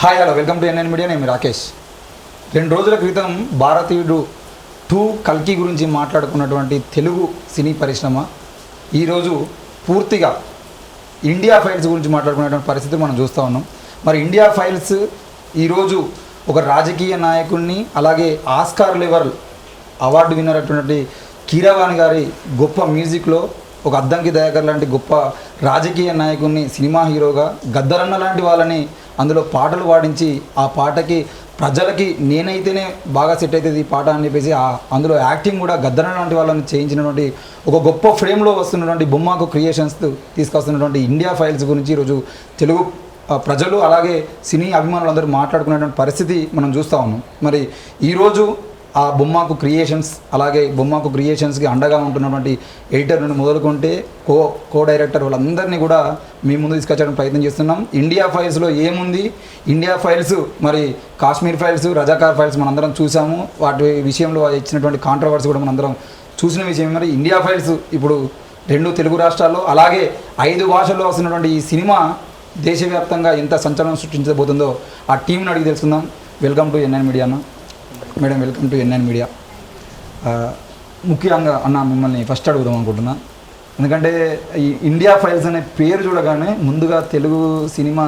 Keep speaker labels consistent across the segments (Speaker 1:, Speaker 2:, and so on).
Speaker 1: Hi hello welcome to NN media. నేను రాకేష్. 2 రోజుల క్రితం భారతీయుడు 2 కల్కి గురించి మాట్లాడుకున్నటువంటి తెలుగు సినీ పరిశ్రమ ఈరోజు పూర్తిగా ఇండియా ఫైల్స్ గురించి మాట్లాడుకునేటువంటి పరిస్థితి మనం చూస్తూ ఉన్నాం. మరి ఇండియా ఫైల్స్ ఈరోజు ఒక రాజకీయ నాయకుడిని, అలాగే ఆస్కార్ లెవెల్ అవార్డు విన్నర్ అటువంటి కీరవాణి గారి గొప్ప మ్యూజిక్లో ఒక అద్దంకి దయాకర్ లాంటి గొప్ప రాజకీయ నాయకుడిని సినిమా హీరోగా, గద్దరన్న లాంటి వాళ్ళని అందులో పాటలు పాడించి ఆ పాటకి ప్రజలకి నేనైతేనే బాగా సెట్ అవుతుంది ఈ పాట అని చెప్పేసి అందులో యాక్టింగ్ కూడా గద్దరన్న లాంటి వాళ్ళని చేయించినటువంటి ఒక గొప్ప ఫ్రేమ్లో వస్తున్నటువంటి బొమ్మాకు క్రియేషన్స్ తీసుకొస్తున్నటువంటి ఇండియా ఫైల్స్ గురించి ఈరోజు తెలుగు ప్రజలు అలాగే సినీ అభిమానులు అందరూ మాట్లాడుకునేటువంటి పరిస్థితి మనం చూస్తూ ఉన్నాం. మరి ఈరోజు ఆ బొమ్మాకు క్రియేషన్స్, అలాగే బొమ్మాకు క్రియేషన్స్కి అండగా ఉంటున్నటువంటి ఎడిటర్ నుండి మొదలుకుంటే కో డైరెక్టర్ వాళ్ళందరినీ కూడా మీ ముందు తీసుకొచ్చడానికి ప్రయత్నం చేస్తున్నాం. ఇండియా ఫైల్స్లో ఏముంది, ఇండియా ఫైల్స్ మరి కాశ్మీర్ ఫైల్స్, రజాకార్ ఫైల్స్ మనందరం చూసాము. వాటి విషయంలో ఇచ్చినటువంటి కాంట్రవర్సీ కూడా మనందరం చూసిన విషయం. మరి ఇండియా ఫైల్స్ ఇప్పుడు 2 తెలుగు రాష్ట్రాల్లో అలాగే 5 భాషల్లో వస్తున్నటువంటి ఈ సినిమా దేశవ్యాప్తంగా ఎంత సంచలనం సృష్టించబోతుందో ఆ టీంని అడిగి తెలుసుకుందాం. వెల్కమ్ టు ఎన్ఎన్ మీడియా అన్న. Madam, welcome to NN media. ముఖ్యంగా అన్న మిమ్మల్ని ఫస్ట్ అడుగుదాం అనుకుంటున్నా, ఎందుకంటే ఈ ఇండియా ఫైల్స్ అనే పేరు చూడగానే ముందుగా తెలుగు సినిమా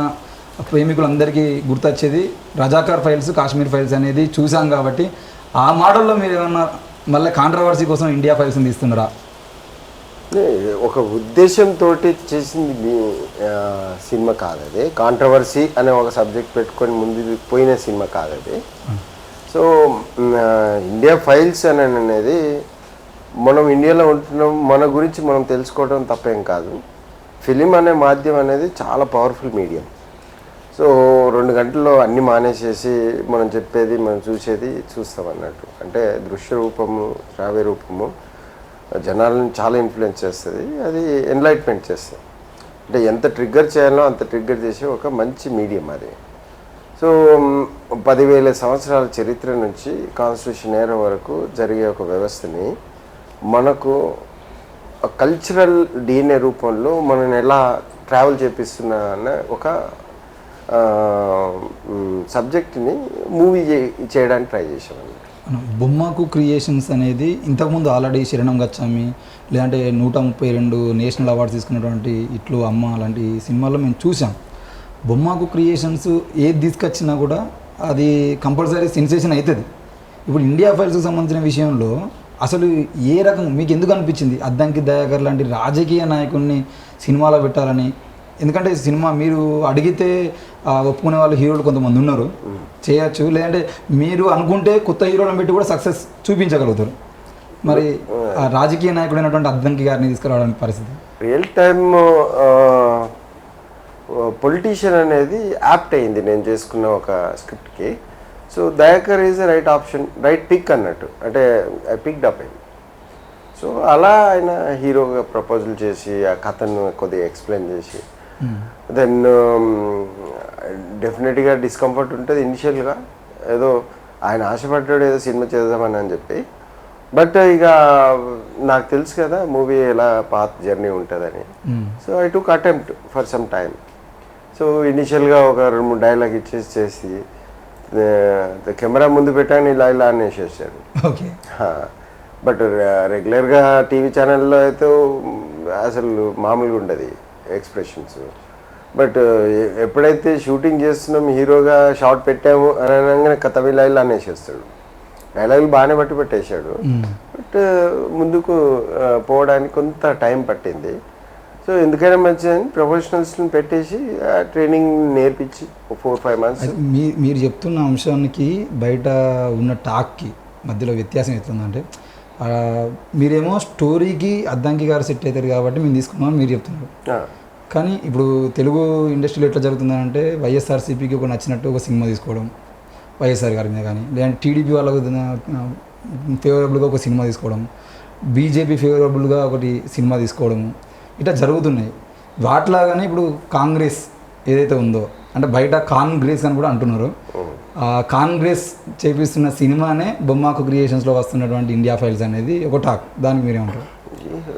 Speaker 1: ప్రేమికులందరికీ గుర్తొచ్చేది రజాకార్ ఫైల్స్, కాశ్మీర్ ఫైల్స్ అనేది చూసాం. కాబట్టి ఆ మోడల్లో మీరు ఏమన్నా మళ్ళీ కాంట్రవర్సీ కోసం ఇండియా ఫైల్స్ని తీస్తున్నారా?
Speaker 2: ఒక ఉద్దేశంతో చేసింది సినిమా కాదు అది. కాంట్రవర్సీ అనే ఒక సబ్జెక్ట్ పెట్టుకొని ముందు పోయిన సినిమా కాదు అది. సో ఇండియా ఫైల్స్ అనేది మనం ఇండియాలో ఉంటున్నాం, మన గురించి మనం తెలుసుకోవడం తప్పేం కాదు. ఫిలిం అనే మాధ్యమం అనేది చాలా పవర్ఫుల్ మీడియం. సో 2 గంటల్లో అన్నీ మానేసేసి మనం చెప్పేది, మనం చూసేది చూస్తాం అన్నట్టు. అంటే దృశ్య రూపము, శ్రావ్య రూపము జనాలను చాలా ఇన్ఫ్లుయెన్స్ చేస్తుంది. అది ఎన్లైట్మెంట్ చేస్తుంది. అంటే ఎంత ట్రిగ్గర్ చేయాలో అంత ట్రిగ్గర్ చేసే ఒక మంచి మీడియం అది. సో 10,000 సంవత్సరాల చరిత్ర నుంచి కాన్స్టిట్యూషన్ ఏరా వరకు జరిగే ఒక వ్యవస్థని మనకు కల్చరల్ డిఎన్ఏ రూపంలో మనని ఎలా ట్రావెల్ చేపిస్తున్నా అన్న ఒక సబ్జెక్ట్ని మూవీ చేయడానికి ట్రై చేసామన్నమాట.
Speaker 1: బొమ్మకు క్రియేషన్స్ అనేది ఇంతకుముందు ఆల్రెడీ శరణం గచ్చామి, లేదంటే 132 నేషనల్ అవార్డ్స్ తీసుకున్నటువంటి ఇట్లు అమ్మ లాంటి సినిమాల్లో మేము చూసాం. బొమ్మకు క్రియేషన్స్ ఏది తీసుకొచ్చినా కూడా అది కంపల్సరీ సెన్సేషన్ అవుతుంది. ఇప్పుడు ఇండియా ఫైల్స్కి సంబంధించిన విషయంలో అసలు ఏ రకం మీకు ఎందుకు అనిపించింది అద్దంకి దయాకర్ లాంటి రాజకీయ నాయకుడిని సినిమాలో పెట్టాలని? ఎందుకంటే సినిమా మీరు అడిగితే ఒప్పుకునే వాళ్ళు హీరోలు కొంతమంది ఉన్నారు, చేయొచ్చు. లేదంటే మీరు అనుకుంటే కొత్త హీరోలను పెట్టి కూడా సక్సెస్ చూపించగలుగుతారు. మరి రాజకీయ నాయకుడైనటువంటి అద్దంకి గారిని తీసుకురావడానికి పరిస్థితి
Speaker 2: రియల్ టైమ్ పొలిటీషియన్ అనేది యాప్ట్ అయింది నేను చేసుకున్న ఒక స్క్రిప్ట్కి. So Dayakar is right option, right pick అన్నట్టు. అంటే ఐ పిక్డ్ అప్ అయింది. సో అలా ఆయన హీరోగా ప్రపోజల్ చేసి ఆ కథను కొద్దిగా ఎక్స్ప్లెయిన్ చేసి దెన్ డెఫినెట్గా డిస్కంఫర్ట్ ఉంటుంది ఇనిషియల్గా. ఏదో ఆయన ఆశపడ్డాడు ఏదో సినిమా చేద్దామని చెప్పి. బట్ ఇక నాకు తెలుసు కదా మూవీ ఎలా పాత్ జర్నీ ఉంటుందని. So I took attempt for some time. So ఇనిషియల్గా ఒక 2-3 డైలాగ్ చేసి కెమెరా ముందు పెట్టాను ఇలా ఇలా అనేసేసాడు. బట్ రెగ్యులర్గా టీవీ ఛానల్లో అయితే అసలు మామూలుగా ఉండదు ఎక్స్ప్రెషన్స్. బట్ ఎప్పుడైతే షూటింగ్ చేస్తున్నాం హీరోగా షార్ట్ పెట్టాము అని అనగానే కథ ఇలా ఇలా అనేసేస్తాడు. డైలాగులు బాగానే పెట్టేశాడు. బట్ ముందుకు పోవడానికి కొంత టైం పట్టింది. సో ఎందుకైనా మంచిదని ప్రొఫెషనల్స్ని పెట్టేసి ట్రైనింగ్ నేర్పించి 4-5 months.
Speaker 1: మీరు చెప్తున్న అంశానికి బయట ఉన్న టాక్కి మధ్యలో వ్యత్యాసం ఎట్లుందంటే, మీరేమో స్టోరీకి అద్దంకి గారు సెట్ అవుతారు కాబట్టి మేము తీసుకున్నామని మీరు చెప్తున్నారు. కానీ ఇప్పుడు తెలుగు ఇండస్ట్రీలో ఎట్లా జరుగుతుందంటే వైఎస్ఆర్సీపీకి ఒక నచ్చినట్టు ఒక సినిమా తీసుకోవడం వైఎస్ఆర్ గారి మీద, కానీ లేదంటే టీడీపీ వాళ్ళకు ఫేవరబుల్గా ఒక సినిమా తీసుకోవడం, బీజేపీ ఫేవరబుల్గా ఒకటి సినిమా తీసుకోవడము, ఇట్లా జరుగుతున్నాయి. వాటిలాగానే ఇప్పుడు కాంగ్రెస్ ఏదైతే ఉందో, అంటే బయట కాంగ్రెస్ అని కూడా అంటున్నారు, కాంగ్రెస్ చేపిస్తున్న సినిమానే బొమ్మాకు క్రియేషన్స్లో వస్తున్నటువంటి ఇండియా ఫైల్స్ అనేది ఒక టాక్. దానికి మీరేమంటారు?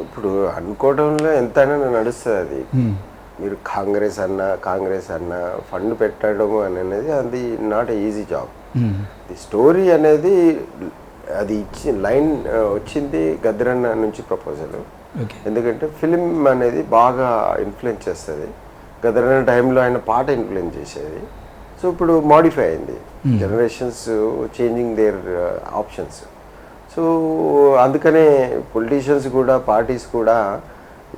Speaker 2: ఇప్పుడు అనుకోవడంలో ఎంతైనా నడుస్తుంది అది. మీరు కాంగ్రెస్ అన్న ఫండ్ పెట్టడం అనేది అది not easy job. The story అనేది అది లైన్ వచ్చింది గద్దరన్న నుంచి ప్రపోజల్. ఎందుకంటే ఫిలిం అనేది బాగా ఇన్ఫ్లుయెన్స్ చేస్తుంది. గద్దరన్న టైంలో ఆయన పాట ఇన్ఫ్లుయెన్స్ చేసేది. సో ఇప్పుడు మాడిఫై అయింది, generations changing there options. So అందుకనే పొలిటీషియన్స్ కూడా పార్టీస్ కూడా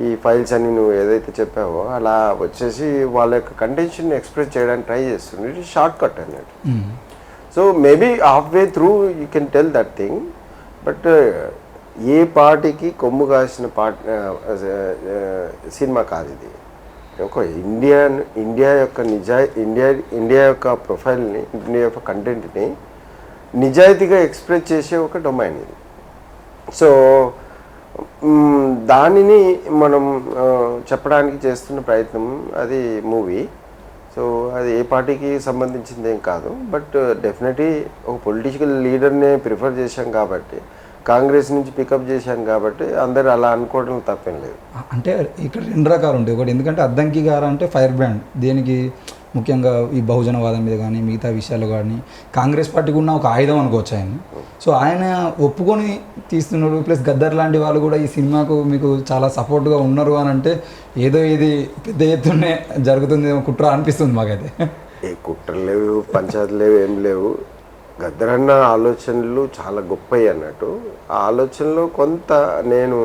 Speaker 2: ఈ ఫైల్స్ అని నువ్వు ఏదైతే చెప్పావో అలా వచ్చేసి వాళ్ళ యొక్క కంటెన్షన్ ఎక్స్ప్రెస్ చేయడానికి ట్రై చేస్తుంది. ఇట్ ఈస్ షార్ట్ కట్ అన్నట్టు. So maybe half way through you can tell that thing. But ఏ పార్టీకి కొమ్ము కాసిన సినిమా కాదు ఇది. ఒక ఇండియా యొక్క ఇండియా యొక్క ప్రొఫైల్ని, ఇండియా యొక్క కంటెంట్ని నిజాయితీగా ఎక్స్ప్రెస్ చేసే ఒక డొమైన్ ఇది. సో దానిని మనం చెప్పడానికి చేస్తున్న ప్రయత్నం అది మూవీ. సో అది ఏ పార్టీకి సంబంధించింది ఏం కాదు. బట్ డెఫినెట్లీ ఒక పొలిటికల్ లీడర్నే ప్రిఫర్ చేశాం కాబట్టి, కాంగ్రెస్ నుంచి పికప్ చేశాను కాబట్టి అందరు అలా అనుకోవడం తప్పేం లేదు.
Speaker 1: అంటే ఇక్కడ రెండు రకాలు ఉంటాయి. ఒకటి ఎందుకంటే అద్దంకి గారు అంటే ఫైర్ బ్రాండ్, దేనికి ముఖ్యంగా ఈ బహుజనవాదం మీద కానీ మిగతా విషయాలు కానీ కాంగ్రెస్ పార్టీకి ఉన్న ఒక ఆయుధం అనుకోవచ్చు ఆయన. సో ఆయన ఒప్పుకొని తీస్తున్నారు. ప్లస్ గద్దర్ లాంటి వాళ్ళు కూడా ఈ సినిమాకు మీకు చాలా సపోర్ట్గా ఉన్నారు అని అంటే ఏదో ఇది పెద్ద ఎత్తునే జరుగుతుంది కుట్ర అనిపిస్తుంది మాకైతే.
Speaker 2: ఏ కుట్రలు లేవు, పంచాయతీలు లేవు, ఏం లేవు. గద్దరన్న ఆలోచనలు చాలా గొప్పవి అన్నట్టు. ఆ ఆలోచనలో కొంత నేను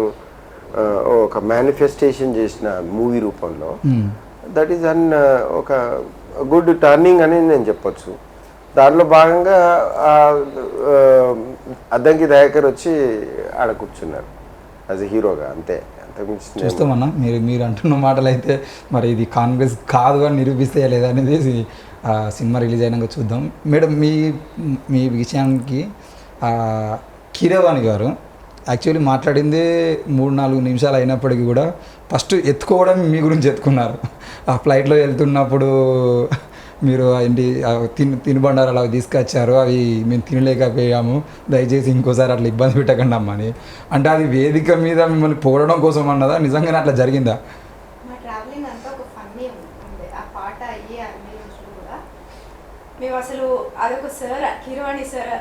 Speaker 2: ఒక మేనిఫెస్టేషన్ చేసిన మూవీ రూపంలో. దట్ ఈజ్ ఒక గుడ్ టర్నింగ్ అని నేను చెప్పొచ్చు. దానిలో భాగంగా అద్దంకి దయాకర్ వచ్చి ఆడ కూర్చున్నారు యాజ్ ఎ హీరోగా, అంతే.
Speaker 1: చూస్తామన్నా మీరు అంటున్న మాటలు అయితే మరి ఇది కాంగ్రెస్ కాదు అని నిరూపిస్తే లేదా అనేది సినిమా రిలీజ్ అయినాక చూద్దాం. మేడం మీ విషయానికి కీరవాణి గారు యాక్చువల్లీ మాట్లాడిందే 3-4 నిమిషాలు అయినప్పటికీ కూడా ఫస్ట్ ఎత్తుకోవడం మీ గురించి ఎత్తుకున్నారు. ఆ ఫ్లైట్లో వెళ్తున్నప్పుడు మీరు ఏంటి తినుబండారాలు అవి తీసుకొచ్చారు, అవి మేము తినలేకపోయాము, దయచేసి ఇంకోసారి అట్లా ఇబ్బంది పెట్టకండి అమ్మ అని. అంటే అది వేదిక మీద మిమ్మల్ని పొగడడం కోసం అన్నదా, నిజంగానే అట్లా జరిగిందా?
Speaker 3: మేము అసలు అదొక సార్ కీరవాణి సార్,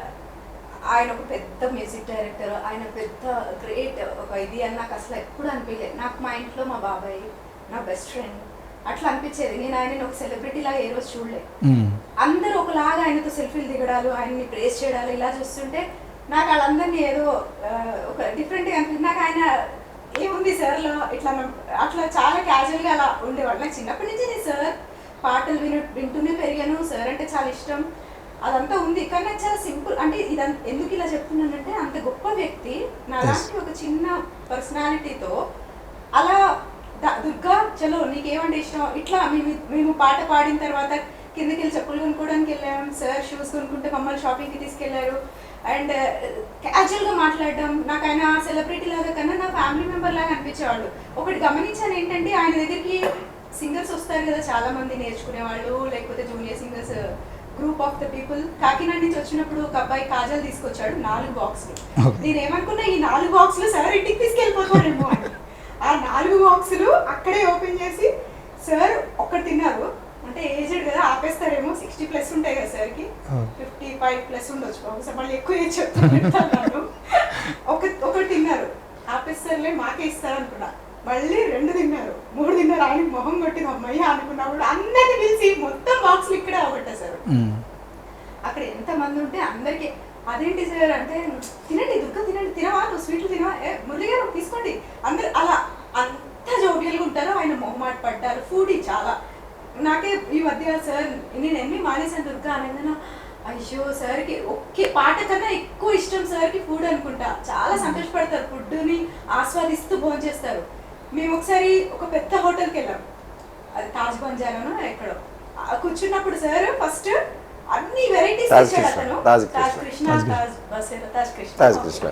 Speaker 3: ఆయన ఒక పెద్ద మ్యూజిక్ డైరెక్టర్, ఆయన పెద్ద గ్రేట్ ఒక ఇది అని నాకు అసలు ఎప్పుడు అనిపించలేదు. నాకు మా ఇంట్లో మా బాబాయ్, నా బెస్ట్ ఫ్రెండ్ అట్లా అనిపించేది. నేను ఆయనని ఒక సెలబ్రిటీ లాగా ఏ రోజు చూడలేదు. అందరూ ఒకలాగా ఆయనతో సెల్ఫీలు దిగడాలు, ఆయన్ని ప్రేస్ చేయడాలు ఇలా చూస్తుంటే నాకు వాళ్ళందరినీ ఏదో ఒక డిఫరెంట్గా అనిపించింది. నాకు ఆయన ఏముంది సార్లో ఇట్లా అట్లా చాలా క్యాజువల్గా అలా ఉండేవాడు. నాకు చిన్నప్పటి నుంచి నేను సార్ పాటలు వింటూనే పెరిగాను. సార్ అంటే చాలా ఇష్టం, అదంతా ఉంది. కానీ నాకు చాలా సింపుల్. అంటే ఇదంతా ఎందుకు ఇలా చెప్తున్నానంటే అంత గొప్ప వ్యక్తి నాలాంటి ఒక చిన్న పర్సనాలిటీతో అలా దుర్గా చలో నీకేమంటే ఇష్టం ఇట్లా మేము పాట పాడిన తర్వాత కిందకి వెళ్ళి చెప్పులు కొనుక్కోవడానికి వెళ్ళాం. సార్ షూస్ కొనుక్కుంటే మమ్మల్ని షాపింగ్కి తీసుకెళ్లారు. అండ్ క్యాజువల్గా మాట్లాడడం, నాకు ఆయన సెలబ్రిటీ లాగా కన్నా నా ఫ్యామిలీ మెంబర్ లాగా అనిపించేవాళ్ళు. ఒకటి గమనించాను ఏంటంటే ఆయన దగ్గరికి సింగర్స్ వస్తారు కదా చాలా మంది నేర్చుకునే వాళ్ళు, లేకపోతే junior singers group of the people. Kakinada నుంచి వచ్చినప్పుడు ఒక అబ్బాయి కాజల్ తీసుకొచ్చాడు 4 బాక్సులు. నేను ఏమనుకున్నా ఈ 4 బాక్సులు సార్ ఇంటికి తీసుకెళ్ళిపోతారేమో అని. ఆ 4 బాక్సులు అక్కడే ఓపెన్ చేసి సార్ ఒక్కటి తిన్నారు. అంటే ఏజ్డ్ కదా ఆపేస్తారేమో, 60+ ఉంటాయి కదా సార్కి, 55+ ఉండొచ్చు, ఒకసారి మళ్ళీ ఎక్కువ ఏజ్ చెప్తాను. ఒకటి తిన్నారు, ఆపేస్తారులే మాకే ఇస్తారు అనుకున్నా. మళ్ళీ 2 తిన్నారు, 3 తిన్నారు. ఆయనకి మొహం కొట్టింది అమ్మాయి అనుకున్నప్పుడు అందరినీ పిలిచి మొత్తం బాక్సులు ఇక్కడే అవగొట్టేశారు. అక్కడ ఎంతమంది ఉంటే అందరికి అదేంటి సార్ అంటే తినండి దుర్గా తినండి, తినవా నువ్వు స్వీట్లు తినవా, మురళి గారు తీసుకోండి, అందరు అలా అంత జోబియల్గా ఉంటారు. ఆయన మొహమాట పడ్డారు. ఫుడ్ చాలా నాకే ఈ మధ్య సార్ నేను ఎన్ని మానేసాను దుర్గా అనేది, అయ్యో సార్కి ఒకే పాట కన్నా ఎక్కువ ఇష్టం సార్కి ఫుడ్ అనుకుంటా. చాలా సంతోషపడతారు, ఫుడ్ని ఆస్వాదిస్తూ భోంచేస్తారు. మేము ఒకసారి ఒక పెద్ద హోటల్కి వెళ్ళాం, అది తాజ్ బంజారానో ఎక్కడో. కూర్చున్నప్పుడు సార్ ఫస్ట్ అన్ని వెరైటీస్ ఇచ్చాడు అతను. తాజ్ కృష్ణ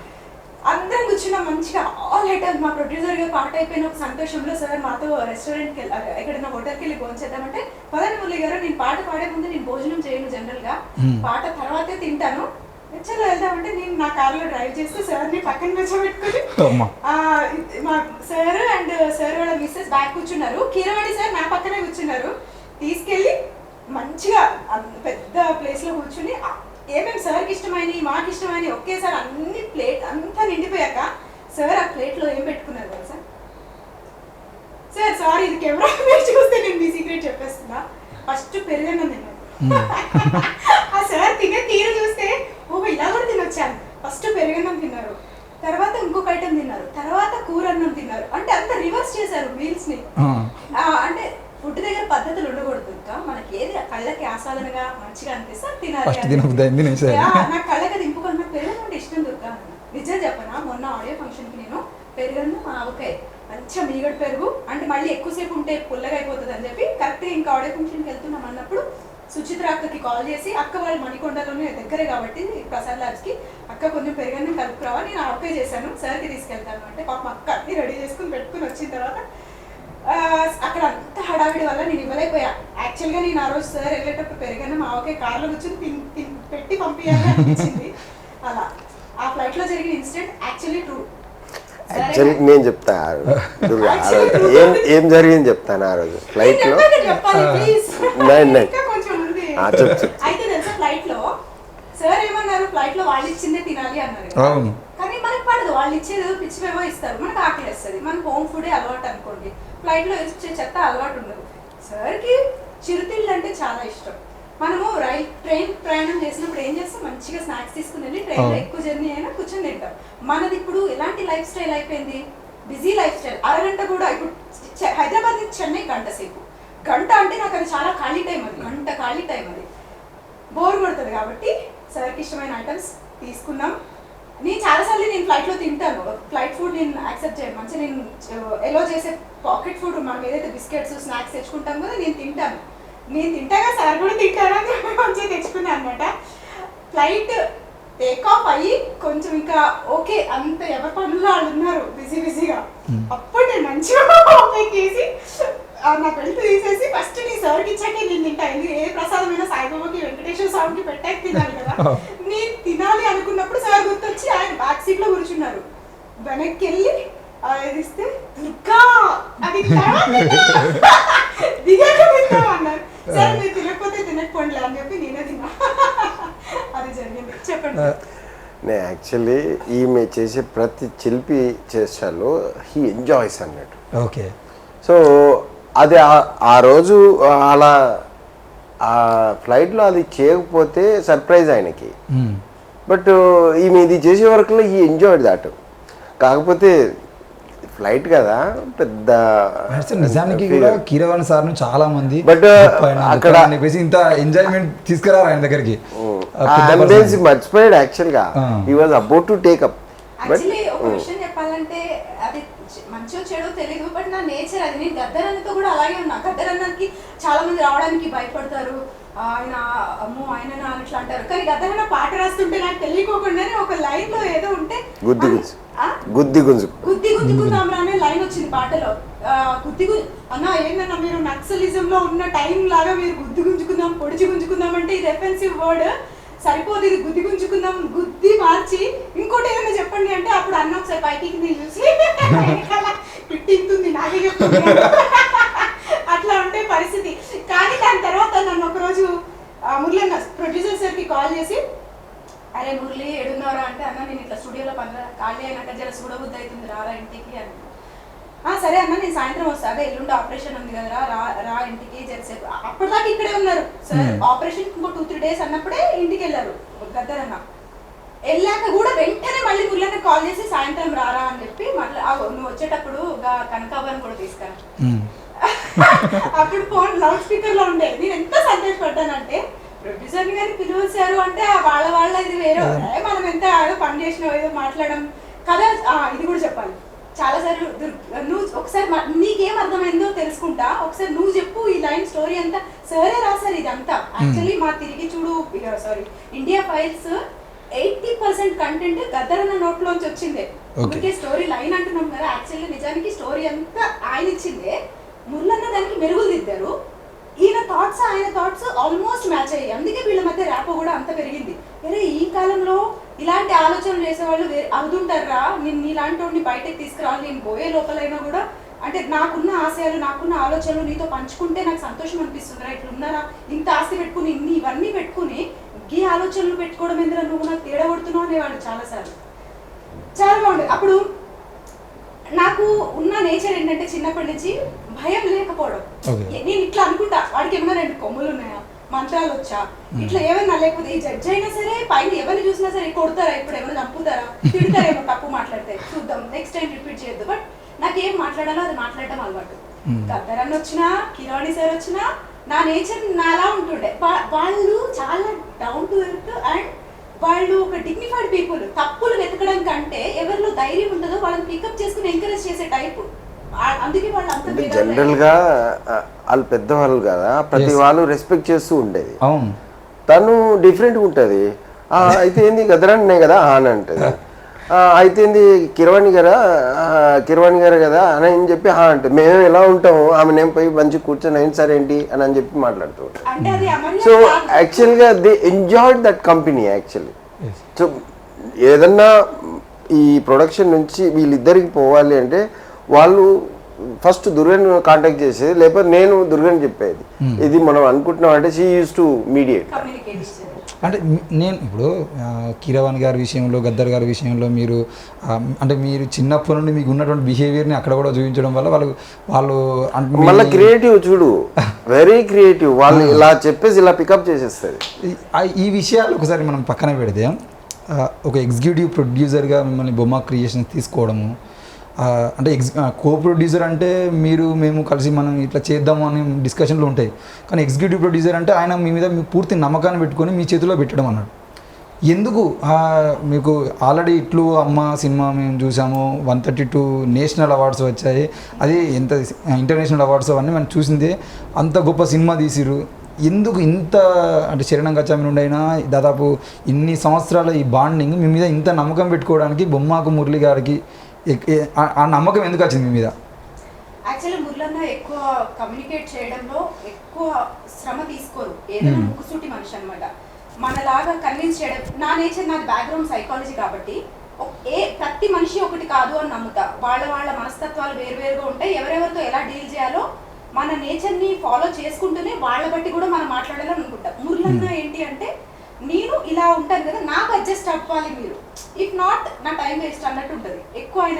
Speaker 3: అందరం కూర్చున్నాం మంచిగా, ఆల్ ఐటమ్స్. మా ప్రొడ్యూసర్ గా పాట అయిపోయిన ఒక సంతోషంలో సార్ మాతో రెస్టారెంట్కి వెళ్ళాలి, ఎక్కడైనా హోటల్కి వెళ్ళి భోంచేద్దామంటే పదండి మురళి గారు, నేను పాట పాడే ముందు నేను భోజనం చేయను, జనరల్ గా పాట తర్వాతే తింటాను, చలో వెళ్దామంటే నేను నా కార్లో డ్రైవ్ చేస్తే సార్ని పక్కన కూర్చోబెట్టుకుని
Speaker 1: అమ్మా.
Speaker 3: మా సార్ అండ్ సార్ వాళ్ళ మిస్సెస్ బ్యాక్ కూర్చున్నారు, కీరవాణి సార్ నా పక్కనే కూర్చున్నారు. తీసుకెళ్ళి మంచిగా పెద్ద ప్లేస్లో కూర్చుని ఏమేమి సార్కి ఇష్టమైనవి మాకు ఇష్టమైనవి ఒకేసారి అన్ని ప్లేట్ అంతా నిండిపోయాక సార్ ఆ ప్లేట్లో ఏం పెట్టుకున్నారు కదా సార్ సారీ ఇది కెమెరా మీద చూస్తే నేను మీ సీక్రెట్ చెప్పేస్తున్నా. ఫస్ట్ పెరుగన్నం తిన్నాను. ఆ సార్ తినే తీరు చూస్తే ఓహో ఇలా కూడా తినొచ్చాను. ఫస్ట్ పెరుగన్నం తిన్నారు, తర్వాత ఇంకొక ఐటమ్ తిన్నారు, తర్వాత కూర అన్నం తిన్నారు. అంటే అంత రివర్స్ చేశారు మీల్స్ ని. అంటే ఫుడ్ దగ్గర పద్ధతులు ఉండకూడదు, ఇంకా మనకి ఏది కళ్ళకి ఆస్వాదనగా మంచిగా అనిపిస్తే తినాలి. నాకు కళ్ళకి దింపుకొని నాకు పెరుగన్నం అంటే ఇష్టం దుర్గా. నిజం చెప్పనా, మొన్న ఆడియో ఫంక్షన్ కి నేను పెరుగన్నం ఆవకాయ మంచిగా మీగడ పెరుగు అంటే మళ్ళీ ఎక్కువసేపు ఉంటే పుల్లగా అయిపోతుంది అని చెప్పి కరెక్ట్గా ఇంకా ఆడియో ఫంక్షన్కి వెళ్తున్నాం అన్నప్పుడు సుచిత్ర అక్కకి కాల్ చేసి, అక్క వాళ్ళు మణికొండలోనే దగ్గరే కాబట్టి ప్రసాద్ లాడ్జ్కి, అక్క కొంచెం పెరుగన్నం కలుపుకురావా నేను ఆవకాయ చేశాను సార్కి తీసుకెళ్తాను అంటే పాపం అక్క అన్ని రెడీ చేసుకుని పెట్టుకుని వచ్చిన తర్వాత అక్కడ అంత హడావిడి వల్ల నేను ఇవ్వలేకపోయా. యాక్చువల్గా నేను ఆ రోజు సార్ వెళ్ళేటప్పుడు పెరుగన్నం ఆవకాయ కార్లో కూర్చొని పెట్టి పంపించాలని అనిపించింది. అలా ఆ ఫ్లైట్లో జరిగిన ఇన్సిడెంట్ యాక్చువల్లీ ట్రూ.
Speaker 2: యాక్చువల్లీ నేను చెప్తా ఏం జరిగింది చెప్తాను. ఆ రోజు ఫ్లైట్ లో
Speaker 3: అయితే తెలుసా ఫ్లైట్ లో సార్ ఏమన్నారు, ఫ్లైట్ లో వాళ్ళు ఇచ్చిందే తినాలి అన్నారు. కానీ మనకి పడదు, వాళ్ళు ఇచ్చేది ఏదో పిచ్చిమేమో ఇస్తారు, మనకు ఆకలి వేస్తుంది. మనకు హోమ్ ఫుడే అలవాటు అనుకోండి, ఫ్లైట్ లో ఇచ్చే చెత్త అలవాటు ఉండదు. సార్కి చిరుతిళ్ళు అంటే చాలా ఇష్టం. మనము ట్రైన్ ప్రయాణం చేసినప్పుడు ఏం చేస్తాం, మంచిగా స్నాక్స్ తీసుకుని వెళ్ళి ట్రైన్ లో ఎక్కువ జర్నీ అయినా కూర్చొని తింటాం. మనది ఇప్పుడు ఎలాంటి లైఫ్ స్టైల్ అయిపోయింది, బిజీ లైఫ్ స్టైల్. అరగంట కూడా ఇప్పుడు హైదరాబాద్ నుంచి చెన్నై గంట సేపు, గంట అంటే నాకు అది చాలా ఖాళీ టైం, అది గంట ఖాళీ టైం, అది బోర్ కొడుతుంది. కాబట్టి సార్కి ఇష్టమైన ఐటమ్స్ తీసుకున్నాం. నేను చాలాసార్లు నేను ఫ్లైట్లో తింటాను, ఫ్లైట్ ఫుడ్ నేను యాక్సెప్ట్ చేయను. మంచిగా నేను ఎలో చేసే పాకెట్ ఫుడ్ మనం ఏదైతే బిస్కెట్స్ స్నాక్స్ తెచ్చుకుంటాం కదా నేను తింటాను. నేను తింటాగా సార్ కూడా తింటారా అని మంచిగా తెచ్చుకున్నాను అనమాట. ఫ్లైట్ టేక్ ఆఫ్ అయ్యి కొంచెం ఇంకా ఓకే అంత ఎవరి పనుల్లో వాళ్ళు ఉన్నారు బిజీగా, అప్పుడు నేను మంచిగా ఓపెన్ చేసి నా బెల్ట్ తీసేసి ఫస్ట్ నీ సార్కి ఇచ్చాకే నేను తింటా. ఏ ప్రసాదమైనా సాయిబాబాకి వెంకటేశ్వర స్వామికి పెట్టాక తినాలి కదా. నేను తినాలి అనుకున్నప్పుడు సార్ గుర్తొచ్చి ఆయన బ్యాక్ సీట్ లో కూర్చున్నారు. వెనక్కి వెళ్ళి అది ఇస్తే దుర్గా అది దిగాక తింటాం అన్నారు. సరే మీరు తినకపోతే తినకపోండి అని చెప్పి నేనే తిన్నా. అది జరిగింది. చెప్పండి.
Speaker 2: నేను యాక్చువల్లీ ఈమె చేసే ప్రతి చిలిపి చేష్టాలు హీ ఎంజాయ్స్ అన్నట్టు.
Speaker 1: ఓకే.
Speaker 2: సో అది ఆ రోజు అలా ఆ ఫ్లైట్లో అది చేయకపోతే సర్ప్రైజ్ ఆయనకి. బట్ ఈమె ఇది చేసే వరకులో ఈ ఎంజాయ్డ్ దాట్. కాకపోతే ఫ్లైట్ కదా పెద్ద
Speaker 1: నిజానికి కూడా కీరవాణి సార్ చాలా మంది
Speaker 2: బట్ అక్కడ
Speaker 1: ఇంత ఎంజాయ్మెంట్ తీసుకురారు ఆయన దగ్గరికి.
Speaker 2: మర్చిపోయాడు యాక్చువల్ గా. He was about to take up.
Speaker 3: Actually ఒక విషయం చెప్పాలంటే అది మంచో చెడో తెలియదు, బట్ నా నేచర్ అది. నేను గద్దరన్నతో కూడా అలాగే ఉన్నా. గద్దరన్నకి చాలా మంది రావడానికి భయపడతారు, ఆయన అమ్మో ఆయన అట్లా అంటారు. కానీ గద్దరన్న పాట రాస్తుంటే నాకు తెలియకోకుండానే ఒక లైన్ లో ఏదో ఉంటే
Speaker 2: గుద్ది
Speaker 3: గుంజుకుందాం అనే లైన్ వచ్చింది పాటలో. అన్న ఏంటన్నా మీరు నక్సలిజం లో ఉన్న టైం లాగా మీరు గుద్ది గుంజుకుందాం పొడిచి గుంజుకుందాం అంటే ఇది రెఫెన్సివ్ వర్డ్ సరిపోదు, ఇది గుద్ది గుంజుకుందాం గుద్ది మార్చి ఇంకోటి ఏమైనా చెప్పండి అంటే అప్పుడు అన్న ఒకసారి పైకి చూసి పిట్టింతుంది నాకే చెప్తుంది. అట్లా ఉంటే పరిస్థితి. కానీ దాని తర్వాత నన్ను ఒకరోజు మురళి అన్న ప్రొడ్యూసర్ సార్కి కాల్ చేసి, అరే మురళి ఏడున్నారా అంటే, అన్న నేను ఇట్లా స్టూడియోలో ఖాళీ అయినాక జర చూడబుద్ధి అవుతుంది రారా ఇంటికి అని. సరే అన్న నేను సాయంత్రం వస్తా, అదే ఎల్లుండి ఆపరేషన్ ఉంది కదా రా ఇంటికి జరసేపు. అప్పటిదాకా ఇక్కడే ఉన్నారు సార్. ఆపరేషన్ ఇంకో 2-3 days అన్నప్పుడే ఇంటికి వెళ్ళారు గద్దరన్న. వెళ్ళాక కూడా వెంటనే మళ్ళీ మురళి కాల్ చేసి సాయంత్రం రారా అని చెప్పి మళ్ళీ నువ్వు వచ్చేటప్పుడు కనకాబాని కూడా తీసుకురా. అప్పుడు ఫోన్ లౌడ్ స్పీకర్ లో ఉండేది. నేను ఎంత సంతోషపడ్డానంటే ప్రొడ్యూసర్ గారిని పిలిచారు అంటే వాళ్ళ ఇది వేరే, మనం ఎంత పని చేసినా ఏదో మాట్లాడడం కదా. ఇది కూడా చెప్పాలి, చాలా సార్లు నువ్వు ఒకసారి నీకేం అర్థమైందో తెలుసుకుంటా, ఒకసారి నువ్వు చెప్పు ఈ లైన్ స్టోరీ అంతా. సరే రాసారు ఇదంతా. యాక్చువల్లీ మా తిరిగి చూడు ఇండియా ఫైల్స్ 80% కంటెంట్ గద్దరన్న నోట్లోంచి వచ్చిందే. అందుకే స్టోరీ లైన్ అంటున్నాం కదా, యాక్చువల్లీ నిజానికి స్టోరీ అంతా ఆయన ఇచ్చిందే. మురళన్న దానికి మెరుగులు దిద్దారు. ఈయన థాట్స్ ఆయన థాట్స్ ఆల్మోస్ట్ మ్యాచ్ అయ్యాయి. అందుకే వీళ్ళ మధ్య ర్యాపో కూడా అంత పెరిగింది. అరే ఈ కాలంలో ఇలాంటి ఆలోచనలు చేసేవాళ్ళు అవుతుంటారా, నేను ఇలాంటి వాడిని బయటకు తీసుకురావాలి, నేను పోయే లోపలైనా కూడా అంటే నాకున్న ఆశయాలు నాకున్న ఆలోచనలు నీతో పంచుకుంటే నాకు సంతోషం అనిపిస్తుందిరా, ఇట్లా ఉన్నారా, ఇంత ఆస్తి పెట్టుకుని ఇవన్నీ పెట్టుకుని ఈ ఆలోచనలు పెట్టుకోవడం ఎందుకు నువ్వు నాకు తేడా కొడుతున్నావు అనేవాడు చాలాసార్లు. చాలా బాగుండేది. అప్పుడు నాకు ఉన్న నేచర్ ఏంటంటే చిన్నప్పటి నుంచి భయం లేకపోవడం. నేను ఇట్లా అనుకుంటా, వాడికి ఏమైనా 2 కొమ్ములు ఉన్నాయా, మంత్రాలు వచ్చా, ఇట్లా ఏమైనా, లేకపోతే ఈ జడ్జ్ అయినా సరే పైన ఎవరిని చూసినా సరే కొడతారా, ఇప్పుడు ఏమైనా చంపుతారా, తిడతారేమో తప్పు మాట్లాడితే, చూద్దాం నెక్స్ట్ టైం రిపీట్ చేయొద్దు. బట్ నాకేం మాట్లాడాలో అది మాట్లాడటం అలవాటు. గద్దరన్న వచ్చినా కిరాణి సార్ వచ్చినా నా నేచర్ నాలా ఉంటుండే. వాళ్ళు చాలా డౌన్ టు ఎర్త్ అండ్ వాళ్ళు ఒక డిగ్నిఫైడ్ పీపుల్. తప్పులు వెతకడం కంటే ఎవరిలో ధైర్యం ఉంటుందో వాళ్ళని పికప్ చేసుకుని ఎంకరేజ్ చేసే టైపు. అందుకే వాళ్ళు అంత
Speaker 2: జనరల్ గా వాళ్ళు పెద్దవాళ్ళు కదా, ప్రతి వాళ్ళు రెస్పెక్ట్ చేస్తూ ఉండేది.
Speaker 1: అవును,
Speaker 2: తను డిఫరెంట్ ఉంటది. అయితే ఏంది గదరాన్నే కదా అని అంటది, అయితే ఏంది కిరవాణి గారు కదా అని చెప్పి అంటే మేము ఎలా ఉంటాము, ఆమె నేను పోయి మంచి కూర్చొని అయింది సార్ ఏంటి అని చెప్పి మాట్లాడుతూ ఉంటాం. సో యాక్చువల్గా they enjoyed that company actually. So ఏదన్నా ఈ ప్రొడక్షన్ నుంచి వీళ్ళిద్దరికి పోవాలి అంటే వాళ్ళు ఫస్ట్ దుర్గని కాంటాక్ట్ చేసేది, లేకపోతే నేను దుర్గని చెప్పేది ఇది మనం అనుకుంటున్నాం అంటే షీ యూస్ టు మీడియేట్.
Speaker 1: అంటే నేను ఇప్పుడు కీరవాణి గారి విషయంలో, గద్దర్ గారి విషయంలో మీరు అంటే మీరు చిన్నప్పటి నుండి మీకు ఉన్నటువంటి బిహేవియర్ని అక్కడ కూడా చూపించడం వల్ల వాళ్ళు
Speaker 2: మళ్ళీ క్రియేటివ్ చూడు, వెరీ క్రియేటివ్. వాళ్ళు ఇలా చెప్పేసి ఇలా పికప్ చేసేస్తారు.
Speaker 1: ఈ విషయాలు ఒకసారి మనం పక్కన పెడితే ఒక ఎగ్జిక్యూటివ్ ప్రొడ్యూసర్గా మిమ్మల్ని బొమ్మ క్రియేషన్స్ తీసుకోవడము, అంటే కో ప్రొడ్యూసర్ అంటే మేము కలిసి మనం ఇట్లా చేద్దాము అనే డిస్కషన్లు ఉంటాయి. కానీ ఎగ్జిక్యూటివ్ ప్రొడ్యూసర్ అంటే ఆయన మీ మీద పూర్తి నమ్మకాన్ని పెట్టుకొని మీ చేతిలో పెట్టడం అన్నాడు. ఎందుకు మీకు ఆల్రెడీ ఇట్లు అమ్మ సినిమా మేము చూసాము, 132 నేషనల్ అవార్డ్స్ వచ్చాయి, అది ఎంత ఇంటర్నేషనల్ అవార్డ్స్ అవన్నీ మనం చూసిందే, అంత గొప్ప సినిమా తీసిరు. ఎందుకు ఇంత అంటే శరణం గచ్చామి నుండి అయినా దాదాపు ఇన్ని సంవత్సరాల ఈ బాండింగ్ మీ మీద ఇంత నమ్మకం పెట్టుకోవడానికి బొమ్మకు మురళి గారికి ఆ నమ్మకం ఎందుకు వచ్చింది మీ మీద?
Speaker 3: యాక్చువల్లీ మురళన్న ఎక్కువ కమ్యూనికేట్ చేయడంలో ఎక్కువ శ్రమ తీసుకోరు, ఏదైనా ముక్కుసూటి మనిషి అనమాట. మనలాగా కన్విన్స్ చేయడం, నా నేచర్, నాది బ్యాక్గ్రౌండ్ సైకాలజీ కాబట్టి ప్రతి మనిషి ఒకటి కాదు అని నమ్ముతా. వాళ్ళ మనస్తత్వాలు వేరువేరుగా ఉంటాయి. ఎవరెవరితో ఎలా డీల్ చేయాలో మన నేచర్ని ఫాలో చేసుకుంటూనే వాళ్ళ బట్టి కూడా మనం మాట్లాడాలని అనుకుంటాం. మురళన్న ఏంటి అంటే నేను ఇలా ఉంటాను కదా, నాకు అడ్జస్ట్ అవ్వాలి మీరు, ఇఫ్ నాట్ నా టైం వేస్ట్ అన్నట్టు ఉంటుంది. ఎక్కువ ఆయన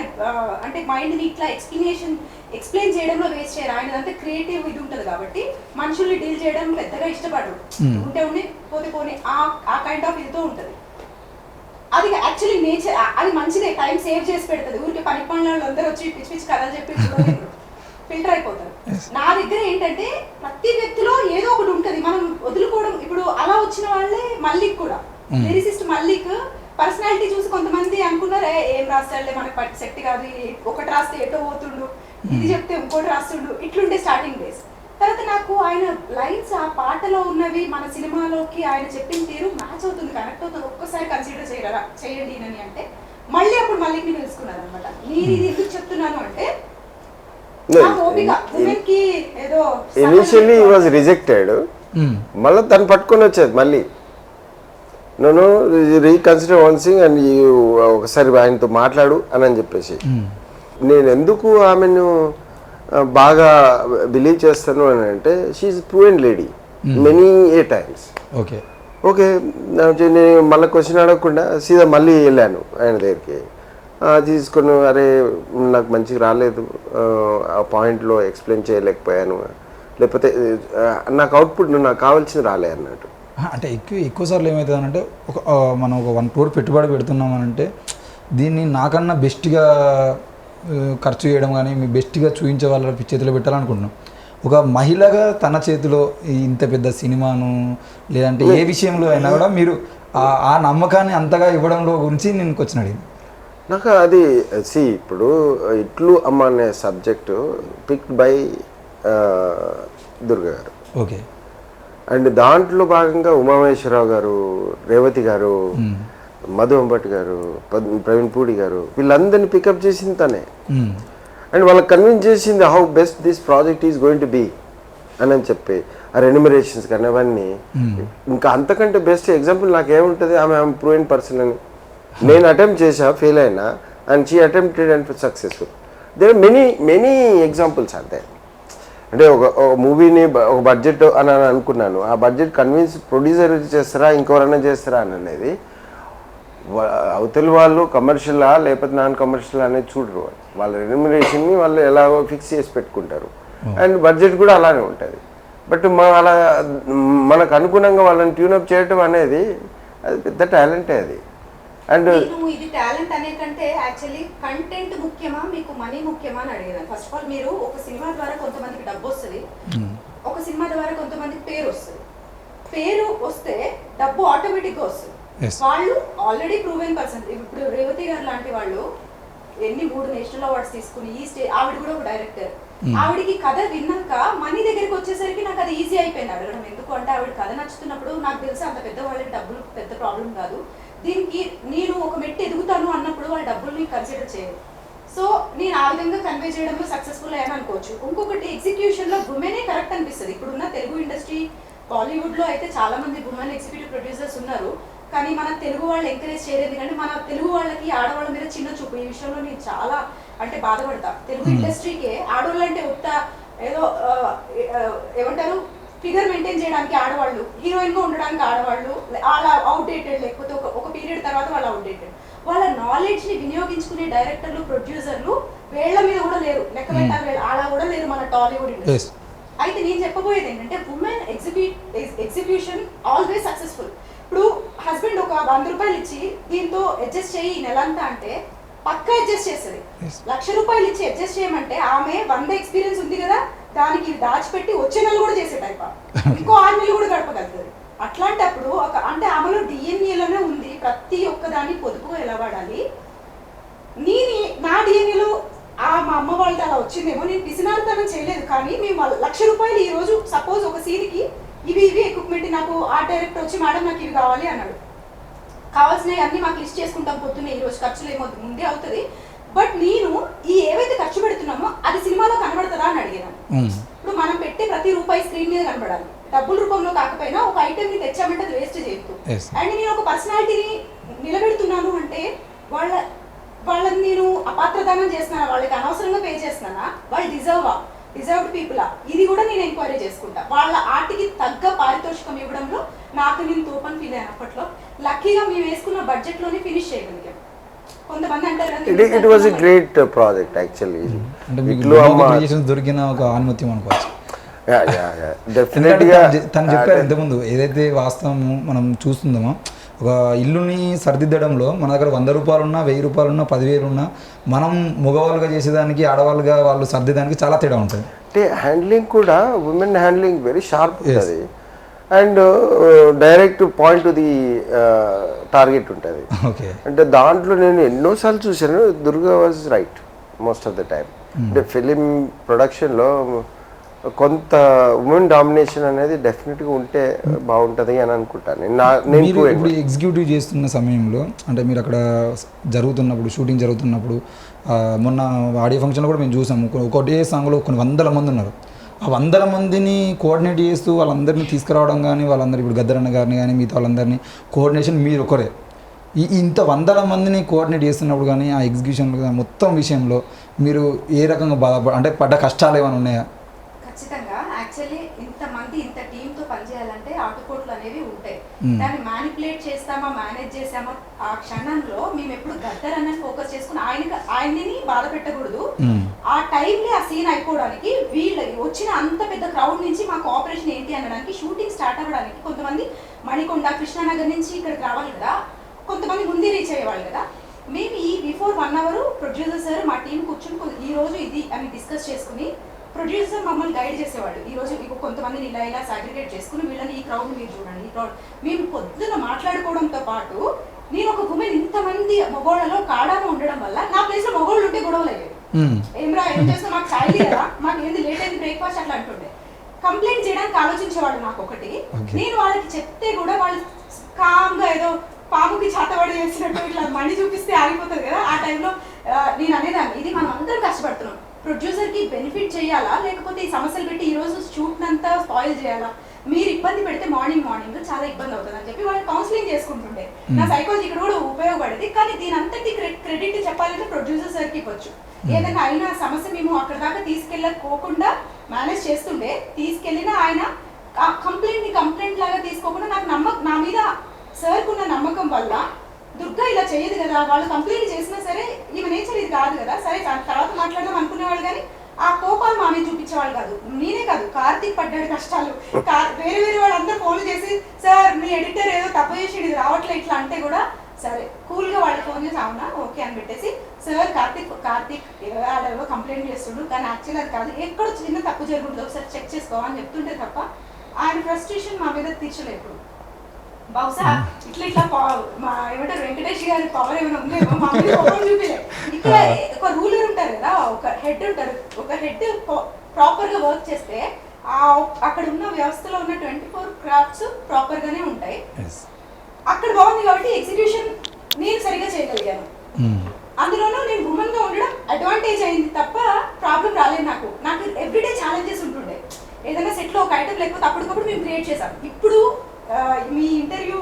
Speaker 3: అంటే మైండ్ని ఇట్లా ఎక్స్ప్లెయిన్ చేయడంలో వేస్ట్ చేయరు. ఆయన అంతా క్రియేటివ్ ఇది ఉంటుంది కాబట్టి మనుషుల్ని డీల్ చేయడం పెద్దగా ఇష్టపడరు. ఉండి పోతే ఆ కైండ్ ఆఫ్ ఇదితో ఉంటుంది. అది యాక్చువల్లీ నేచర్, అది మంచిదే, టైం సేవ్ చేసి పెడుతుంది. ఊరికి పని పనులు అందరూ వచ్చి పిచ్చి పిచ్చి కథలు చెప్పి ఫిల్టర్ అయిపోతారు. నా దగ్గర ఏంటంటే ప్రతి వ్యక్తిలో ఏదో ఒకటి ఉంటుంది, మనం వదులుకోవడం. ఇప్పుడు అలా వచ్చిన వాళ్ళే మల్లిక్ కూడా, లిరిసిస్ట్ మల్లిక్ పర్సనాలిటీ చూసి కొంతమంది అనుకున్నారు ఏం రాస్తాడులే మనకు సెట్ కాదు, ఒకటి రాస్తే ఎటో పోతుండు, ఇది చెప్తే ఇంకోటి రాస్తుండు, ఇట్లుంటే స్టార్టింగ్ డేస్. తర్వాత నాకు ఆయన లైన్స్, ఆ పాటలో ఉన్నవి మన సినిమాలోకి ఆయన చెప్పిన తీరు మ్యాచ్ అవుతుంది, కనెక్ట్ అవుతుంది, ఒక్కసారి కన్సిడర్ చేయండి అని అంటే మళ్ళీ అప్పుడు మల్లిక్ని తెలుసుకున్నారు అనమాట. నేను ఇది ఎందుకు చెప్తున్నాను అంటే
Speaker 2: ఇనిషియల్లీ వాజ్ రిజెక్టెడ్, మళ్ళీ తను పట్టుకొని వచ్చేది మళ్ళీ నేను రీకన్సిడర్ వన్ థింగ్ అండ్ ఒకసారి ఆయనతో మాట్లాడు అని చెప్పేసి. నేను ఎందుకు ఆమెను బాగా బిలీవ్ చేస్తాను అని అంటే she's proven lady many a times.
Speaker 1: Okay
Speaker 2: okay నేను మళ్ళీ క్వశ్చన్ అడగకుండా సీదా మళ్ళీ వెళ్ళాను ఆయన దగ్గరికి. తీసుకొని అరే నాకు మంచిగా రాలేదు, ఆ పాయింట్లో ఎక్స్ప్లెయిన్ చేయలేకపోయాను, లేకపోతే నాకు అవుట్పుట్ నాకు కావాల్సింది రాలే అన్నట్టు.
Speaker 1: అంటే ఎక్కువసార్లు ఏమవుతుందనంటే మనం ఒక 1 crore పెట్టుబడి పెడుతున్నామనంటే దీన్ని నాకన్నా బెస్ట్గా ఖర్చు చేయడం కానీ మీ బెస్ట్గా చూపించే వాళ్ళ చేతిలో పెట్టాలనుకుంటున్నాం. ఒక మహిళగా తన చేతిలో ఇంత పెద్ద సినిమాను లేదంటే ఏ విషయంలో అయినా కూడా మీరు ఆ నమ్మకాన్ని అంతగా ఇవ్వడంలో గురించి నేను క్వశ్చన్ అడిగింది.
Speaker 2: నాకు అది ఇప్పుడు ఇట్లు అమ్మ అనే సబ్జెక్టు పిక్డ్ బై దుర్గ గారు.
Speaker 1: ఓకే.
Speaker 2: అండ్ దాంట్లో భాగంగా ఉమామహేశ్వరరావు గారు, రేవతి గారు, మధు అంబట్ గారు, ప్రవీణ్ పూడి గారు, వీళ్ళందరినీ పికప్ చేసింది తనే. అండ్ వాళ్ళకి కన్విన్స్ చేసింది how best this project is going to be. అని చెప్పి ఆ రెన్యూమరేషన్స్ కానీ అవన్నీ ఇంకా అంతకంటే బెస్ట్ ఎగ్జాంపుల్ నాకేముంటుంది, ఆమె ప్రూవెన్ పర్సన్ అని. నేను అటెంప్ట్ చేసా, ఫెయిల్ అయినా, and she attempted and successful. There are many examples అంతే. అంటే ఒక మూవీని ఒక బడ్జెట్ అని అనుకున్నాను, ఆ బడ్జెట్ కన్విన్స్ ప్రొడ్యూసర్ చేస్తారా ఇంకెవరైనా చేస్తారా అని అనేది అవతల వాళ్ళు కమర్షియలా లేకపోతే నాన్ కమర్షియల్ అనేది చూడరు. వాళ్ళ రెన్యూమరేషన్ని వాళ్ళు ఎలాగో ఫిక్స్ చేసి పెట్టుకుంటారు, అండ్ బడ్జెట్ కూడా అలానే ఉంటుంది. బట్ అలా మనకు అనుగుణంగా వాళ్ళని ట్యూనప్ చేయటం అనేది అది పెద్ద టాలెంటే అది. అండ్
Speaker 3: ఇది టాలెంట్ అనే కంటే యాక్చువల్లీ కంటెంట్ ముఖ్యమా మీకు మనీ ముఖ్యమా అని అడిగేదాన్ని. ఫస్ట్ ఆఫ్ ఆల్ మీరు ఒక సినిమా ద్వారా కొంతమందికి డబ్బు వస్తుంది, ఒక సినిమా ద్వారా కొంతమందికి పేరు వస్తుంది. పేరు వస్తే డబ్బు ఆటోమేటిక్గా వస్తుంది. వాళ్ళు ఆల్రెడీ ప్రూవెన్ పర్సన్. ఇప్పుడు రేవతి గారు లాంటి వాళ్ళు ఎన్ని 3 నేషనల్ అవార్డ్స్ తీసుకుని ఆవిడ కూడా ఒక డైరెక్టర్. ఆవిడికి కథ విన్నాక మనీ దగ్గరికి వచ్చేసరికి నాకు అది ఈజీ అయిపోయింది అడగడం. ఎందుకు అంటే ఆవిడ కథ నచ్చుతున్నప్పుడు నాకు తెలిసి అంత పెద్ద వాళ్ళకి డబ్బులు పెద్ద ప్రాబ్లం కాదు, దీనికి నేను ఒక మెట్టు ఎదుగుతాను అన్నప్పుడు వాళ్ళ డబ్బుల్ని కన్సిడర్ చేయరు. సో నేను ఆ విధంగా కన్వే చేయడంలో సక్సెస్ఫుల్ అయ్యాను అనుకోవచ్చు. ఇంకొకటి ఎగ్జిక్యూషన్లో ఉమెనే కరెక్ట్ అనిపిస్తుంది. ఇప్పుడున్న తెలుగు ఇండస్ట్రీ, బాలీవుడ్లో అయితే చాలా మంది ఉమెన్ ఎగ్జిక్యూటివ్ ప్రొడ్యూసర్స్ ఉన్నారు, కానీ మన తెలుగు వాళ్ళు ఎంకరేజ్ చేయలేదు. కానీ మన తెలుగు వాళ్ళకి ఆడవాళ్ళ మీద చిన్న చూపు. ఈ విషయంలో నేను చాలా అంటే బాధపడతా. తెలుగు ఇండస్ట్రీకే ఆడవాళ్ళు అంటే ఒక్క ఏదో ఏమంటారు ఫిగర్ మెయింటైన్ చేయడానికి ఆడవాళ్ళు, హీరోయిన్గా ఉండడానికి ఆడవాళ్ళు అలా అవుట్డేటెడ్, లేకపోతే ఒక పీరియడ్ తర్వాత వాళ్ళు అవుట్డేటెడ్. వాళ్ళ నాలెడ్జ్ని వినియోగించుకునే డైరెక్టర్లు, ప్రొడ్యూసర్లు వేళ్ల మీద కూడా లేరు, లెక్క పెట్టాలి అలా కూడా లేరు మన టాలీవుడ్ ఇండస్ట్రీ. అయితే నేను చెప్పబోయేది ఏంటంటే ఉమెన్ ఎగ్జిక్యూషన్ ఆల్వేస్ సక్సెస్ఫుల్. ఇప్పుడు హస్బెండ్ ఒక 100 రూపాయలు ఇచ్చి దీంతో అడ్జస్ట్ చేయి ఈ నెలంతా అంటే పక్కా అడ్జస్ట్ చేస్తుంది. 1,00,000 రూపాయలు ఇచ్చి అడ్జస్ట్ చేయమంటే ఆమె 100 ఎక్స్పీరియన్స్ ఉంది కదా, దానికి దాచిపెట్టి వచ్చే నెలలు కూడా చేసే టైప్, ఇంకో 6 నెలలు కూడా గడపగలుగుతుంది. అట్లాంటప్పుడు అంటే ఆమెలో డిఎన్ఏలోనే ఉంది ప్రతి ఒక్కదాన్ని పొదుపుగా ఎలా వాడాలి. నా డిఎన్ఏలో మా అమ్మ వాళ్ళతో అలా వచ్చిందేమో, నేను పిసినారితనం చేయలేదు, కానీ మేము 1,00,000 రూపాయలు ఈ రోజు సపోజ్ ఒక సీన్కి ఇవి ఎక్విప్మెంట్ నాకు ఆర్ట్ డైరెక్టర్ వచ్చి మేడం నాకు ఇవి కావాలి అన్నాడు, కావాల్సినవి అన్ని మాకు లిస్ట్ చేసుకుంటాం పొద్దున్నే, ఈ రోజు ఖర్చులు ఏమవుతుంది ముందే అవుతుంది, బట్ నేను ఏవైతే ఖర్చు పెడుతున్నామో అది సినిమాలో కనబడుతుందా అని అడిగాను. ఇప్పుడు మనం పెట్టే ప్రతి రూపాయి స్క్రీన్ మీద కనబడాలి, డబ్బుల రూపంలో కాకపోయినా ఒక ఐటెం ని తెచ్చామంటే అది వేస్ట్ చేయొద్దు. అండ్ నేను ఒక పర్సనాలిటీని నిలబెడుతున్నాను అంటే వాళ్ళని నేను అపాత్రదానం చేస్తున్నానా, వాళ్ళకి అనవసరంగా పే చేస్తున్నానా, వాళ్ళు డిజర్వ్డ్ పీపులా, ఇది కూడా నేను ఎంక్వైరీ చేసుకుంటా. వాళ్ళ ఆర్ట్కి తగ్గ పారితోషికం ఇవ్వడంలో నాకు నేను తోపని ఫీల్ అయిన అప్పట్లో. లక్కీగా మేము వేసుకున్న బడ్జెట్లోనే ఫినిష్ చేయగలిగాం. కొంతమంది అంటారు
Speaker 2: it was a great project actually.
Speaker 1: దొరికిన ఒక ఆనుమత్యం అనుకోవచ్చు.
Speaker 2: డెఫినెట్గా
Speaker 1: తను చెప్పారు ఇంతకుముందు ఏదైతే వాస్తవము మనం చూస్తుందామో, ఒక ఇల్లుని సరిదిద్దడంలో మన దగ్గర 100 రూపాయలున్నా 1000 రూపాయలున్నా 10,000 ఉన్నా మనం మగవాళ్ళుగా చేసేదానికి ఆడవాళ్ళుగా వాళ్ళు సర్దిదానికి చాలా తేడా ఉంటుంది.
Speaker 2: అంటే హ్యాండ్లింగ్ కూడా ఉమెన్ హ్యాండ్లింగ్ వెరీ షార్ప్ ఉంటుంది, and direct point to the target ఉంటుంది.
Speaker 1: ఓకే,
Speaker 2: అంటే దాంట్లో నేను ఎన్నోసార్లు చూశాను, Durga was right most of the time. అంటే ఫిలిం ప్రొడక్షన్లో కొంత ఉమెన్ డామినేషన్ అనేది డెఫినెట్గా ఉంటే బాగుంటుంది అని అనుకుంటాను. నేను
Speaker 1: ఇప్పుడు ఎగ్జిక్యూటివ్ చేస్తున్న సమయంలో అంటే మీరు అక్కడ జరుగుతున్నప్పుడు షూటింగ్ జరుగుతున్నప్పుడు మొన్న ఆడియో ఫంక్షన్లో కూడా మేము చూసాము, ఒకటే సాంగ్లో కొన్ని 100 మంది ఉన్నారు. ఆ 100 మందిని కోఆర్డినేట్ చేస్తూ వాళ్ళందరినీ తీసుకురావడం కానీ, వాళ్ళందరూ ఇప్పుడు గద్దరన్న గారిని కానీ మిగతా వాళ్ళందరినీ కోఆర్డినేషన్ మీరు ఒకరే. ఇంత 100 మందిని కోఆర్డినేట్ చేస్తున్నప్పుడు కానీ ఆ ఎగ్జిక్యూషన్ మొత్తం విషయంలో మీరు ఏ రకంగా అంటే పడ్డ కష్టాలు ఏమైనా ఉన్నాయా?
Speaker 3: ఖచ్చితంగా. యాక్చువల్లీ ఇంతమంది ఇంత టీంతో పనిచేయాలంటే ఆటుపోట్లు అనేవి ఉంటాయి. దాన్ని మ్యానిపులేట్ చేస్తామా, మేనేజ్ చేసామా, ఆ క్షణంలో మేము ఎప్పుడు గద్దర్ అన్నది ఫోకస్ చేసుకుని ఆయన్ని బాధ పెట్టకూడదు. ఆ టైంలో ఆ సీన్ అయిపోవడానికి వీళ్ళు వచ్చిన అంత పెద్ద క్రౌడ్ నుంచి మా కోఆపరేషన్ ఏంటి అనడానికి, షూటింగ్ స్టార్ట్ అవ్వడానికి కొంతమంది మణికొండ, కృష్ణానగర్ నుంచి ఇక్కడికి రావాలి కదా, కొంతమంది ముందే రీచ్ అయ్యేవాళ్ళు కదా. మేము ఈ బిఫోర్ 1 అవర్ ప్రొడ్యూసర్ సార్ మా టీం కూర్చొని ఈ రోజు ఇది అని డిస్కస్ చేసుకుని ప్రొడ్యూసర్ మమ్మల్ని గైడ్ చేసేవాళ్ళు. ఈ రోజు కొంతమందిని ఇలా సాగ్రిగేట్ చేసుకుని వీళ్ళని ఈ క్రౌడ్ మీరు చూడండి, ఈ క్రౌడ్ మేము పొద్దున మాట్లాడుకోవడంతో పాటు నేను ఒక ఉమెన్ ఇంతమంది మగోళ్ళలో కాడాను ఉండడం వల్ల నా ప్లేస్ లో మగోళ్ళు ఉంటే గొడవలు అయ్యేది. ఏం చేస్తా మాకు ఛాయ్ లేదా, మాకు ఏంది లేట్ అయింది బ్రేక్ఫాస్ట్ అట్లా అంటుండే. కంప్లైంట్ చేయడానికి ఆలోచించేవాళ్ళు నాకు ఒకటి. నేను వాళ్ళకి చెప్తే కూడా వాళ్ళు కామ్గా ఏదో పాముకి చేతబడి చేసినట్టు ఇట్లా మణి చూపిస్తే ఆగిపోతుంది కదా. ఆ టైంలో నేను అనేదాన్ని, ఇది మనం అందరం కష్టపడుతున్నాం, ప్రొడ్యూసర్కి బెనిఫిట్ చేయాలా లేకపోతే ఈ సమస్యలు పెట్టి ఈరోజు షూట్నంతా స్పాయిల్ చేయాలా, మీరు ఇబ్బంది పెడితే మార్నింగ్ చాలా ఇబ్బంది అవుతుంది అని చెప్పి వాళ్ళు కౌన్సిలింగ్ చేసుకుంటుండే. నా సైకాలజీ ఇక్కడ కూడా ఉపయోగపడేది. కానీ దీని అంతటి క్రెడిట్ చెప్పాలంటే ప్రొడ్యూసర్ సార్కి ఇవ్వచ్చు. ఏదైనా అయినా సమస్య మేము అక్కడ దాకా తీసుకెళ్ళకోకుండా మేనేజ్ చేస్తుండే, తీసుకెళ్ళిన ఆయన కంప్లైంట్ లాగా తీసుకోకుండా నా మీద సార్కు ఉన్న నమ్మకం వల్ల దుర్గా ఇలా చేయదు కదా, వాళ్ళు కంప్లైంట్ చేసినా సరే ఈమె నేచర్ ఇది కాదు కదా, సరే తర్వాత మాట్లాడదాం అనుకునేవాళ్ళు. కానీ ఆ కోపాలు మా మీద చూపించేవాళ్ళు కాదు. నేనే కాదు, కార్తీక్ పడ్డాడు కష్టాలు. వేరే వాళ్ళందరూ ఫోన్లు చేసి సార్ మీ ఎడిటర్ ఏదో తప్పు చేసి ఇది రావట్లే ఇట్లా అంటే కూడా సరే కూల్గా వాళ్ళు ఫోన్ చేసి అవునా ఓకే అని పెట్టేసి సార్ కార్తీక్ ఏవో కంప్లైంట్ చేస్తుండ్రు కానీ యాక్చువల్ అది కాదు, ఎక్కడో చిన్న తప్పు జరుగుతుంది ఒకసారి చెక్ చేసుకోవాలని చెప్తుంటే తప్ప ఆయన ఫ్రస్ట్రేషన్ మా మీద తీర్చలేదు. బహుశా ఇట్లా ఏమంటారు వెంకటేష్ గారి పవర్ ఏమైనా ఉందేమో మా మీద చూపిలే. ఇక్కడ ఒక రూలర్ ఉంటారు కదా, ఒక హెడ్ ఉంటారు. ఒక హెడ్ ప్రాపర్ గా వర్క్ చేస్తే అక్కడ ఉన్న వ్యవస్థలో ఉన్న 24 క్రాఫ్ట్స్ ప్రాపర్ గానే ఉంటాయి. అక్కడ బాగుంది కాబట్టి ఎగ్జిక్యూషన్ నేను సరిగా చేయగలిగాను. అందులోనూ నేను ఉమెన్ గా ఉండడం అడ్వాంటేజ్ అయింది తప్ప ప్రాబ్లం రాలేదు. నాకు ఎవ్రీడే ఛాలెంజెస్ ఉంటుండే. ఏదైనా సెట్ లో ఒక ఐటమ్ లేకపోతే అప్పటికప్పుడు మేము క్రియేట్ చేసాం. ఇప్పుడు మీ ఇంటర్వ్యూ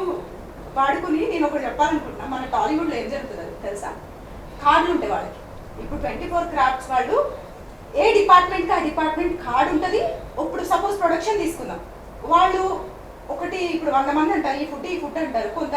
Speaker 3: వాడుకుని నేను ఒకటి చెప్పాలనుకుంటున్నా. మన టాలీవుడ్లో ఏం జరుగుతుంది తెలుసా, కార్డులు ఉంటాయి వాళ్ళకి. ఇప్పుడు 24 క్రాఫ్ట్స్ వాళ్ళు ఏ డిపార్ట్మెంట్కి ఆ డిపార్ట్మెంట్ కార్డు ఉంటుంది. ఇప్పుడు సపోజ్ ప్రొడక్షన్ తీసుకుందాం, వాళ్ళు ఒకటి ఇప్పుడు 100 మంది అంటారు ఈ ఫుడ్ అంటారు. కొంత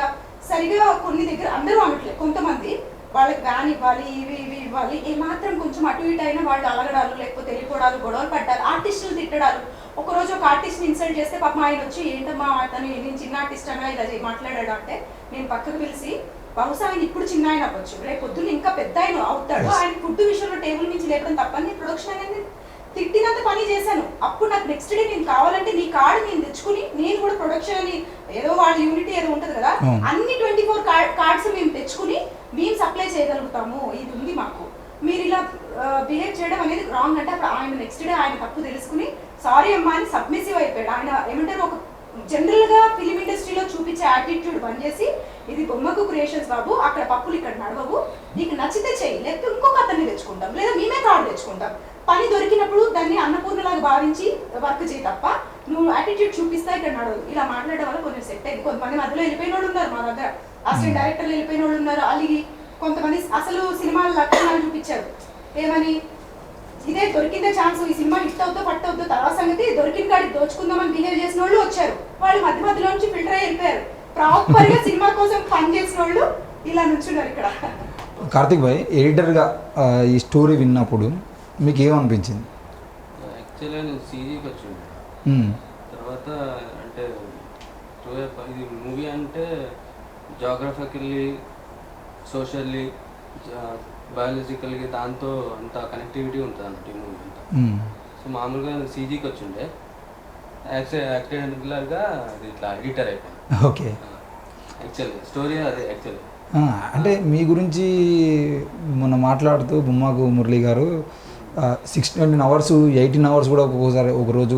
Speaker 3: సరిగా కొన్ని దగ్గర అందరూ అనట్లేదు, కొంతమంది వాళ్ళకి వ్యాన్ ఇవ్వాలి, ఇవి ఇవ్వాలి. ఏమాత్రం కొంచెం అటు ఇటు అయినా వాళ్ళు అలగడాలు లేకపోతే వెళ్ళిపోవడాలు, గొడవలు పడ్డారు, ఆర్టిస్టులు తిట్టడాలు. ఒకరోజు ఒక ఆర్టిస్ట్ని ఇన్సల్ట్ చేస్తే పాపం ఆయన వచ్చి ఏంటమ్మా అతను నేను చిన్న ఆర్టిస్ట్ అన్నా ఇలా మాట్లాడాడు అంటే నేను పక్కకు పిలిచి బహుశా ఆయన ఇప్పుడు చిన్న ఆయన అవ్వచ్చు, రేపు పొద్దున్న ఇంకా పెద్ద ఆయన అవుతాడు, ఆయన ఫుడ్ విషయంలో టేబుల్ నుంచి లేపడం తప్పని ప్రొడక్షన్ అనేది తిట్టినంత పని చేశాను. అప్పుడు నాకు నెక్స్ట్ డే నేను కావాలంటే నీ కార్డు నేను తెచ్చుకుని నేను కూడా ప్రొడక్షన్ అని ఏదో వాళ్ళ యూనిటీ ఏదో ఉంటుంది కదా, అన్ని 24 కార్డ్స్ మేము తెచ్చుకుని మేము సప్లై చేయగలుగుతాము, ఇది ఉంది మాకు, మీరు ఇలా బిహేవ్ చేయడం అనేది రాంగ్ అంటే అప్పుడు ఆయన నెక్స్ట్ డే ఆయన తప్పు తెలుసుకుని సారీ అమ్మా అని సబ్మిసివ్ అయిపోయాడు. ఆయన ఏమంటారు ఒక జనరల్ గా ఫిలిం ఇండస్ట్రీలో చూపించే యాటిట్యూడ్ బంద్ చేసి ఇది బొమ్మకు క్రియేషన్స్ బాబు, అక్కడ పప్పులు ఇక్కడ నడవవు, నీకు నచ్చితే చెయ్యి, లేకపోతే ఇంకొక అతన్ని తెచ్చుకుంటాం లేదా మేమే కార్డు తెచ్చుకుంటాం. పని దొరికినప్పుడు దాన్ని అన్నపూర్ణలాగా భావించి వర్క్ చేయి తప్ప నువ్వు యాటిట్యూడ్ చూపిస్తా ఇక్కడ నడవదు. ఇలా మాట్లాడడం వల్ల కొంచెం సెట్ అయింది. కొంతమంది మధ్యలో వెళ్ళిపోయిన వాళ్ళు ఉన్నారు, మా దగ్గర అసిస్టెంట్ డైరెక్టర్లు వెళ్ళిపోయిన వాళ్ళు ఉన్నారు, అలిగి కొంతమంది అసలు సినిమాల లక్షణాలు చూపించారు. ఏమని ఇదే దొరికిందే ఛాన్స్, ఈ సినిమా హిట్ అవుతో పట్టు అవుతో తర్వాత సంగతి దొరికిన కాడికి దోచుకుందామని బిహేవ్ చేసిన వాళ్ళు వచ్చారు. వాళ్ళు మధ్యలో నుంచి ఫిల్టర్ అయ్యి వెళ్ళిపోయారు. ప్రాపర్ గా సినిమా కోసం పని చేసిన వాళ్ళు ఇలా నుంచున్నారు ఇక్కడ.
Speaker 1: కార్తిక్ భాయ్, ఎడిటర్గా ఈ స్టోరీ విన్నప్పుడు మీకు ఏమనిపించింది?
Speaker 4: యాక్చువల్గా నేను సీజీకి వచ్చింది తర్వాత అంటే ఇది మూవీ అంటే జాగ్రఫికల్లీ సోషల్లీ బయాలజికల్గా దాంతో అంత కనెక్టివిటీ ఉంటుంది అన్నట్టు ఈ మూవీ అంతా. సో మామూలుగా సీజీకి వచ్చిండే యాక్సిడెంటల్గా అది ఇట్లా ఎడిటర్ అయిపోయింది.
Speaker 1: ఓకే,
Speaker 4: యాక్చువల్లీ స్టోరీ అదే యాక్చువల్లీ.
Speaker 1: అంటే మీ గురించి మొన్న మాట్లాడుతూ బొమ్మకు మురళి గారు 16 hours 18 hours కూడా ఒక్కొక్కసారి ఒకరోజు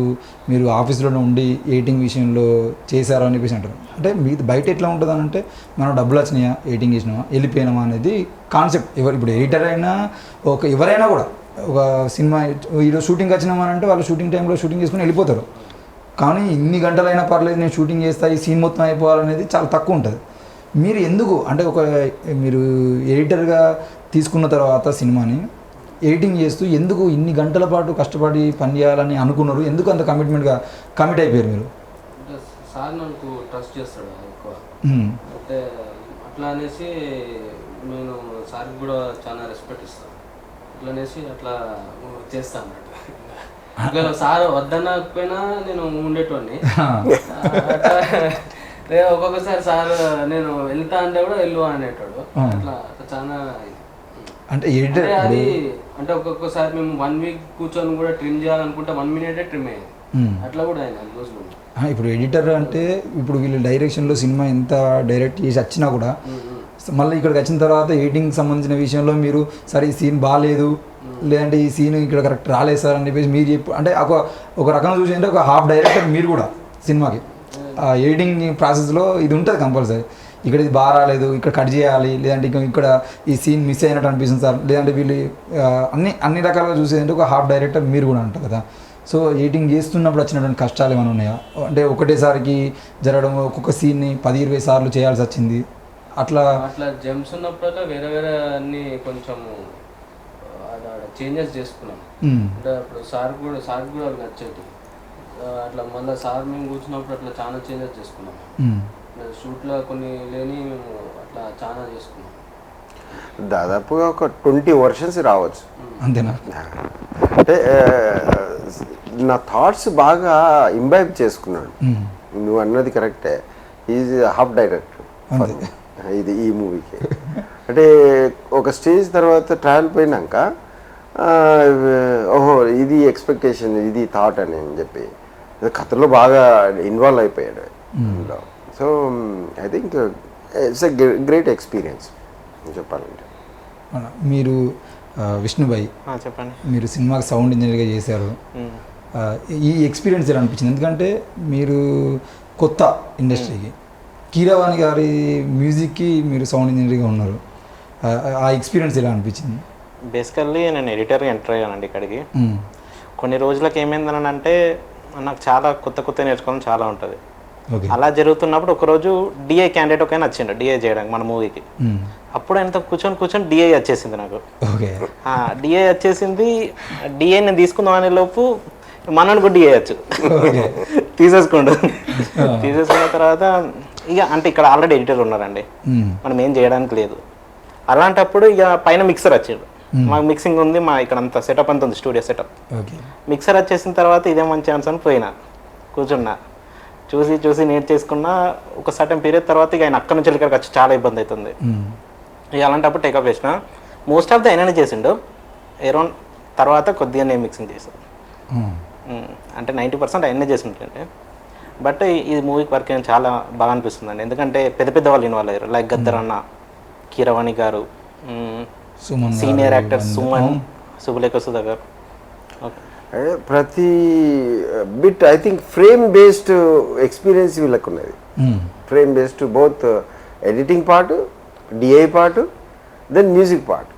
Speaker 1: మీరు ఆఫీస్లోనే ఉండి ఎడిటింగ్ విషయంలో చేశారు అని చెప్పేసి అంటారు. అంటే మీ బయట ఎట్లా ఉంటుంది అని అంటే మనం డబ్బులు వచ్చినాయా ఎడిటింగ్ చేసినామా వెళ్ళిపోయినామా అనేది కాన్సెప్ట్. ఇప్పుడు ఎడిటర్ అయినా ఎవరైనా కూడా ఒక సినిమా ఈరోజు షూటింగ్ వచ్చినామని అంటే వాళ్ళు షూటింగ్ టైంలో షూటింగ్ చేసుకుని వెళ్ళిపోతారు. కానీ ఇన్ని గంటలైనా పర్లేదు నేను షూటింగ్ చేస్తా ఈ సీన్ మొత్తం అయిపోవాలనేది చాలా తక్కువ ఉంటుంది. మీరు ఎందుకు అంటే మీరు ఎడిటర్గా తీసుకున్న తర్వాత సినిమాని ఎడిటింగ్ చేస్తూ ఎందుకు ఇన్ని గంటల పాటు కష్టపడి పని చేయాలని అనుకున్నారు? ఎందుకు అంత కమిట్ అయిపోయారు మీరు?
Speaker 4: అంటే సార్ నాకు ట్రస్ట్ చేస్తాడు ఎక్కువ, అంటే అట్లా అనేసి నేను సార్కి కూడా చాలా రెస్పెక్ట్ ఇస్తాను. అట్లా అనేసి అట్లా చేస్తాను అన్నట్టు. అట్లా సార్ వద్దనకపోయినా నేను ఉండేటోడిని. ఒక్కొక్కసారి సార్ నేను వెళ్తా అంటే కూడా వెళ్ళు అనేటోడు. అట్లా చాలా
Speaker 1: అంటే ఎడిటర్
Speaker 4: అది అంటే ఒక్కొక్కసారి మేము 1 week కూర్చొని కూడా ట్రిమ్ చేయాలనుకుంటే 1 minute ట్రిమ్ అయ్యేది. అట్లా కూడా అయినా రోజులు.
Speaker 1: ఇప్పుడు ఎడిటర్ అంటే ఇప్పుడు వీళ్ళు డైరెక్షన్లో సినిమా ఎంత డైరెక్ట్ చేసి వచ్చినా కూడా మళ్ళీ ఇక్కడికి వచ్చిన తర్వాత ఎడిటింగ్ సంబంధించిన విషయంలో మీరు సరే ఈ సీన్ బాగాలేదు లేదంటే ఈ సీన్ ఇక్కడ కరెక్ట్ రాలేదు సార్ అని చెప్పేసి మీరు చెప్పు అంటే ఒక రకంగా చూసి అంటే ఒక హాఫ్ డైరెక్టర్ మీరు కూడా సినిమాకి ఎడిటింగ్ ప్రాసెస్లో ఇది ఉంటుంది కంపల్సరీ. ఇక్కడ ఇది బాగా రాలేదు, ఇక్కడ కట్ చేయాలి, లేదంటే ఇక్కడ ఈ సీన్ మిస్ అయినట్టు అనిపిస్తుంది సార్, లేదంటే వీళ్ళు అన్ని రకాలుగా చూసేదంటే ఒక హాఫ్ డైరెక్టర్ మీరు కూడా అంటారు కదా. సో ఎడిటింగ్ చేస్తున్నప్పుడు వచ్చినటువంటి కష్టాలు ఏమైనా ఉన్నాయా? అంటే ఒకటేసారికి జరగడం, ఒక్కొక్క సీన్ని 10-20 సార్లు చేయాల్సి వచ్చింది అట్లా
Speaker 4: జంప్స్ ఉన్నప్పుడు వేరే వేరే అన్ని కొంచెం చేంజెస్ చేసుకున్నాం. అంటే అప్పుడు సార్ కూడా అవి నచ్చేది. అట్లా మళ్ళీ సార్ మేము కూర్చున్నప్పుడు అట్లా చాలా చేంజెస్ చేసుకున్నాం. షూట్లో కొన్ని లేని మేము అట్లా చాలా చేసుకున్నాం.
Speaker 2: దాదాపుగా ఒక 20 వర్షన్స్ రావచ్చు.
Speaker 1: అంతేనా?
Speaker 2: అంటే నా థాట్స్ బాగా ఇంబైబ్ చేసుకున్నాడు. నువ్వు అన్నది కరెక్టే. ఈజ్ హాఫ్ డైరెక్టర్ ఇది ఈ మూవీకి. అంటే ఒక స్టేజ్ తర్వాత ట్రయల్ పోయినాక ఓహో ఇది ఎక్స్పెక్టేషన్, ఇది థాట్ అని చెప్పి కథలో బాగా ఇన్వాల్వ్ అయిపోయాడు అందులో. So I think it's a great experience చెప్పాలంటే.
Speaker 1: మీరు విష్ణుభాయ్
Speaker 5: చెప్పండి,
Speaker 1: మీరు సినిమాకి సౌండ్ ఇంజనీర్గా చేశారు. ఈ ఎక్స్పీరియన్స్ ఎలా అనిపించింది? ఎందుకంటే మీరు కొత్త ఇండస్ట్రీకి, కీరవాణి గారి మ్యూజిక్కి మీరు సౌండ్ ఇంజనీర్గా ఉన్నారు. ఆ ఎక్స్పీరియన్స్ ఎలా అనిపించింది?
Speaker 5: బేసికల్లీ నేను ఎడిటర్గా ఎంటర్ అయ్యానండి ఇక్కడికి. కొన్ని రోజులకు ఏమైందని అంటే నాకు చాలా కొత్త నేర్చుకోవడం చాలా ఉంటుంది. అలా జరుగుతున్నప్పుడు ఒకరోజు డిఐ క్యాండిడేట్ ఒక వచ్చిండు డిఐ చేయడానికి మన మూవీకి. అప్పుడు ఆయనతో కూర్చొని డిఐ వచ్చేసింది నాకు. డిఐ వచ్చేసింది. డిఐ నేను తీసుకుందాం అనే లోపు మనోడు కూడా డిఐ వచ్చు తీసేసుకుండు. తీసేసుకున్న తర్వాత ఇక అంటే ఇక్కడ ఆల్రెడీ ఎడిటర్ ఉన్నారండి, మనం ఏం చేయడానికి లేదు. అలాంటప్పుడు ఇక పైన మిక్సర్ వచ్చాడు. మాకు మిక్సింగ్ ఉంది, మా ఇక్కడ అంతా సెటప్ అంతా ఉంది, స్టూడియో సెటప్. మిక్సర్ వచ్చేసిన తర్వాత ఇదే మంచి ఛాన్స్ అని పోయినా కూర్చున్నా. చూసి నేర్చేసుకున్నా. ఒక సర్టన్ పీరియడ్ తర్వాత ఇక ఆయన అక్కడ నుంచి ఇక్కడికి వచ్చి చాలా ఇబ్బంది అవుతుంది. ఇక అలాంటప్పుడు టేకప్ చేసిన. మోస్ట్ ఆఫ్ ది ఆయననే చేసిండు. అరౌండ్ తర్వాత కొద్దిగా నేను మిక్సింగ్ చేశాను. అంటే 90% ఆయనే చేసిండే. బట్ ఈ మూవీకి వర్క్ అయినా చాలా బాగా అనిపిస్తుందండి. ఎందుకంటే పెద్ద వాళ్ళు ఇన్వాల్వ్ అయ్యారు. లైక్ గద్దరన్న, కీరవాణి గారు, సీనియర్ యాక్టర్ సుమన్, శుభలేఖ సుధాకర్.
Speaker 2: ప్రతి bit I think frame based experience వీళ్ళకు ఉన్నది. Frame based both editing part, DI part, then music part.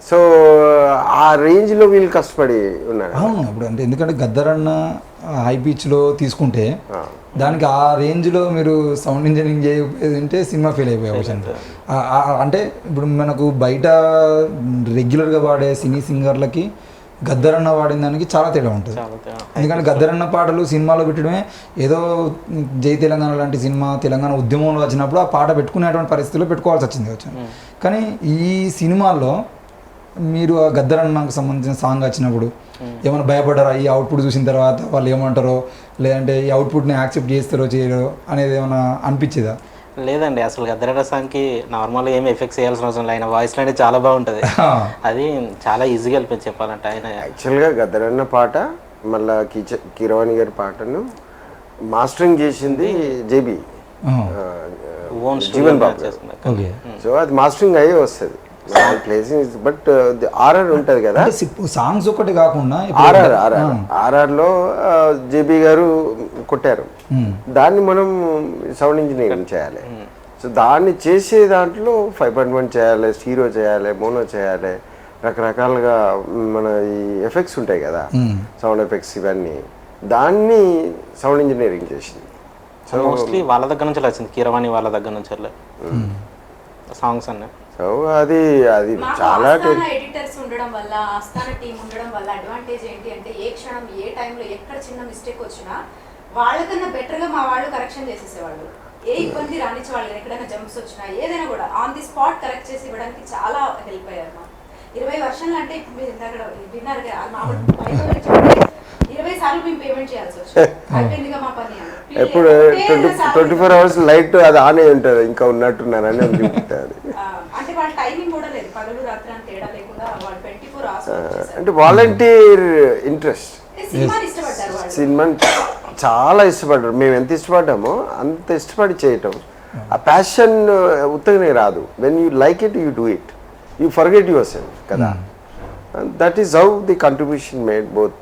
Speaker 2: So ఆ రేంజ్లో వీళ్ళు కష్టపడి ఉన్నారు.
Speaker 1: అవును, ఇప్పుడు అంటే ఎందుకంటే గద్దరన్న హై పిచ్లో తీసుకుంటే దానికి ఆ రేంజ్లో మీరు సౌండ్ ఇంజనీరింగ్ చేయకపోతే సినిమా ఫెయిల్ అయిపోయే అవకాశం. అంటే ఇప్పుడు మనకు బయట రెగ్యులర్గా వాడే సినీ సింగర్లకి గద్దరన్న వాడిన దానికి చాలా తేడా ఉంటుంది. ఎందుకంటే గద్దరన్న పాటలు సినిమాలో పెట్టడమే ఏదో జై తెలంగాణ లాంటి సినిమా, తెలంగాణ ఉద్యమంలో వచ్చినప్పుడు ఆ పాట పెట్టుకునేటువంటి పరిస్థితుల్లో పెట్టుకోవాల్సి వచ్చింది. కానీ ఈ సినిమాల్లో మీరు ఆ గద్దరన్నకు సంబంధించిన సాంగ్ వచ్చినప్పుడు ఏమైనా భయపడ్డారా? ఈ అవుట్పుట్ చూసిన తర్వాత వాళ్ళు ఏమంటారో, లేదంటే ఈ అవుట్పుట్ని యాక్సెప్ట్ చేస్తారో చేయరో అనేది ఏమైనా అనిపించేదా?
Speaker 5: లేదండి, అసలు గద్దరన్న సాంగ్కి నార్మల్గా ఏమి ఎఫెక్ట్స్ చేయాల్సిన అవసరం లేదు. ఆయన వాయిస్లో అనేది చాలా బాగుంటుంది. అది చాలా ఈజీగా వెళ్ళిపోయింది చెప్పాలంటే. ఆయన
Speaker 2: యాక్చువల్గా గద్దరన్న పాట మళ్ళా కీరవాణి గారి పాటను మాస్టరింగ్ చేసింది జేబీ జీవన్ బాబు. సో అది మాస్టరింగ్ అయ్యే వస్తుంది. బట్ ఆర్ఆర్ ఉంటుంది కదా,
Speaker 1: సాంగ్స్ ఒకటి కాకుండా
Speaker 2: ఆర్ఆర్లో జేబీ గారు కొట్టారు. దాన్ని మనం సౌండ్ ఇంజనీరింగ్ చేయాలి. సో దాన్ని చేసే దాంట్లో 5.1 చేయాలి, స్టీరియో చేయాలి, మోనో చేయాలి, రకరకాలుగా మన ఈ ఎఫెక్ట్స్ ఉంటాయి కదా, సౌండ్ ఎఫెక్ట్స్, ఇవన్నీ దాన్ని సౌండ్ ఇంజనీరింగ్ చేసింది.
Speaker 5: సో మోస్ట్లీ వాళ్ళ దగ్గర నుంచి వచ్చింది, కీరవాణి వాళ్ళ దగ్గర నుంచి సాంగ్స్ అన్నీ.
Speaker 2: సో అది చాలా
Speaker 3: ఎడిటర్స్ ఉండడం వల్ల, ఆస్థాన టీం ఉండడం వల్ల అడ్వాంటేజ్ ఏంటి అంటే ఏ క్షణం ఏ టైంలో ఎక్కడ చిన్న మిస్టేక్ వచ్చినా వాళ్ళకన్నా బెటర్గా మా వాళ్ళు కరెక్షన్ చేసేసేవాళ్ళు. ఏ ఇబ్బంది రానిచ్చే వాళ్ళు, ఎక్కడైనా జంప్స్ వచ్చినా ఏదైనా కూడా ఆన్ ది స్పాట్ కరెక్ట్ చేసి ఇవ్వడానికి చాలా హెల్ప్ అయ్యారు. మా 20 వర్షన్లు అంటే ఇప్పుడు మీరు ఇందాక విన్నారు కదా, మామూలు 20 సార్లు మేము పేమెంట్ చేయాల్సి వచ్చింది. అయిపోయిందిగా మా పని.
Speaker 2: ఎప్పుడు 24 hours లైట్ అది ఆనే ఉంటుంది, ఇంకా ఉన్నట్టున్నారని అనిపిస్తుంది.
Speaker 3: అంటే వాళ్ళ టైమింగ్ కూడా లేదు, పగలు రాత్రి అని తేడా లేకుండా వాళ్ళు 24 hours.
Speaker 2: అంటే వాలంటీర్ ఇంట్రెస్ట్. సినిమాని చాలా ఇష్టపడ్డారు. మేము ఎంత ఇష్టపడ్డామో అంత ఇష్టపడి చేయటం. ఆ ప్యాషన్ ఉత్తగానే రాదు. When you like it you do it, you forget yourself కదా. That is how the contribution made both.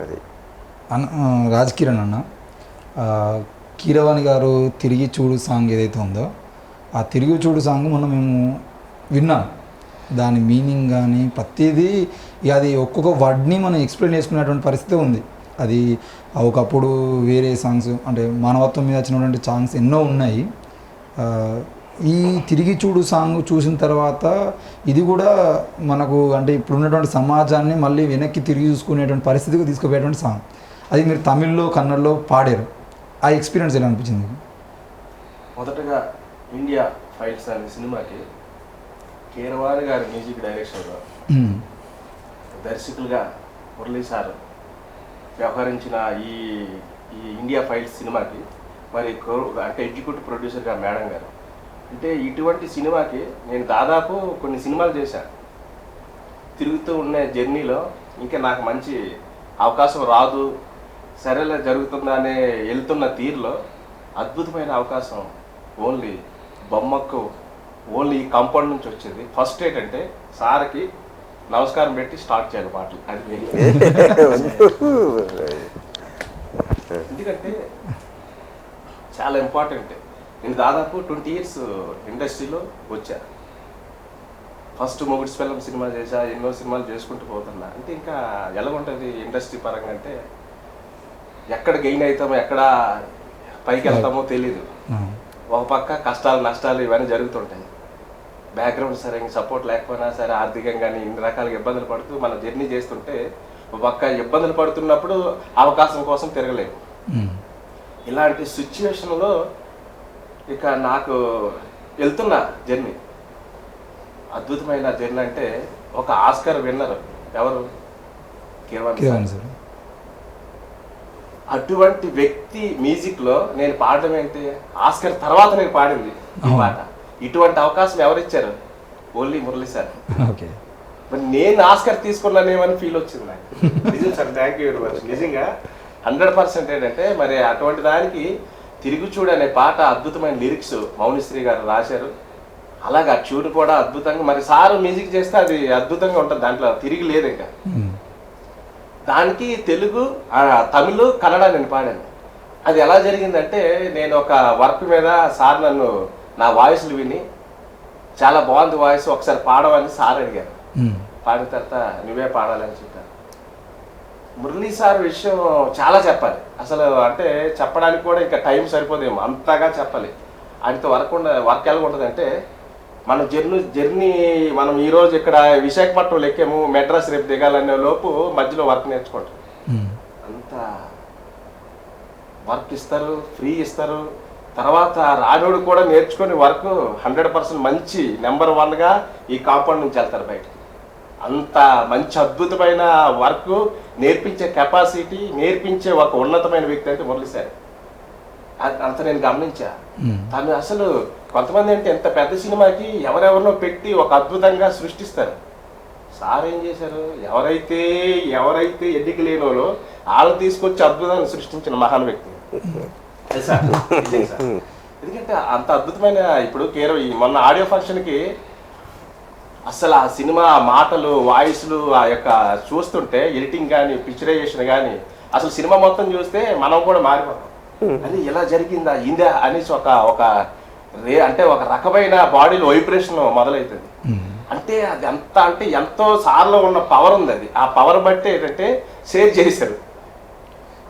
Speaker 2: అది
Speaker 1: రాజ్ కిరణ్ అన్న, కీరవాణి గారు తిరిగి చూడు సాంగ్ ఏదైతే ఉందో ఆ తిరిగి చూడు సాంగ్ మొన్న మేము విన్నాం, దాని మీనింగ్ కానీ ప్రతిదీ ఇక అది ఒక్కొక్క వర్డ్ని మనం ఎక్స్ప్లెయిన్ చేసుకునేటువంటి పరిస్థితి ఉంది. అది ఒకప్పుడు వేరే సాంగ్స్ అంటే మానవత్వం మీద వచ్చినటువంటి సాంగ్స్ ఎన్నో ఉన్నాయి. ఈ తిరిగి చూడు సాంగ్ చూసిన తర్వాత ఇది కూడా మనకు అంటే ఇప్పుడున్నటువంటి సమాజాన్ని మళ్ళీ వెనక్కి తిరిగి చూసుకునేటువంటి పరిస్థితికి తీసుకుపోయేటువంటి సాంగ్. అది మీరు తమిళ్లో కన్నడలో పాడారు. ఆ ఎక్స్పీరియన్స్ ఎలా అనిపించింది?
Speaker 6: మొదటగా ఇండియా ఫైల్స్ అనే సినిమాకి కీరవాణి గారి మ్యూజిక్ డైరెక్షన్లో దర్శకులుగా మురళీ సార్ వ్యవహరించిన ఈ ఈ ఇండియా ఫైల్స్ సినిమాకి మరి అంటే ఎగ్జిక్యూటివ్ ప్రొడ్యూసర్గా మేడం గారు, అంటే ఇటువంటి సినిమాకి నేను దాదాపు కొన్ని సినిమాలు చేశాను. తిరుగుతూ ఉన్న జర్నీలో ఇంకా నాకు మంచి అవకాశం రాదు, సరేలా జరుగుతుందా అనే వెళ్తున్న తీరులో అద్భుతమైన అవకాశం ఓన్లీ బొమ్మకు ఓన్లీ ఈ కాంపౌండ్ నుంచి వచ్చింది. ఫస్ట్ ఏంటంటే సార్కి నమస్కారం పెట్టి స్టార్ట్ చేయాలి పాటలు. అది ఎందుకంటే చాలా ఇంపార్టెంట్. నేను దాదాపు 20 years ఇండస్ట్రీలో వచ్చా. ఫస్ట్ మొగుడు స్పెల్లం సినిమా చేశా, ఎన్నో సినిమాలు చేసుకుంటూ పోతున్నా. అంటే ఇంకా ఎలా ఉంటుంది ఇండస్ట్రీ పరంగా అంటే ఎక్కడ గెయిన్ అవుతామో ఎక్కడ పైకి వెళ్తామో తెలీదు. ఒక పక్క కష్టాలు నష్టాలు ఇవన్నీ జరుగుతుంటాయి. బ్యాక్గ్రౌండ్ సరే సపోర్ట్ లేకపోయినా సరే ఆర్థికంగా ఇన్ని రకాలుగా ఇబ్బందులు పడుతూ మన జర్నీ చేస్తుంటే ఒక పక్క ఇబ్బందులు పడుతున్నప్పుడు అవకాశం కోసం తిరగలేము. ఇలాంటి సిచ్యువేషన్లో ఇక నాకు వెళ్తున్న జర్నీ అద్భుతమైన జర్నీ. అంటే ఒక ఆస్కార్ విన్నర్ ఎవరు? కీరవాణి సార్. అటువంటి వ్యక్తి మ్యూజిక్లో నేను పాడడం ఏంటి, ఆస్కార్ తర్వాత నేను పాడింది ఈ పాట. ఇటువంటి అవకాశం ఎవరిచ్చారు? Only Murali sir.
Speaker 1: ఓకే,
Speaker 6: మరి నేను ఆస్కార్ తీసుకున్నానేమని ఫీల్ వచ్చింది నాకు. నిజం sir, thank you very much. నిజంగా 100% ఏంటంటే మరి అటువంటి దానికి తిరిగి చూడు అనే పాట అద్భుతమైన లిరిక్స్ మౌనిశ్రీ గారు రాశారు. అలాగే ఆ ట్యూన్ కూడా అద్భుతంగా మరి సారు మ్యూజిక్ చేస్తే అది అద్భుతంగా ఉంటుంది, దాంట్లో తిరిగి లేదు. ఇంకా దానికి తెలుగు, తమిళ్, కన్నడ నేను పాడాను. అది ఎలా జరిగిందంటే నేను ఒక వర్క్ మీద సార్ నన్ను నా వాయిస్లు విని చాలా బాగుంది వాయిస్, ఒకసారి పాడమని సార్ అడిగారు. పాడిన తర్వాత నువ్వే పాడాలని చెప్పారు. మురళీ సార్ విషయం చాలా చెప్పాలి అసలు, అంటే చెప్పడానికి కూడా ఇంకా టైం సరిపోదేమో, అంతగా చెప్పాలి. ఆయనతో వర్క్ ఎలా ఉంటుందంటే మన జర్నీ మనం ఈరోజు ఇక్కడ విశాఖపట్నం ఎక్కాము, మెడ్రాస్ రేపు దిగాలనే లోపు మధ్యలో వర్క్ నేర్చుకుంటాం. అంత వర్క్ ఇస్తారు, ఫ్రీ ఇస్తారు. తర్వాత రానోడు కూడా నేర్చుకొని వర్క్ 100% మంచి నెంబర్ 1గా ఈ కాంపౌండ్ నుంచి వెళ్తారు బయటకి. అంత మంచి అద్భుతమైన వర్క్ నేర్పించే కెపాసిటీ, నేర్పించే ఒక ఉన్నతమైన వ్యక్తి అంటే మురళీ సార్. అంత నేను గమనించా. తను అసలు కొంతమంది అంటే ఎంత పెద్ద సినిమాకి ఎవరెవరినో పెట్టి ఒక అద్భుతంగా సృష్టిస్తారు. సార్ ఏం చేశారు, ఎవరైతే ఎన్నిక లేనోలో వాళ్ళని తీసుకొచ్చి అద్భుతాన్ని సృష్టించిన మహాన్ వ్యక్తి. ఎందుకంటే అంత అద్భుతమైన ఇప్పుడు మొన్న ఆడియో ఫంక్షన్కి అసలు ఆ సినిమా మాటలు, వాయిస్లు, ఆ యొక్క చూస్తుంటే ఎడిటింగ్ కానీ పిక్చరైజేషన్ కానీ అసలు సినిమా మొత్తం చూస్తే మనం కూడా మారిపోతాం. అది ఎలా జరిగిందా ఇందా అనేసి అంటే ఒక రకమైన బాడీలో వైబ్రేషన్ మొదలవుతుంది. అంటే అది అంటే ఎంతో సార్లో ఉన్న పవర్ ఉంది. అది ఆ పవర్ బట్టి ఏంటంటే షేర్ చేశారు.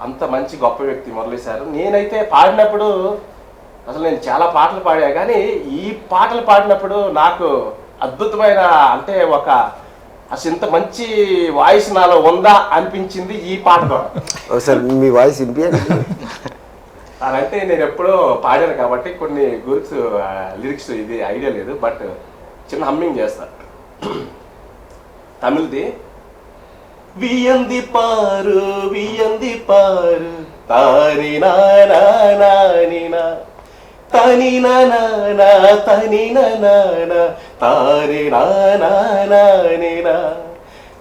Speaker 6: అంత మంచి గొప్ప వ్యక్తి మురళీ సార్. నేనైతే పాడినప్పుడు అసలు నేను చాలా పాటలు పాడా, కానీ ఈ పాటలు పాడినప్పుడు నాకు అద్భుతమైన అంటే అసలు ఇంత మంచి వాయిస్ నాలో ఉందా అనిపించింది ఈ పాట ద్వారా.
Speaker 2: ఒకసారి మీ వాయిస్ వినిపించండి.
Speaker 6: అదంటే నేను ఎప్పుడో పాడాను కాబట్టి కొన్ని లిరిక్స్ ఇది ఐడియా లేదు, బట్ చిన్న హమ్మింగ్ చేస్తా. తమిళ్ది. వియంది పారు తాని నానా తని నానా తని నానా తాని నానా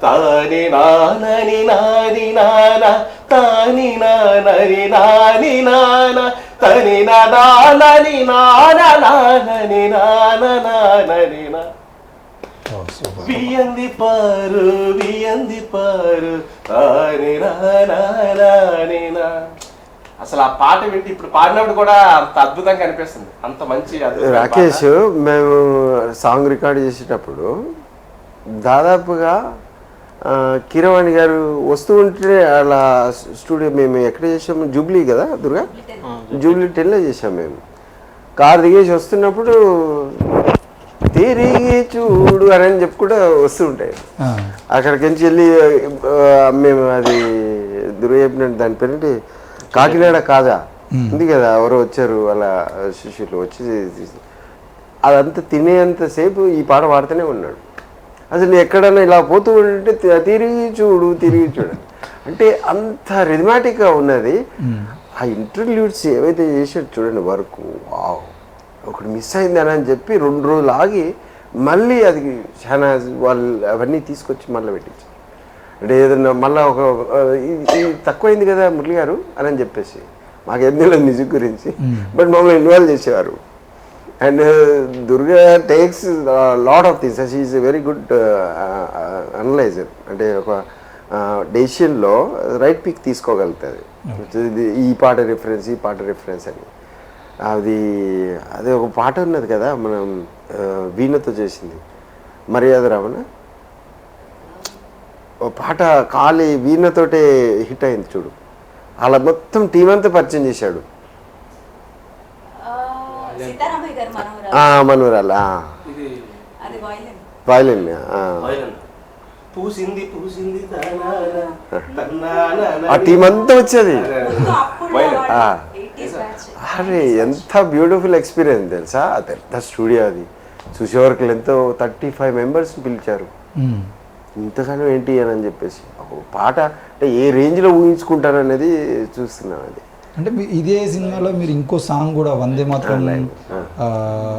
Speaker 6: తాని నాని నాని నానా తాని నాని నాని నానా తని నాని నాని నాని నా వియంది పారు తాని నా అసలు ఆ పాట వింటే ఇప్పుడు పాడినప్పుడు కూడా అంత అద్భుతంగా అనిపిస్తుంది, అంత మంచి అద్భుతమైన
Speaker 2: రాకేష్
Speaker 6: పాట.
Speaker 2: మేము సాంగ్ రికార్డ్ చేసేటప్పుడు దాదాపుగా కీరవాణి గారు వస్తూ ఉంటే అలా స్టూడియో మేము ఎక్కడ చేసాము, జూబ్లీ కదా దుర్గా, జూబ్లీ 10లో చేసాం మేము. కార్ దిగేసి వస్తున్నప్పుడు తిరిగి చూడు అని చెప్పుకుంటూ వస్తూ ఉంటాయి. అక్కడికి నుంచి వెళ్ళి మేము అది దుర్గా చెప్పినట్టు దాని పేరేంటి కాకినాడ కాదా ఉంది కదా, ఎవరో వచ్చారు అలా శిష్యులు వచ్చి అదంతా తినేంతసేపు ఈ పాట పాడుతూనే ఉన్నాడు. అసలు ఎక్కడన్నా ఇలా పోతూ ఉంటే తిరిగి చూడు అంటే అంత రిథమాటిక్గా ఉన్నది. ఆ ఇంటర్వ్యూస్ ఏవైతే చేసాడు చూడండి వర్క్, వావ్ ఒకటి మిస్ అయింది అని చెప్పి 2 రోజులు ఆగి మళ్ళీ అది షహనాజ్ వాళ్ళు అవన్నీ తీసుకొచ్చి మళ్ళీ పెట్టించారు. అంటే ఏదన్నా మళ్ళీ ఒక ఇది తక్కువైంది కదా మురళి గారు అని చెప్పేసి మాకేం తెలియదు మ్యూజిక్ గురించి, బట్ మమ్మల్ని ఇన్వాల్వ్ చేసేవారు. And Durga takes lot of things, she is a very good analyser. అంటే ఒక డెసిషన్లో రైట్ పిక్ తీసుకోగలుగుతుంది. ఈ పాట రిఫరెన్స్ అని అది ఒక పాట ఉన్నది కదా మనం వీణతో చేసింది మర్యాద రావణ, ఓ పాట ఖాళీ వీణతోటే హిట్ అయింది చూడు, అలా మొత్తం టీం అంతా పరిచయం చేశాడు.
Speaker 3: సీతారామయ్య గారు మనవరాలు.
Speaker 2: మనవరాలు
Speaker 6: ఇది
Speaker 3: అది violin.
Speaker 2: వైలిన్.
Speaker 6: పూసింది పూసింది
Speaker 2: ఆ టీం అంతా వచ్చేది.
Speaker 3: అప్పుడు
Speaker 6: Violin.
Speaker 3: వాళ్ళు 80s batch.
Speaker 2: అరే ఎంత బ్యూటిఫుల్ ఎక్స్పీరియన్స్ తెలుసా, పెద్ద స్టూడియో అది. చూసేవరకు ఎంతో 35 మెంబర్స్ని పిలిచారు. ఇంతగానో ఏంటి అని చెప్పేసి ఒక పాట అంటే ఏ రేంజ్లో ఊహించుకుంటారనేది చూస్తున్నాం. అది
Speaker 1: అంటే ఇదే సినిమాలో మీరు ఇంకో సాంగ్ కూడా వందే మాత్రం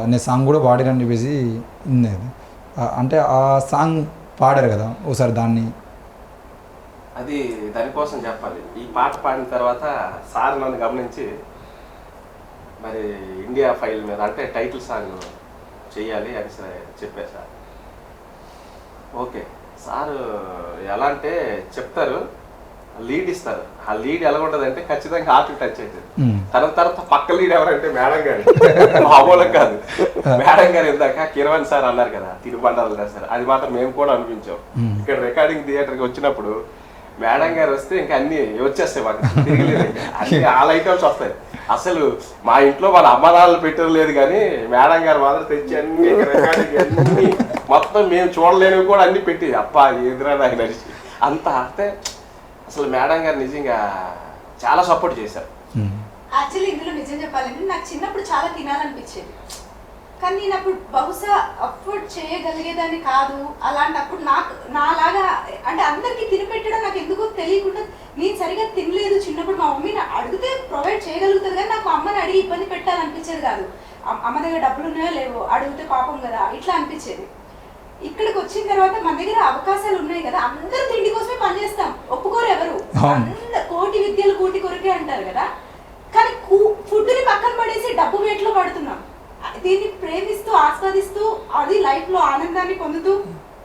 Speaker 1: అనే సాంగ్ కూడా పాడారని చెప్పేసి ఉన్నది. అంటే ఆ సాంగ్ పాడారు కదా ఒకసారి, దాన్ని
Speaker 6: అది దానికోసం చెప్పాలి. ఈ పాట పాడిన తర్వాత సార్ నన్ను గమనించి మరి ఇండియా ఫైల్ మీద అంటే టైటిల్ సాంగ్ చెయ్యాలి అని చెప్పారు సార్. ఓకే సార్ ఎలా అంటే చెప్తారు, లీడ్ ఇస్తారు. ఆ లీడ్ ఎలా ఉంటుంది అంటే ఖచ్చితంగా హార్ట్ టచ్ అవుతుంది. తర్వాత పక్క లీడ్ ఎవరంటే మేడం గారు, మామూలుగా కాదు. మేడం గారు ఇందాక కిరవాణి సార్ అన్నారు కదా తిరుబండాలు సార్, అది మాత్రం మేము కూడా అనిపించాం. ఇక్కడ రికార్డింగ్ థియేటర్కి వచ్చినప్పుడు మేడం గారు వస్తే ఇంకా అన్ని వచ్చేస్తాయి, మాకు తిరగలేదు, అన్ని ఆల్ ఐటమ్స్ వస్తాయి. అసలు మా ఇంట్లో వాళ్ళ అమ్మనాలు పెట్టలేదు కానీ మేడం గారు మాత్రం తెచ్చి అన్ని రికార్డింగ్ అన్ని మొత్తం మేము చూడలేనివి కూడా అన్ని పెట్టి అప్ప ఎదురా నాకు నడిచి అంత అంటే అసలు మేడం గారు నిజంగా చాలా సపోర్ట్ చేశారు.
Speaker 3: యాక్చువల్లీ ఇందులో నిజం చెప్పాలంటే నాకు చిన్నప్పుడు చాలా తినాలనిపించేది, కానీ నేను అప్పుడు బహుశా అఫోర్డ్ చేయగలిగేదాన్ని కాదు. అలాంటప్పుడు నాలాగా అంటే అందరికీ తినిపెట్టడం నాకు ఎందుకో తెలియకుండా నేను సరిగా తినలేదు చిన్నప్పుడు. మా మమ్మీని అడిగితే ప్రొవైడ్ చేయగలుగుతుంది కానీ నాకు అమ్మని అడిగి ఇబ్బంది పెట్టాలనిపించేది కాదు. అమ్మ దగ్గర డబ్బులు ఉన్నాయో లేవో అడిగితే పాపం కదా ఇట్లా అనిపించేది. ఇక్కడికి వచ్చిన తర్వాత మన దగ్గర అవకాశాలు ఉన్నాయి కదా, అందరూ తిండి కోసమే పనిచేస్తాం, ఒప్పుకోరు ఎవరు. కోటి విద్యలు కోటి కొరకే అంటారు కదా, కానీ ఫుడ్ని పక్కన పడేసి డబ్బు వేట్లో పడుతున్నాం. దీన్ని ప్రేమిస్తూ ఆస్వాదిస్తూ అది లైఫ్ లో ఆనందాన్ని పొందుతూ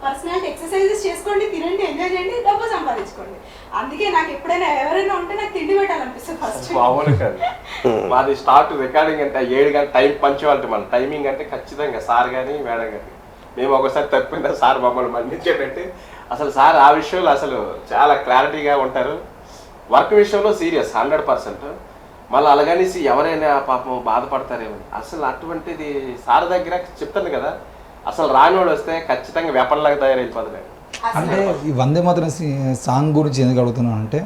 Speaker 3: పర్సనాలిటీ ఎక్సర్సైజెస్ చేసుకోండి, తినండి, ఎంజాయ్ చేయండి, డబ్బు సంపాదించుకోండి. అందుకే నాకు ఎప్పుడైనా ఎవరైనా ఉంటే నాకు తిండి పెట్టాలనిపిస్తుంది ఫస్ట్.
Speaker 6: మామూలు కాదు మాది స్టార్ట్ రికార్డింగ్ అంటే 7 గంటల టైం పంచువాలిటీ, మన టైమింగ్ అంటే ఖచ్చితంగా సార్ కానీ మేడం కానీ. మేము ఒకసారి తప్పిన సార్ మమ్మల్ని మన్నించేటంటే అసలు సార్ ఆ విషయంలో అసలు చాలా క్లారిటీగా ఉంటారు. వర్క్ విషయంలో సీరియస్ 100%. మళ్ళీ అలాగనేసి ఎవరైనా పాపం బాధపడతారేమో, అసలు అటువంటిది సార్ దగ్గర చెప్తాను కదా, అసలు రానివాడు వస్తే ఖచ్చితంగా వెపన్లాగా తయారైపోతుంది.
Speaker 1: అంటే ఈ వందే మాత్రం సాంగ్ గురించి ఎందుకు అడుగుతున్నాను అంటే,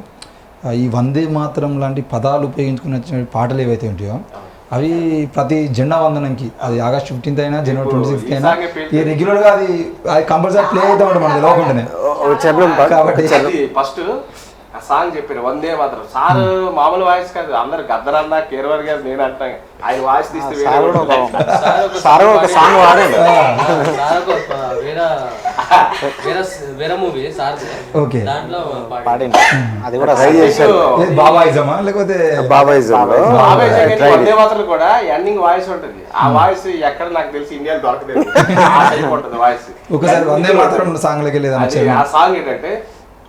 Speaker 1: ఈ వందే మాత్రం లాంటి పదాలు ఉపయోగించుకున్న పాటలు ఏవైతే ఉంటాయో అవి ప్రతి జెండా వందనంకి, అది ఆగస్ట్ 15th అయినా జనవరి 26th అయినా రెగ్యులర్గా అది కంపల్సరీ ప్లే అవుతా ఉంటుంది మనకి తెలియకుండానే.
Speaker 6: కాబట్టి ఫస్ట్ ఆ సాంగ్ చెప్పారు వందే మాత్రం. సార్ మామూలు వాయిస్ కాదు, అందరు గద్దరన్నా కేరవర్ గారు నేను అంటాను, ఆయన వాయిస్ తీస్తే
Speaker 5: సాంగ్ వాడండి.
Speaker 4: వేరే మూవీ సార్
Speaker 1: ఓకే
Speaker 4: దాంట్లో
Speaker 5: పాడింది, అది కూడా
Speaker 1: బాబాయిజమా లేకపోతే
Speaker 6: వందే మాత్రం కూడా ఎండింగ్ వాయిస్ ఉంటుంది. ఆ వాయిస్ ఎక్కడ నాకు తెలిసి ఇండియాలో దొరకలేదు, ఆ టైప్ ఉంటుంది వాయిస్.
Speaker 1: ఒకసారి వందే మాత్రం సాంగ్ లోకి
Speaker 6: ఆ సాంగ్ ఏంటంటే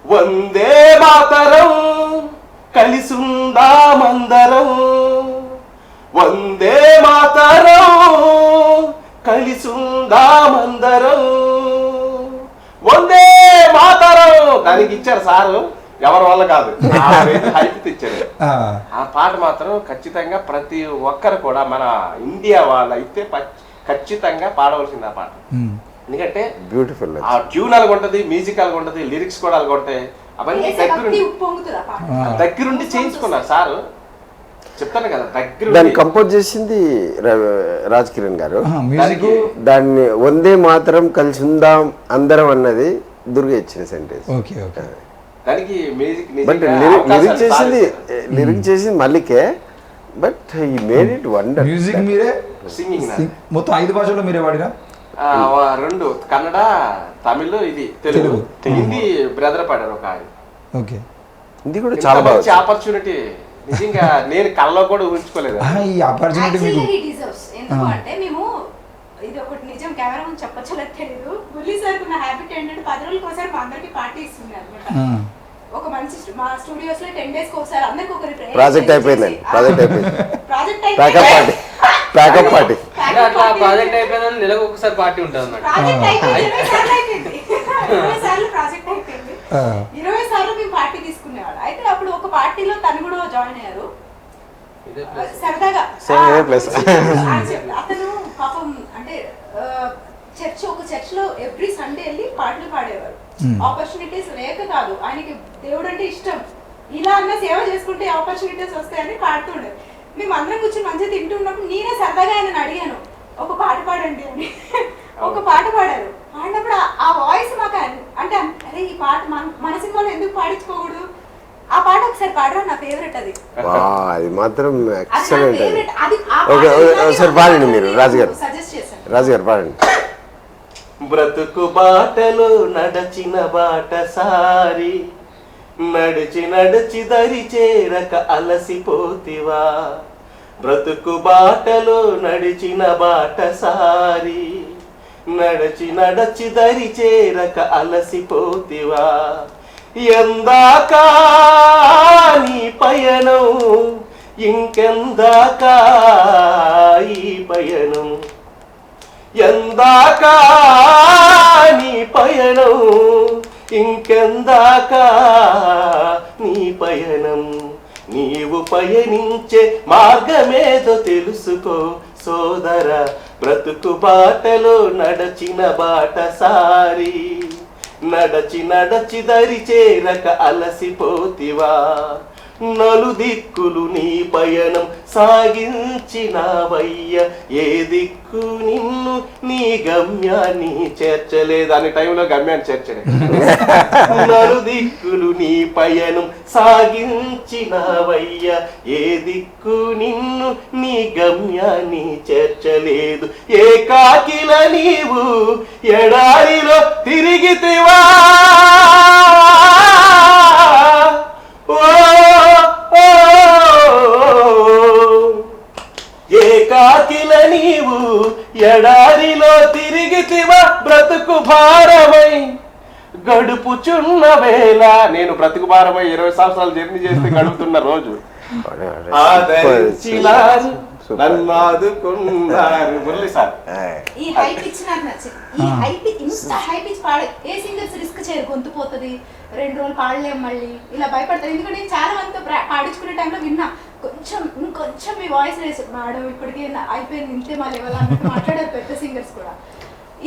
Speaker 6: వందే మాతరం కలిసుందామందరం, వందే మాతరం కలిసుందామందరం, వందే మాతరం. దానికి ఇచ్చారు సారు, ఎవరి వల్ల కాదు, హైప్ ఇచ్చారు. ఆ పాట మాత్రం ఖచ్చితంగా ప్రతి ఒక్కరు కూడా మన ఇండియా వాళ్ళు అయితే ఖచ్చితంగా పాడవలసింది ఆ పాట. ఎందుకంటే
Speaker 2: బ్యూటిఫుల్,
Speaker 6: ఆ ట్యూన్ అలాగ ఉంటది, మ్యూజిక్ అలాగ ఉంటది, లిరిక్స్ కూడా అలాగ ఉంటాయి. అవన్నీ దగ్గరుండి చేయించుకున్నారు సారు, చెప్తాను కదా.
Speaker 2: దాన్ని కంపోజ్ చేసింది రాజ్ కిరణ్ గారు.
Speaker 1: మ్యూజిక్
Speaker 2: దాన్ని వందే మాత్రం కలిసి ఉందాం అందరం అన్నది దుర్గ ఇచ్చిన సెంటెన్స్.
Speaker 1: Okay okay.
Speaker 6: దానికి మ్యూజిక్
Speaker 2: బట్ లిరిక్ చేసింది మల్లికే, but he made it wonder.
Speaker 1: Music మీరే,
Speaker 6: సింగింగ్
Speaker 1: మొత్తం 5 భాషల్లో మీరే వాడినా?
Speaker 6: 2 కన్నడ, తమిళ్, ఇది తెలుగు, హిందీ బ్రదర్ పాడారు ఒక ఆయన.
Speaker 1: ఓకే.
Speaker 2: ఇది కూడా చాలా బాగా
Speaker 6: ఆపర్చునిటీ నిజంగా నేను కళ్ళలో కూడా ఊహించుకోలేదు.
Speaker 1: ఈ ఆపర్చునిటీ మీకు
Speaker 3: అంటే మేము ఇది ఒకటి నిజం, కెమెరా ముందు చెప్పచ్చలేదు తెలీదు. బుల్లి సార్ ఉన్న హ్యాబిట్ ఏంటంటే 10 రోజులకి ఒకసారి మా అందరికి పార్టీ ఇస్తుంది అనమాట. ఒక మంచి మా స్టూడియోస్ లో 10 days కి ఒకసారి అందరికి ఒకరి
Speaker 2: ప్రాజెక్ట్ అయిపోయిందండి.
Speaker 3: ప్రాజెక్ట్
Speaker 2: ప్యాకప్ పార్టీ
Speaker 4: అట్లా ప్రాజెక్ట్ అయిపోయిందని నెలకు ఒకసారి పార్టీ ఉంటుంది అన్నమాట.
Speaker 3: ప్రాజెక్ట్ అయిపోయింది 20 సార్లు ప్రాజెక్ట్ అయిపోయింది. 20 సార్లు మేము పార్టీ తీసుకునేవాడు. అయితే అప్పుడు ఒక పార్టీలో తను కూడా జాయిన్ అయ్యారు సరదాగా. అతను పాపం అంటే ఒక చర్చ్ లో ఎవ్రీ సండే వెళ్ళి పాటలు పాడేవారు. ఆపర్చునిటీస్ లేక కాదు, ఆయనకి దేవుడు అంటే ఇష్టం. ఇలా అన్న సేవ చేసుకుంటే ఆపర్చునిటీస్ వస్తాయని పాడుతుండేది. మేము అందరం కూర్చొని మంచిగా తింటున్నప్పుడు నేనే సరదాగా ఆయన అడిగాను, ఒక పాట పాడండి అని. ఒక పాట పాడారు. పాడినప్పుడు ఆ వాయిస్ మాకు అంటే అరే ఈ పాట మన సినిమాలో ఎందుకు పాడించుకోకూడదు, ఆ పాట ఒకసారి పాడరా, నా ఫేవరెట్ అది.
Speaker 2: అది మాత్రం ఎక్సలెంట్.
Speaker 3: ఒకసారి
Speaker 2: పాడండి మీరు, రాజుగారు.
Speaker 3: సజెస్ట్ చేశాను.
Speaker 2: రాజుగారు పాడండి.
Speaker 6: బ్రతుకు బాటలో నడచిన బాట సారి, నడిచి నడిచి దరి చేరక అలసిపోతివా. బ్రతుకు బాటలో నడిచిన బాట సారి, నడిచి నడిచి దరి చేరక అలసిపోతివా. ఎందాకా నీ పయనం, ఇంకెందాకా ఈ పయనం, ఎందాకా నీ పయనం, ఇంకెందాకా నీ పయనం. నీవు పయనించే మార్గమేదో తెలుసుకో సోదర, బ్రతుకు బాటలో నడచిన బాట సారి, నడచి నడచి దరి చేరక అలసిపోతివా. నలుదిక్కులు నీ పయనం సాగించినావయ్య, ఏ దిక్కు నిన్ను నీ గమ్యాన్ని చేర్చలేదు. అనే టైంలో గమ్యాన్ని చేర్చలేదు. నలుదిక్కులు నీ పయనం సాగించినావయ్య, ఏ దిక్కు నిన్ను నీ గమ్యాన్ని చేర్చలేదు. ఏకాకిల నీవు ఎడారిలో తిరిగితివా. ఏకాకిల నీవు ఎడారిలో తిరిగితివా, బ్రతుకు భారమై గడుపుచున్న వేళ. నేను బ్రతుకు భారమై 20 సంవత్సరాలు జర్నీ చేస్తే గడుపుతున్న రోజు ఆదరించినారు, నన్ను ఆదుకున్నారు. మురళి సార్
Speaker 3: ఈ హై పిచ్ నాకు నచ్చింది. ఈ హై పిచ్ ఇంత హై పిచ్ పాడే ఏ సింగర్స్ రిస్క్ చేయరు, గొంతు పోతుంది, 2 రోజులు పాడలేం, మళ్ళీ ఇలా భయపడతారు. ఎందుకంటే నేను చాలా మందితో పాడించుకునే టైంలో విన్నా, ఇంకొంచెం మీ వాయిస్ రేస్ మేడం ఇప్పటికే అయిపోయింది, ఇంతే మా లెవెల్ అన్నట్టు మాట్లాడారు పెద్ద సింగర్స్ కూడా.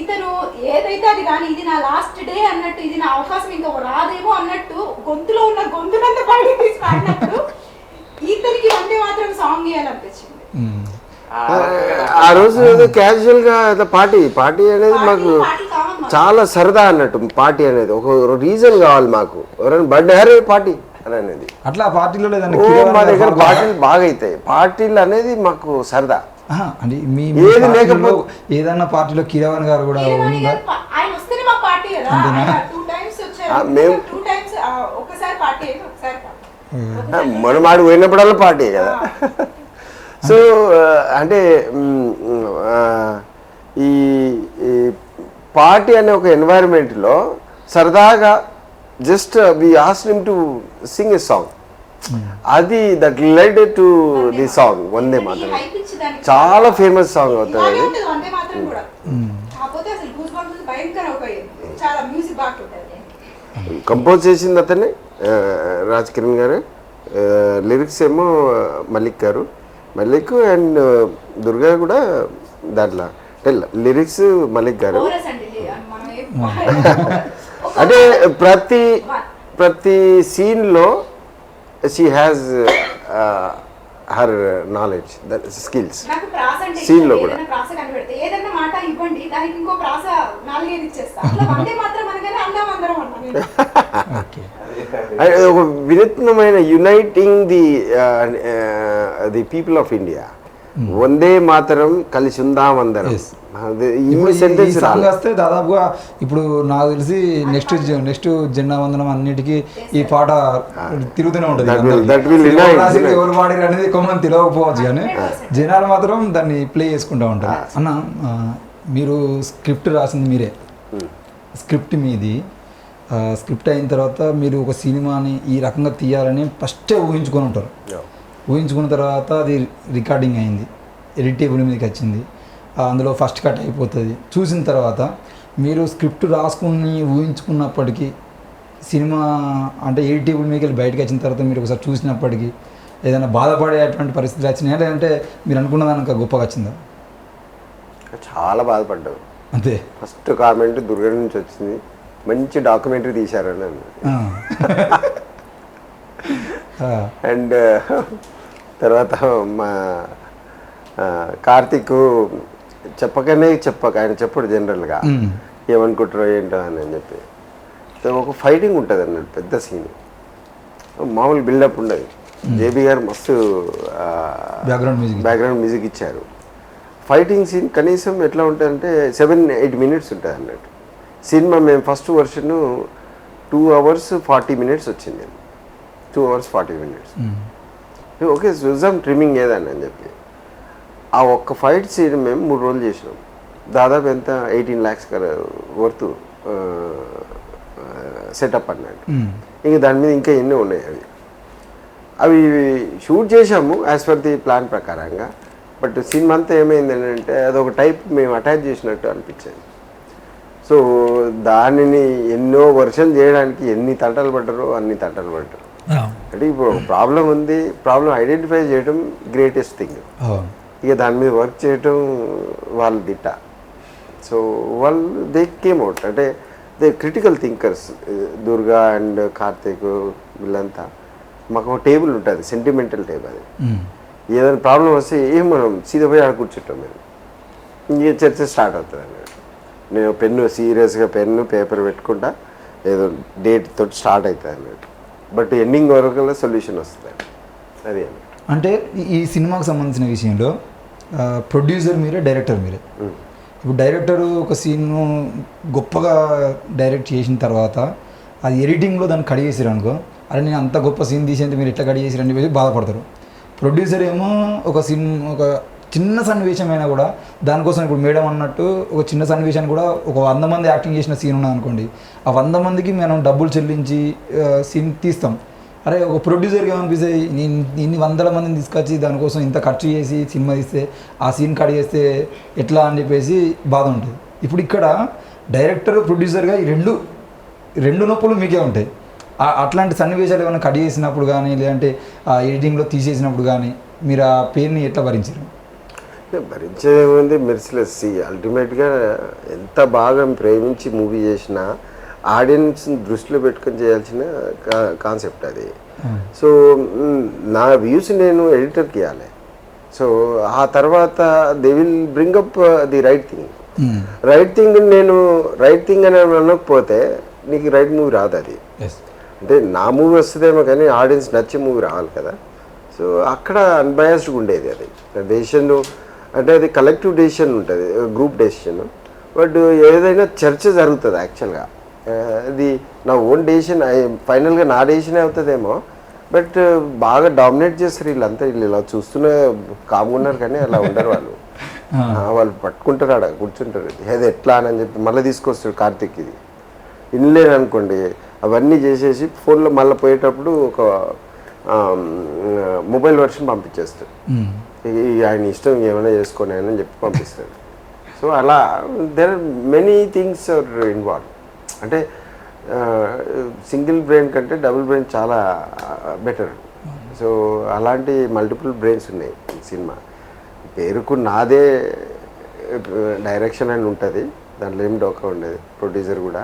Speaker 3: ఇతను ఏదైతే అది కానీ ఇది నా లాస్ట్ డే అన్నట్టు, ఇది నా అవకాశం ఇంకా రాదేమో అన్నట్టు గొంతులో ఉన్న గొంతునంతా పాడి తీసి పాడినప్పుడు ఇతనికి వందే మాత్రం సాంగ్ ఇవ్వాలనిపించింది.
Speaker 2: ఆ రోజు ఏదో క్యాజువల్ గా పార్టీ అనేది మాకు చాలా సరదా అన్నట్టు. పార్టీ అనేది ఒక రీజన్ కావాలి మాకు, ఎవరైనా బర్త్డే హరే పార్టీ అనేది.
Speaker 1: అట్లా పార్టీలో లేదండి,
Speaker 2: మా దగ్గర పార్టీలు బాగా అవుతాయి. పార్టీలు అనేది మాకు సరదా.
Speaker 1: అంటే మీ
Speaker 2: ఏది లేకపోతే
Speaker 1: ఏదన్నా పార్టీలో కీరవాణి గారు కూడా ఉందా?
Speaker 3: ఆయన వస్తేనే మా పార్టీ కదా. 2 times వచ్చారు,
Speaker 2: మేము
Speaker 3: 2 times ఒకసారి పార్టీ అయితే ఒకసారి
Speaker 2: మనం ఆడు పోయినప్పుడల్లా పార్టీ కదా. సో అంటే ఈ పార్టీ అనే ఒక ఎన్వైరన్మెంట్లో సరదాగా just we asked him to sing a song. అది that led to the song Vande Mataram.
Speaker 3: Hype ఇచ్చి దానికి
Speaker 2: చాలా ఫేమస్ సాంగ్ అవుతుంది
Speaker 3: ఇలాగే
Speaker 2: అది.
Speaker 3: ఉంటుంది వందే మాత్రం కూడా. కాకపోతే అసలు గూస్ బంప్స్ భయంకర ఒక చాలా మ్యూజిక్ బాగుంటుంది.
Speaker 2: కంపోజ్ చేసింది అతనే రాజ్ కిరణ్ గారు, లిరిక్స్ ఏమో మలిక్ గారు. మలిక్ అండ్ దుర్గా కూడా దాంట్లో లిరిక్స్ మలిక్ గారు.
Speaker 3: కోరస్ అండి మనం
Speaker 2: అంటే ప్రతి సీన్లో she has her knowledge skills.
Speaker 3: నాకు ప్రాస అంటే
Speaker 2: Scene లో కూడా.
Speaker 3: ఏదైనా ప్రాస కనిపెడితే ఏదైనా మాట ఇవ్వండి దానికి ఇంకో ప్రాస 4-5 ఇచ్చేస్తా. అట్లా వందే మాత్రం అనగానే అన్నాం అందరం అన్నా నేను.
Speaker 1: ఓకే.
Speaker 2: ఒక వినూత్నమైన uniting the people of India. Vande Mataram కలిసి ఉందాం అందరం.
Speaker 1: Yes.
Speaker 2: ఈ
Speaker 1: ఇప్పుడు ఈ
Speaker 2: సెంటెన్స్
Speaker 1: సాంగ్ వస్తే దాదాపుగా ఇప్పుడు నాకు తెలిసి నెక్స్ట్ జెండా వందనం అన్నిటికీ ఈ పాట తిరుగుతూనే ఉంటుంది.
Speaker 2: that will unite.
Speaker 1: ఎవరు పాడారు అనేది కొంతమంది తెలియకపోవచ్చు, కానీ జనాలు మాత్రం దాన్ని ప్లే చేసుకుంటూ ఉంటారు. అన్న, మీరు స్క్రిప్ట్ రాసింది మీరే, స్క్రిప్ట్ మీది. స్క్రిప్ట్ అయిన తర్వాత మీరు ఒక సినిమాని ఈ రకంగా తీయాలని ఫస్టే ఊహించుకొని ఉంటారు. ఊహించుకున్న తర్వాత అది రికార్డింగ్ అయింది, ఎడిట్ టేబుల్ మీదకి వచ్చింది, అందులో ఫస్ట్ కట్ అయిపోతుంది. చూసిన తర్వాత మీరు స్క్రిప్ట్ రాసుకుని ఊహించుకున్నప్పటికీ సినిమా అంటే ఎడిట్ టేబుల్ మీదకి వెళ్ళి బయటకు వచ్చిన తర్వాత మీరు ఒకసారి చూసినప్పటికీ ఏదైనా బాధపడేటువంటి పరిస్థితులు వచ్చినాయా, లేదంటే మీరు అనుకున్న దానికి గొప్పగా వచ్చిందా?
Speaker 2: చాలా బాధపడ్డావు.
Speaker 1: అంతే.
Speaker 2: ఫస్ట్ కామెంట్ దుర్గా నుంచి వచ్చింది, మంచి డాక్యుమెంటరీ తీశారని. అండ్ తర్వాత మా కార్తీక్ ఆయన చెప్పడు జనరల్గా ఏమనుకుంటారో ఏంటో అని చెప్పి. ఒక ఫైటింగ్ ఉంటుంది అన్నట్టు, పెద్ద సీన్, మామూలు బిల్డప్ ఉండదు. జేబీ గారు మస్తు బ్యాక్గ్రౌండ్ మ్యూజిక్ ఇచ్చారు. ఫైటింగ్ సీన్ కనీసం ఎట్లా ఉంటుందంటే 7-8 minutes ఉంటుంది అన్నట్టు. సినిమా మేము ఫస్ట్ వర్షన్ 2 hours 40 minutes వచ్చింది. 2 hours 40 minutes. ఓకే, చూద్దాం ట్రిమ్మింగ్ ఏదని అని చెప్పి ఆ ఒక్క ఫైట్ సీన్ మేము 3 రోజులు చేసినాం. దాదాపు ఎంత 18 lakhs వర్త్ సెటప్ అన్నట్టు. ఇంక దాని మీద ఇంకా ఎన్నో ఉన్నాయి. అవి షూట్ చేసాము యాజ్ పర్ ది ప్లాన్ ప్రకారంగా. బట్ సినిమా అంతా ఏమైంది అంటే అదొక టైప్ మేము అటాచ్ చేసినట్టు అనిపించింది. సో దానిని ఎన్నో వర్షన్లు చేయడానికి ఎన్ని తంటలు పడ్డారో అన్ని తంటలు పడ్డారు. అంటే ఇప్పుడు ప్రాబ్లం ఉంది, ప్రాబ్లం ఐడెంటిఫై చేయడం గ్రేటెస్ట్ థింగ్. ఇక దాని మీద వర్క్ చేయటం వాళ్ళు దిట్ట. సో వాళ్ళు దే కేమ్ అవుట్, అంటే they critical thinkers. Durga and Karthik వీళ్ళంతా మాకు ఒక టేబుల్ ఉంటుంది, సెంటిమెంటల్ టేబుల్. అది ఏదైనా ప్రాబ్లం వస్తే ఏం మనం సీదా పోయి ఆడ కూర్చుంటాం. మేము ఇంక చర్చ స్టార్ట్ అవుతుంది అన్నట్టు. నేను పెన్ను సీరియస్గా పెన్ను పేపర్ పెట్టుకుంటా, ఏదో డేట్ తోటి స్టార్ట్ అవుతుంది అన్నట్టు. బట్ ఎండింగ్ వరకు సొల్యూషన్ వస్తుంది. అది
Speaker 1: అంటే ఈ సినిమాకి సంబంధించిన విషయంలో ప్రొడ్యూసర్ మీరే, డైరెక్టర్ మీరే. ఇప్పుడు డైరెక్టరు ఒక సీన్ను గొప్పగా డైరెక్ట్ చేసిన తర్వాత అది ఎడిటింగ్లో దాన్ని కట్ చేసారు అనుకో, అరే నేను అంత గొప్ప సీన్ తీసేంత మీరు ఎట్లా కట్ చేసారని చెప్పేసి బాధపడతారు. ప్రొడ్యూసర్ ఏమో ఒక చిన్న సన్నివేశమైనా కూడా దానికోసం, ఇప్పుడు మేడం అన్నట్టు ఒక చిన్న సన్నివేశాన్ని కూడా ఒక 100 మంది యాక్టింగ్ చేసిన సీన్ ఉన్నది అనుకోండి, ఆ 100 మందికి మనం డబ్బులు చెల్లించి సీన్ తీస్తాం. అరే ఒక ప్రొడ్యూసర్కి ఏమనిపిస్తాయి, నేను ఇన్ని 100 మందిని తీసుకొచ్చి దానికోసం ఇంత ఖర్చు చేసి సినిమా తీస్తే ఆ సీన్ కట్ చేస్తే ఎట్లా అని చెప్పేసి బాధ ఉంటుంది. ఇప్పుడు ఇక్కడ డైరెక్టర్ ప్రొడ్యూసర్గా ఈ రెండు నొప్పులు మీకే ఉంటాయి. అట్లాంటి సన్నివేశాలు ఏమైనా కట్ చేసినప్పుడు కానీ, లేదంటే ఆ ఎడిటింగ్లో తీసేసినప్పుడు కానీ మీరు ఆ పెయిన్ని ఎట్లా భరించారు?
Speaker 2: భరించేదేముంది, మెర్సిలెస్. అల్టిమేట్గా ఎంత బాగా ప్రేమించి మూవీ చేసినా ఆడియన్స్ని దృష్టిలో పెట్టుకొని చేయాల్సిన కాన్సెప్ట్ అది. సో నా వ్యూస్ నేను ఎడిటర్కి ఇవ్వాలి. సో ఆ తర్వాత they will bring up the right thing. నేను రైట్ థింగ్ అని అనకపోతే నీకు రైట్ మూవీ రాదు. అది అంటే నా మూవీ వస్తుందేమో కానీ ఆడియన్స్ నచ్చే మూవీ రావాలి కదా. సో అక్కడ అన్బయాస్డ్గా ఉండేది. అది డెసిషన్ అంటే అది కలెక్టివ్ డెసిషన్ ఉంటుంది, గ్రూప్ డెసిషన్. బట్ ఏదైనా చర్చ జరుగుతుంది యాక్చువల్గా. అది నా ఓన్ డెసిషన్, ఫైనల్గా నా డెసిషనే అవుతుందేమో. బట్ బాగా డామినేట్ చేస్తారు వీళ్ళంతా. వీళ్ళు ఇలా చూస్తూనే కామ్గా ఉన్నారు కానీ అలా ఉండరు వాళ్ళు. వాళ్ళు పట్టుకుంటారు, ఆడ కూర్చుంటారు, ఏది ఎట్లా అని చెప్పి మళ్ళీ తీసుకొస్తాడు కార్తీక్. ఇది వినలేను అనుకోండి, అవన్నీ చేసేసి ఫోన్లో మళ్ళీ పోయేటప్పుడు ఒక మొబైల్ వర్షన్ పంపించేస్తాడు. ఆయన ఇష్టం ఏమైనా చేసుకొని అని చెప్పి పంపిస్తాడు. సో అలా there are many things are involve. అంటే సింగిల్ బ్రెయిన్ కంటే డబుల్ బ్రెయిన్ చాలా బెటర్. సో అలాంటి మల్టిపుల్ బ్రెయిన్స్ ఉన్నాయి ఈ సినిమా. పేరుకు నాదే డైరెక్షన్ అని ఉంటుంది, దాంట్లో ఏం డోకా ఉండేది, ప్రొడ్యూసర్ కూడా.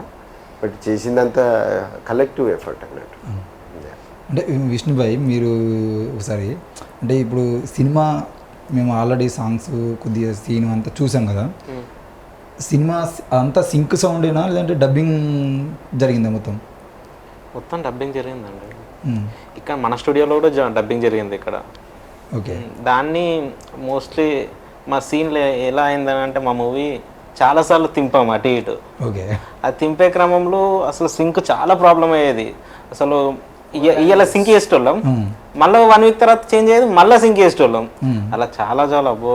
Speaker 2: బట్ చేసిందంతా కలెక్టివ్ ఎఫర్ట్ అన్నట్టు.
Speaker 1: అంటే విష్ణుభాయ్ మీరు ఒకసారి అంటే ఇప్పుడు సినిమా మేము ఆల్రెడీ సాంగ్స్ కొద్దిగా సీన్ అంతా చూసాం కదా, సినిమా అంతా సింక్ సౌండేనా లేదంటే డబ్బింగ్ జరిగిందా?
Speaker 5: మొత్తం డబ్బింగ్ జరిగిందండి. ఇక్కడ మన స్టూడియోలో కూడా డబ్బింగ్ జరిగింది ఇక్కడ.
Speaker 1: ఓకే.
Speaker 5: దాన్ని మోస్ట్లీ మా సీన్లో ఎలా అయిందని అంటే మా మూవీ చాలాసార్లు తింపాము అటు ఇటు.
Speaker 1: ఓకే.
Speaker 5: ఆ తింపే క్రమంలో అసలు సింక్ చాలా ప్రాబ్లం అయ్యేది. అసలు ఇవాళ సింక్ చేసేటోళ్ళం, మళ్ళీ 1 వీక్ తర్వాత చేంజ్ అయ్యేది, మళ్ళీ సింక్ చేసేటోళ్ళం. అలా చాలా అబ్బో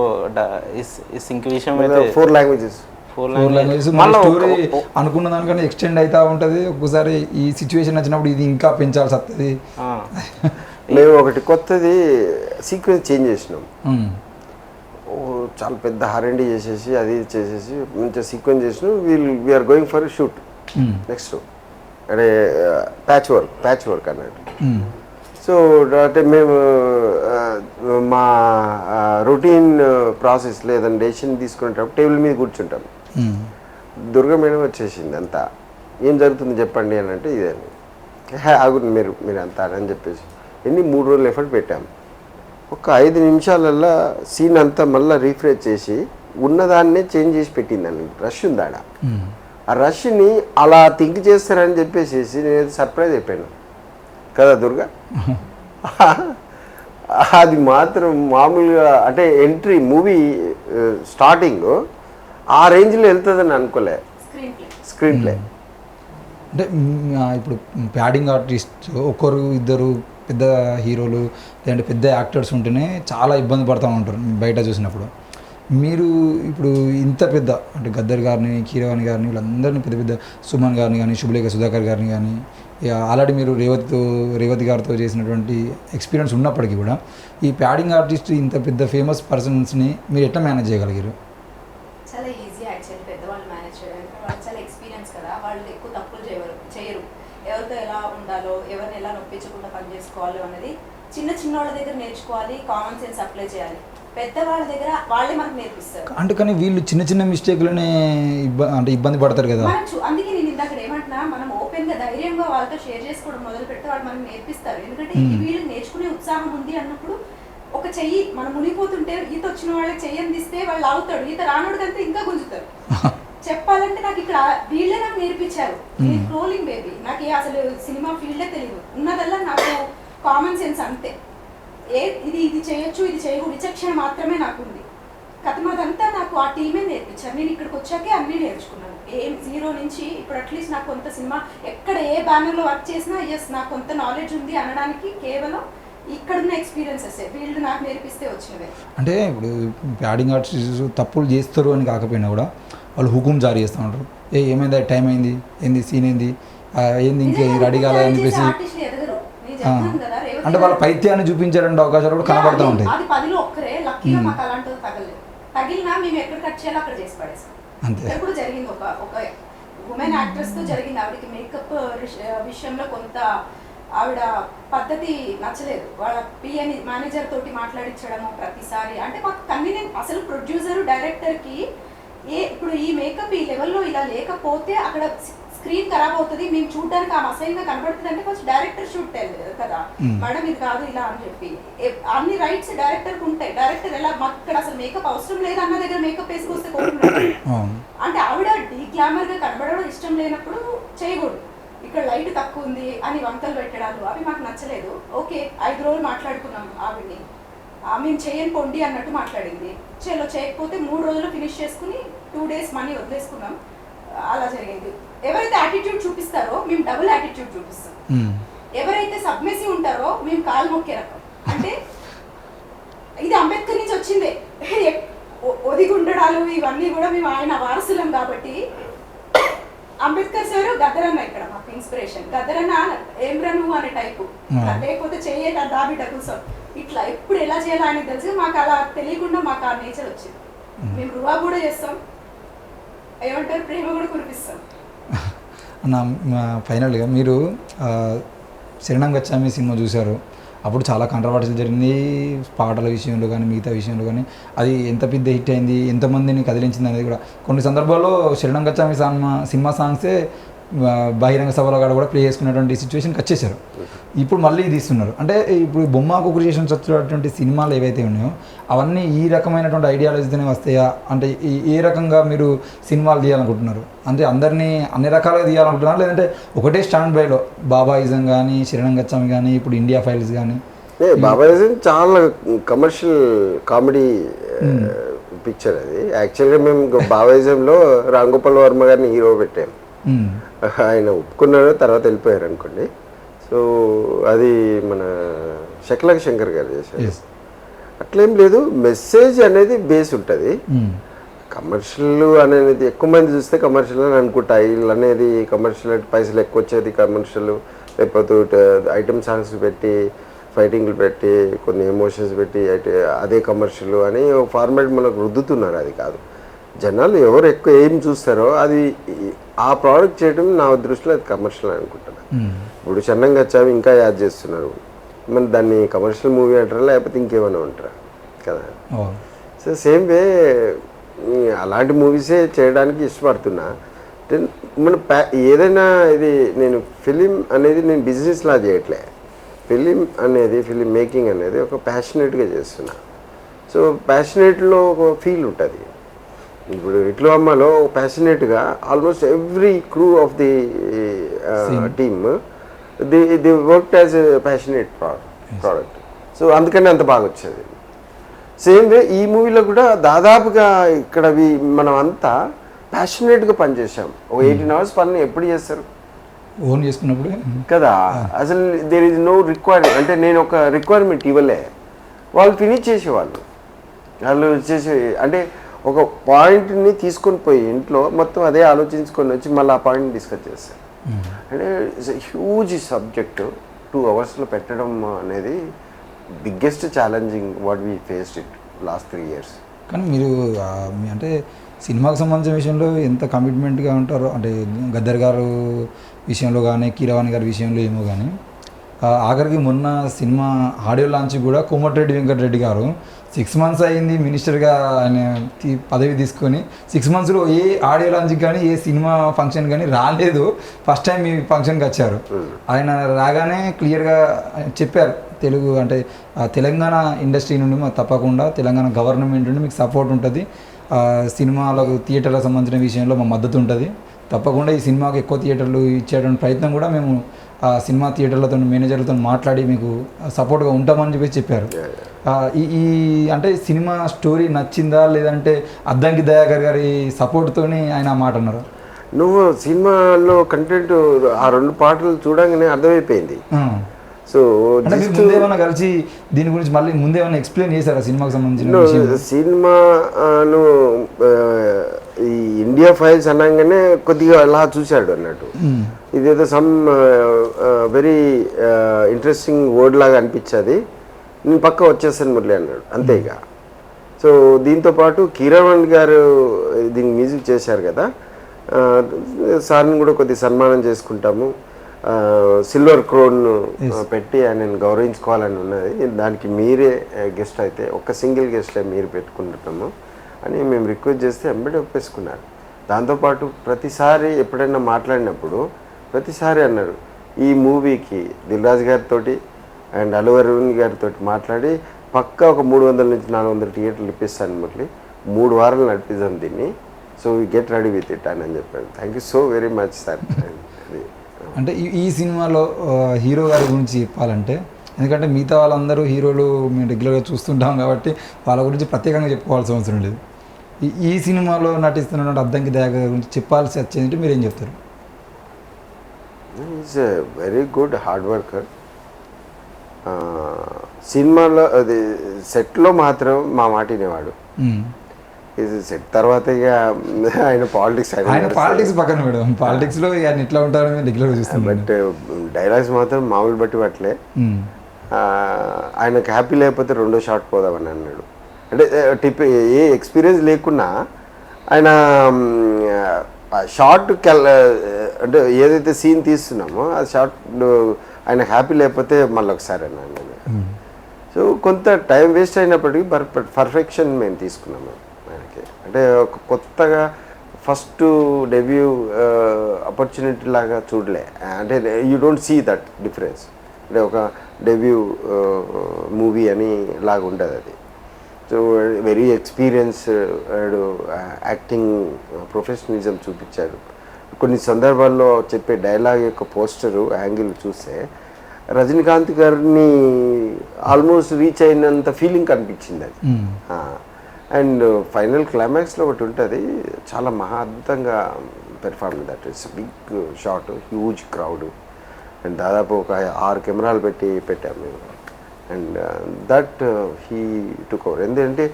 Speaker 5: ఈ సింక్ విషయం అయితే
Speaker 2: 4 లాంగ్వేజెస్
Speaker 1: స్టోరీ అనుకున్న దానికన్నా ఎక్స్టెండ్ అవుతా ఉంటుంది. ఒక్కసారి ఈ సిచ్యువేషన్ వచ్చినప్పుడు ఇది ఇంకా పెంచాల్సి వస్తుంది.
Speaker 2: మేము ఒకటి కొత్తది సీక్వెన్స్ చేంజ్ చేసినాం. చాలా పెద్ద R&D చేసేసి అది చేసేసి మంచిగా సీక్వెన్స్ చేసినాం. We are going for shoot next. అంటే ప్యాచ్ వర్క్ అన్నట్టు. సో అంటే మేము మా రొటీన్ ప్రాసెస్ లేదని డెసిషన్ తీసుకునేటప్పుడు టేబుల్ మీద కూర్చుంటాం. దుర్గా మేడం వచ్చేసింది, అంతా ఏం జరుగుతుంది చెప్పండి అని అంటే ఇదని ఆగు మీరు అంతా అని చెప్పేసి 3 రోజులు ఎఫర్ట్ పెట్టాము. ఒక 5 నిమిషాలల్లో సీన్ అంతా మళ్ళీ రీఫ్రెష్ చేసి ఉన్నదాన్నే చేంజ్ చేసి పెట్టిందని. రష్ ఉంది ఆడ. ఆ రష్ని అలా థింక్ చేస్తారని చెప్పేసి నేను సర్ప్రైజ్ అయిపోయాను కదా దుర్గా. అది మాత్రం మామూలుగా అంటే ఎంట్రీ మూవీ స్టార్టింగ్ ఆ రేంజ్లో వెళ్తుందని అనుకోలే. స్క్రీన్ ప్లే
Speaker 1: అంటే ఇప్పుడు ప్యాడింగ్ ఆర్టిస్ట్ ఒకరు ఇద్దరు పెద్ద హీరోలు లేదంటే పెద్ద యాక్టర్స్ ఉంటేనే చాలా ఇబ్బంది పడుతూ ఉంటారు బయట చూసినప్పుడు. మీరు ఇప్పుడు ఇంత పెద్ద అంటే గద్దర్ గారిని, కీరవాణి గారిని, వీళ్ళందరినీ పెద్ద పెద్ద సుమన్ గారిని కానీ, శుభలేఖ సుధాకర్ గారిని కానీ, ఆల్రెడీ మీరు రేవతి గారితో చేసినటువంటి ఎక్స్పీరియన్స్ ఉన్నప్పటికీ కూడా ఈ ప్యాడింగ్ ఆర్టిస్ట్ ఇంత పెద్ద ఫేమస్ పర్సన్స్ని మీరు ఎట్లా మేనేజ్ చేయగలిగారు?
Speaker 3: చాలా ఈజీ యాక్చువల్లీ పెద్దవాళ్ళు మేనేజ్ చేయడానికి. వాళ్ళు చాలా ఎక్స్పీరియన్స్ కదా, వాళ్ళు ఎక్కువ తప్పులు చేయరు. ఎవరితో ఎలా ఉండాలో, ఎవరిని ఎలా నొప్పించకుండా పని చేసుకోవాలో అనేది చిన్న వాళ్ళ దగ్గర నేర్చుకోవాలి. కామన్ సెన్స్ అప్లై చేయాలి. పెద్దవాళ్ళ దగ్గర వాళ్ళే మనకు నేర్పిస్తారు. అంటే
Speaker 1: కానీ వీళ్ళు చిన్న మిస్టేక్లనే ఇబ్బంది పడతారు కదా.
Speaker 3: అందుకే నేను ఇందాక ఏమంటున్నా, మనం ఓపెన్ గా ధైర్యంగా వాళ్ళతో షేర్ చేసుకోవడం మొదలు పెడితే వాళ్ళు మనకు నేర్పిస్తారు. ఎందుకంటే వీళ్ళు నేర్చుకునే ఉత్సాహం ఉంది అన్నప్పుడు ఒక చెయ్యి మనం మునిగిపోతుంటే ఈత వచ్చిన వాళ్ళకి చెయ్యి అందిస్తే వాళ్ళు ఆగుతాడు, ఈత రానోడికంతా ఇంకా గుంజుతారు. చెప్పాలంటే నాకు ఇక్కడ వీళ్ళే నాకు నేర్పించారు. నేను ట్రోలింగ్ బేబీ, నాకు అసలు సినిమా ఫీల్డే తెలియదు. ఉన్నదల్లా నాకు కామన్ సెన్స్ అంతే. ఇది చేయొచ్చు, ఇది చేయకూడదు, విచక్షణ మాత్రమే నాకు ఉంది. కథమదంతా నాకు ఆ టీమే నేర్పించారు. నేను ఇక్కడికి వచ్చాకే అన్నీ నేర్చుకున్నాను. ఏం 0 నుంచి ఇప్పుడు అట్లీస్ట్ నాకు కొంత సినిమా ఎక్కడ ఏ బ్యానర్లో వర్క్ చేసినా ఎస్ నాకు కొంత నాలెడ్జ్ ఉంది అనడానికి కేవలం ఇక్కడున్న ఎక్స్పీరియన్సెస్ వీళ్ళు నాకు నేర్పిస్తే వచ్చినవే.
Speaker 1: అంటే ఇప్పుడు ప్యాడింగ్ ఆర్టిస్ట్ తప్పులు చేస్తారు అని కాకపోయినా కూడా వాళ్ళు హుకుం జారీ చేస్తూ ఉంటారు. ఏమైంది, టైం అయింది, ఏంది సీన్ ఏంది ఇంకా రెడీ కాలేదని చెప్పేసి అంటే వాళ్ళ పైత్యాన్ని చూపించారంటే అవకాశాలు కూడా కనబడుతూ ఉంటాయి.
Speaker 3: అది 10లో ఒక్కరే లక్కీగా మాకు అలాంటిది తగిలినా మేము ఎక్కడ కట్ చేయాలో అక్కడ చేసి పడేసాం. అంతే. ఇప్పుడు జరిగింది ఒక ఉమెన్ యాక్ట్రెస్ తో జరిగింది. ఆవిడకి మేకప్ విషయంలో కొంత ఆవిడ పద్ధతి నచ్చలేదు. వాళ్ళ పిఎని మేనేజర్ తోటి మాట్లాడించడము ప్రతిసారి. అంటే మాకు కన్వీనియంట్. అసలు ప్రొడ్యూసర్ డైరెక్టర్కి ఇప్పుడు ఈ మేకప్ ఈ లెవెల్లో ఇలా లేకపోతే అక్కడ స్క్రీన్ ఖరాబ్ అవుతుంది, మేము చూడడానికి ఆ అసహ్యంగా కనబడుతుంది అంటే ఫస్ట్ డైరెక్టర్ షూట్ కదా మేడం, ఇది కాదు ఇలా అని చెప్పి. అన్ని రైట్స్ డైరెక్టర్కి ఉంటాయి. డైరెక్టర్ ఎలా మాకు ఇక్కడ అసలు మేకప్ అవసరం లేదు అన్న దగ్గర మేకప్ వేసుకొస్తే కోరుకుంటారు. అంటే ఆవిడ గ్లామర్ గా కనబడడం ఇష్టం లేనప్పుడు చేయకూడదు. ఇక్కడ లైట్ తక్కువ ఉంది అని వంకలు పెట్టడాలు అవి మాకు నచ్చలేదు. ఓకే, 5 రోజులు మాట్లాడుకున్నాం ఆవిడ్ని. మేము చేయని పొండి అన్నట్టు మాట్లాడింది. చేయకపోతే 3 రోజులు ఫినిష్ చేసుకుని 2 days మనీ వదిలేసుకున్నాం. అలా జరిగింది. ఎవరైతే యాటిట్యూడ్ చూపిస్తారో మేము డబుల్ యాటిట్యూడ్ చూపిస్తాం. ఎవరైతే సబ్మిసివ్ ఉంటారో మేము కాలు మొక్కే రకం. అంటే ఇది అంబేద్కర్ నుంచి వచ్చిందే. ఒదిగి ఉండడాలు ఇవన్నీ కూడా మేము ఆయన వారసులం కాబట్టి అంబేద్కర్ సార్ గద్దరన్న ఇక్కడ మాకు ఇన్స్పిరేషన్. గద్దరన్న ఏమ్రా నువ్వు అనే టైపు, లేకపోతే చెయ్యే దాబిడ్డ కోసం ఇట్లా ఎప్పుడు ఎలా చేయాలో ఆయనకు తెలుసు. మాకు అలా తెలియకుండా మాకు ఆ నేచర్ వచ్చింది. మేము రువా కూడా చేస్తాం, ఏమంటారు ప్రేమ కూడా కురిపిస్తాం.
Speaker 1: ఫైనల్గా మీరు శరణం గచ్చామి సినిమా చూశారు, అప్పుడు చాలా కాంట్రవర్సీ జరిగింది పాటల విషయంలో కానీ మిగతా విషయంలో కానీ. అది ఎంత పెద్ద హిట్ అయింది, ఎంతమందిని కదిలించింది అనేది కూడా. కొన్ని సందర్భాల్లో శరణం గచ్చామి సినిమా సాంగ్సే బహిరంగ సభలో కూడా ప్లే చేసుకునేటువంటి సిచ్యువేషన్కి వచ్చేసారు. ఇప్పుడు మళ్ళీ తీస్తున్నారు. అంటే ఇప్పుడు బొమ్మకు క్రియేషన్స్ వచ్చేటువంటి సినిమాలు ఏవైతే ఉన్నాయో అవన్నీ ఈ రకమైనటువంటి ఐడియాలజీతోనే వస్తాయా? అంటే ఏ రకంగా మీరు సినిమాలు తీయాలనుకుంటున్నారు? అంటే అందరినీ అన్ని రకాలుగా తీయాలనుకుంటున్నారు, లేదంటే ఒకటే స్టాండ్ బైలో బాబాయిజం కానీ శరణం గచ్చామి కానీ ఇప్పుడు ఇండియా ఫైల్స్ కానీ?
Speaker 2: బాబాయిజం చాలా కమర్షియల్ కామెడీ పిక్చర్ అది. యాక్చువల్గా మేము బాబాయిజంలో రామ్ గోపాల్ వర్మ గారిని హీరో పెట్టాము. ఆయన ఒప్పుకున్నాడు, తర్వాత వెళ్ళిపోయారు అనుకోండి. సో అది మన శకలక శంకర్ గారు చేశారు. అట్లేం లేదు, మెసేజ్ అనేది బేస్ ఉంటుంది. కమర్షియల్ అనేది ఎక్కువ మంది చూస్తే కమర్షియల్ అని అనుకుంటాయి. వీళ్ళు అనేది కమర్షియల్ పైసలు ఎక్కువ వచ్చేది కమర్షియల్, లేకపోతే ఐటమ్ సాంగ్స్ పెట్టి ఫైటింగ్లు పెట్టి కొన్ని ఎమోషన్స్ పెట్టి అదే కమర్షియల్ అని ఫార్మాట్ మనకు రుద్దుతున్నారు. అది కాదు, జనాలు ఎవరు ఎక్కువ ఏం చూస్తారో అది ఆ ప్రోడక్ట్ చేయడం నా దృష్టిలో అది కమర్షియల్ అనుకుంటున్నాను. ఇప్పుడు శరణం గచ్చామి ఇంకా యాడ్ చేస్తున్నారు, మరి దాన్ని కమర్షియల్ మూవీ అంటారా లేకపోతే ఇంకేమైనా ఉంటారా కదా? సో సేమ్ వే అలాంటి మూవీసే చేయడానికి ఇష్టపడుతున్నా. మన ఏదైనా ఇది నేను ఫిలిం అనేది నేను బిజినెస్ లా చేయట్లే. ఫిలిం అనేది ఫిలిం మేకింగ్ అనేది ఒక ప్యాషనేట్గా చేస్తున్నా. సో ప్యాషనేట్లో ఒక ఫీల్ ఉంటుంది. ఇప్పుడు ఇట్లు అమ్మలో ప్యాషనేట్గా almost every crew of the team the work as a passionate product. So అందుకని అంత బాగా వచ్చేది. సేమ్ వే ఈ మూవీలో కూడా దాదాపుగా ఇక్కడ మనం అంతా ప్యాషనేట్గా పనిచేసాం. ఒక 18 hours పని ఎప్పుడు చేస్తారు
Speaker 1: ఓన్ చేసుకున్నప్పుడు
Speaker 2: కదా? అసలు దేర్ ఇస్ నో రిక్వైర్మెంట్. అంటే నేను ఒక రిక్వైర్మెంట్ ఇవ్వలే, వాళ్ళు ఫినిష్ చేసేవాళ్ళు. వాళ్ళు చేసే అంటే ఒక పాయింట్ని తీసుకొని పోయి ఇంట్లో మొత్తం అదే ఆలోచించుకొని వచ్చి మళ్ళీ ఆ పాయింట్ని డిస్కస్ చేస్తారు. అంటే ఇట్స్ హ్యూజ్ సబ్జెక్ట్ 2 hours పెట్టడం అనేది biggest challenging what we faced it last 3 years.
Speaker 1: కానీ మీరు అంటే సినిమాకు సంబంధించిన విషయంలో ఎంత కమిట్మెంట్గా ఉంటారో, అంటే గద్దర్ గారు విషయంలో కానీ కీరవాణి గారి విషయంలో ఏమో కానీ, ఆఖరికి మొన్న సినిమా ఆడియో లాంచ్ కూడా కోమటిరెడ్డి వెంకటరెడ్డి గారు 6 months అయింది మినిస్టర్గా ఆయన పదవి తీసుకొని 6 monthsలో ఏ ఆడియో లాంచ్కి కానీ ఏ సినిమా ఫంక్షన్ కానీ రాలేదు. ఫస్ట్ టైం మీ ఫంక్షన్కి వచ్చారు. ఆయన రాగానే క్లియర్గా చెప్పారు, తెలుగు అంటే తెలంగాణ ఇండస్ట్రీ నుండి మాకు తప్పకుండా తెలంగాణ గవర్నమెంట్ నుండి మీకు సపోర్ట్ ఉంటుంది, సినిమాలకు థియేటర్లకు సంబంధించిన విషయంలో మా మద్దతు ఉంటుంది, తప్పకుండా ఈ సినిమాకి ఎక్కువ థియేటర్లు ఇచ్చేటువంటి ప్రయత్నం కూడా మేము సినిమా థియేటర్లతో మేనేజర్లతో మాట్లాడి మీకు సపోర్ట్గా ఉంటామని చెప్పారు. ఈ అంటే సినిమా స్టోరీ నచ్చిందా లేదంటే అద్దంకి దయాకర్ గారి సపోర్ట్తోని ఆయన మాట అన్నారు?
Speaker 2: నువ్వు సినిమాలో కంటెంట్ ఆ 2 పాటలు చూడంగానే అర్థమైపోయింది. సో
Speaker 1: ముందేమన్నా కలిసి దీని గురించి మళ్ళీ ముందేమన్నా ఎక్స్ప్లెయిన్ చేశారా సినిమాకి సంబంధించిన?
Speaker 2: సినిమాను ఈ ఇండియా ఫైల్స్ అనగానే కొద్దిగా అలా చూశాడు అన్నట్టు. ఇదేదో సమ్ వెరీ ఇంట్రెస్టింగ్ వర్డ్ లాగా అనిపించేది, నేను పక్క వచ్చేసాను మురళి అన్నాడు, అంతేగా. సో దీంతోపాటు కీరవాణి గారు దీనికి మ్యూజిక్ చేశారు కదా, సార్ని కూడా కొద్దిగా సన్మానం చేసుకుంటాము, సిల్వర్ క్రోన్ పెట్టి ఆయనను గౌరవించుకోవాలని ఉన్నది. దానికి మీరే గెస్ట్ అయితే ఒక సింగిల్ గెస్ట్ మీరు పెట్టుకుంటున్నాము అని మేము రిక్వెస్ట్ చేస్తే వెంబడి ఒప్పేసుకున్నారు. దాంతోపాటు ప్రతిసారి ఎప్పుడైనా మాట్లాడినప్పుడు ప్రతిసారి అన్నారు, ఈ మూవీకి దిల్ రాజు గారితో అండ్ అల్లు అరవింద్ గారితో మాట్లాడి పక్కా ఒక 300 నుంచి 400 థియేటర్లు ఇప్పిస్తాను మురళి, 3 వారాలు నడిపిద్దాం దీన్ని, so we get ready with it అని చెప్పాను. Thank you so very much sir.
Speaker 1: అంటే ఈ సినిమాలో హీరో గారి గురించి చెప్పాలంటే, ఎందుకంటే మిగతా వాళ్ళందరూ హీరోలు మేము రెగ్యులర్గా చూస్తుంటాం కాబట్టి వాళ్ళ గురించి ప్రత్యేకంగా చెప్పుకోవాల్సిన అవసరం లేదు. ఈ సినిమాలో నటిస్తున్నటువంటి అద్దంకి దయాకర్ గురించి చెప్పాల్సి వచ్చేది మీరేం చెప్తారు?
Speaker 2: Is a very good hard worker. సినిమాలో అది సెట్లో మాత్రం మా మాట వినేవాడు. సెట్ తర్వాత ఇక ఆయన పాలిటిక్స్
Speaker 1: ఆయన పాలిటిక్స్ పక్కన మేడం, పాలిటిక్స్లో ఆయన ఎట్లా ఉంటారో మేము రెగ్యులర్గా చూస్తాం.
Speaker 2: బట్ డైలాగ్స్ మాత్రం మామూలు బట్టి పట్టలే. ఆయనకు హ్యాపీ లేకపోతే రెండో షాట్ పోదామని అన్నాడు. అంటే ఏ ఎక్స్పీరియన్స్ లేకున్నా ఆయన షార్ట్ అంటే ఏదైతే సీన్ తీస్తున్నామో ఆ షార్ట్ ఆయన హ్యాపీ లేకపోతే మళ్ళీ ఒకసారి అన్నాను. సో కొంత టైం వేస్ట్ అయినప్పటికీ పర్ఫెక్షన్ మేము తీసుకున్నాము ఆయనకి. అంటే ఒక కొత్తగా ఫస్ట్ డెబ్యూ ఆపర్చునిటీ లాగా చూడలే. అంటే you don't see that difference. అంటే ఒక డెబ్యూ మూవీ అని లాగా ఉంటుంది అది. So very experience acting professionalism చూపించాడు. కొన్ని సందర్భాల్లో చెప్పే డైలాగ్ యొక్క పోస్టరు యాంగిల్ చూస్తే రజనీకాంత్ గారిని ఆల్మోస్ట్ రీచ్ అయినంత ఫీలింగ్ కనిపించింది అది. అండ్ ఫైనల్ క్లైమాక్స్లో ఒకటి ఉంటుంది, చాలా మహా అద్భుతంగా perform. That is big shot, huge crowd, and దాదాపు ఒక 6 కెమెరాలు పెట్టాము మేము. And that he took over. ఎందుకంటే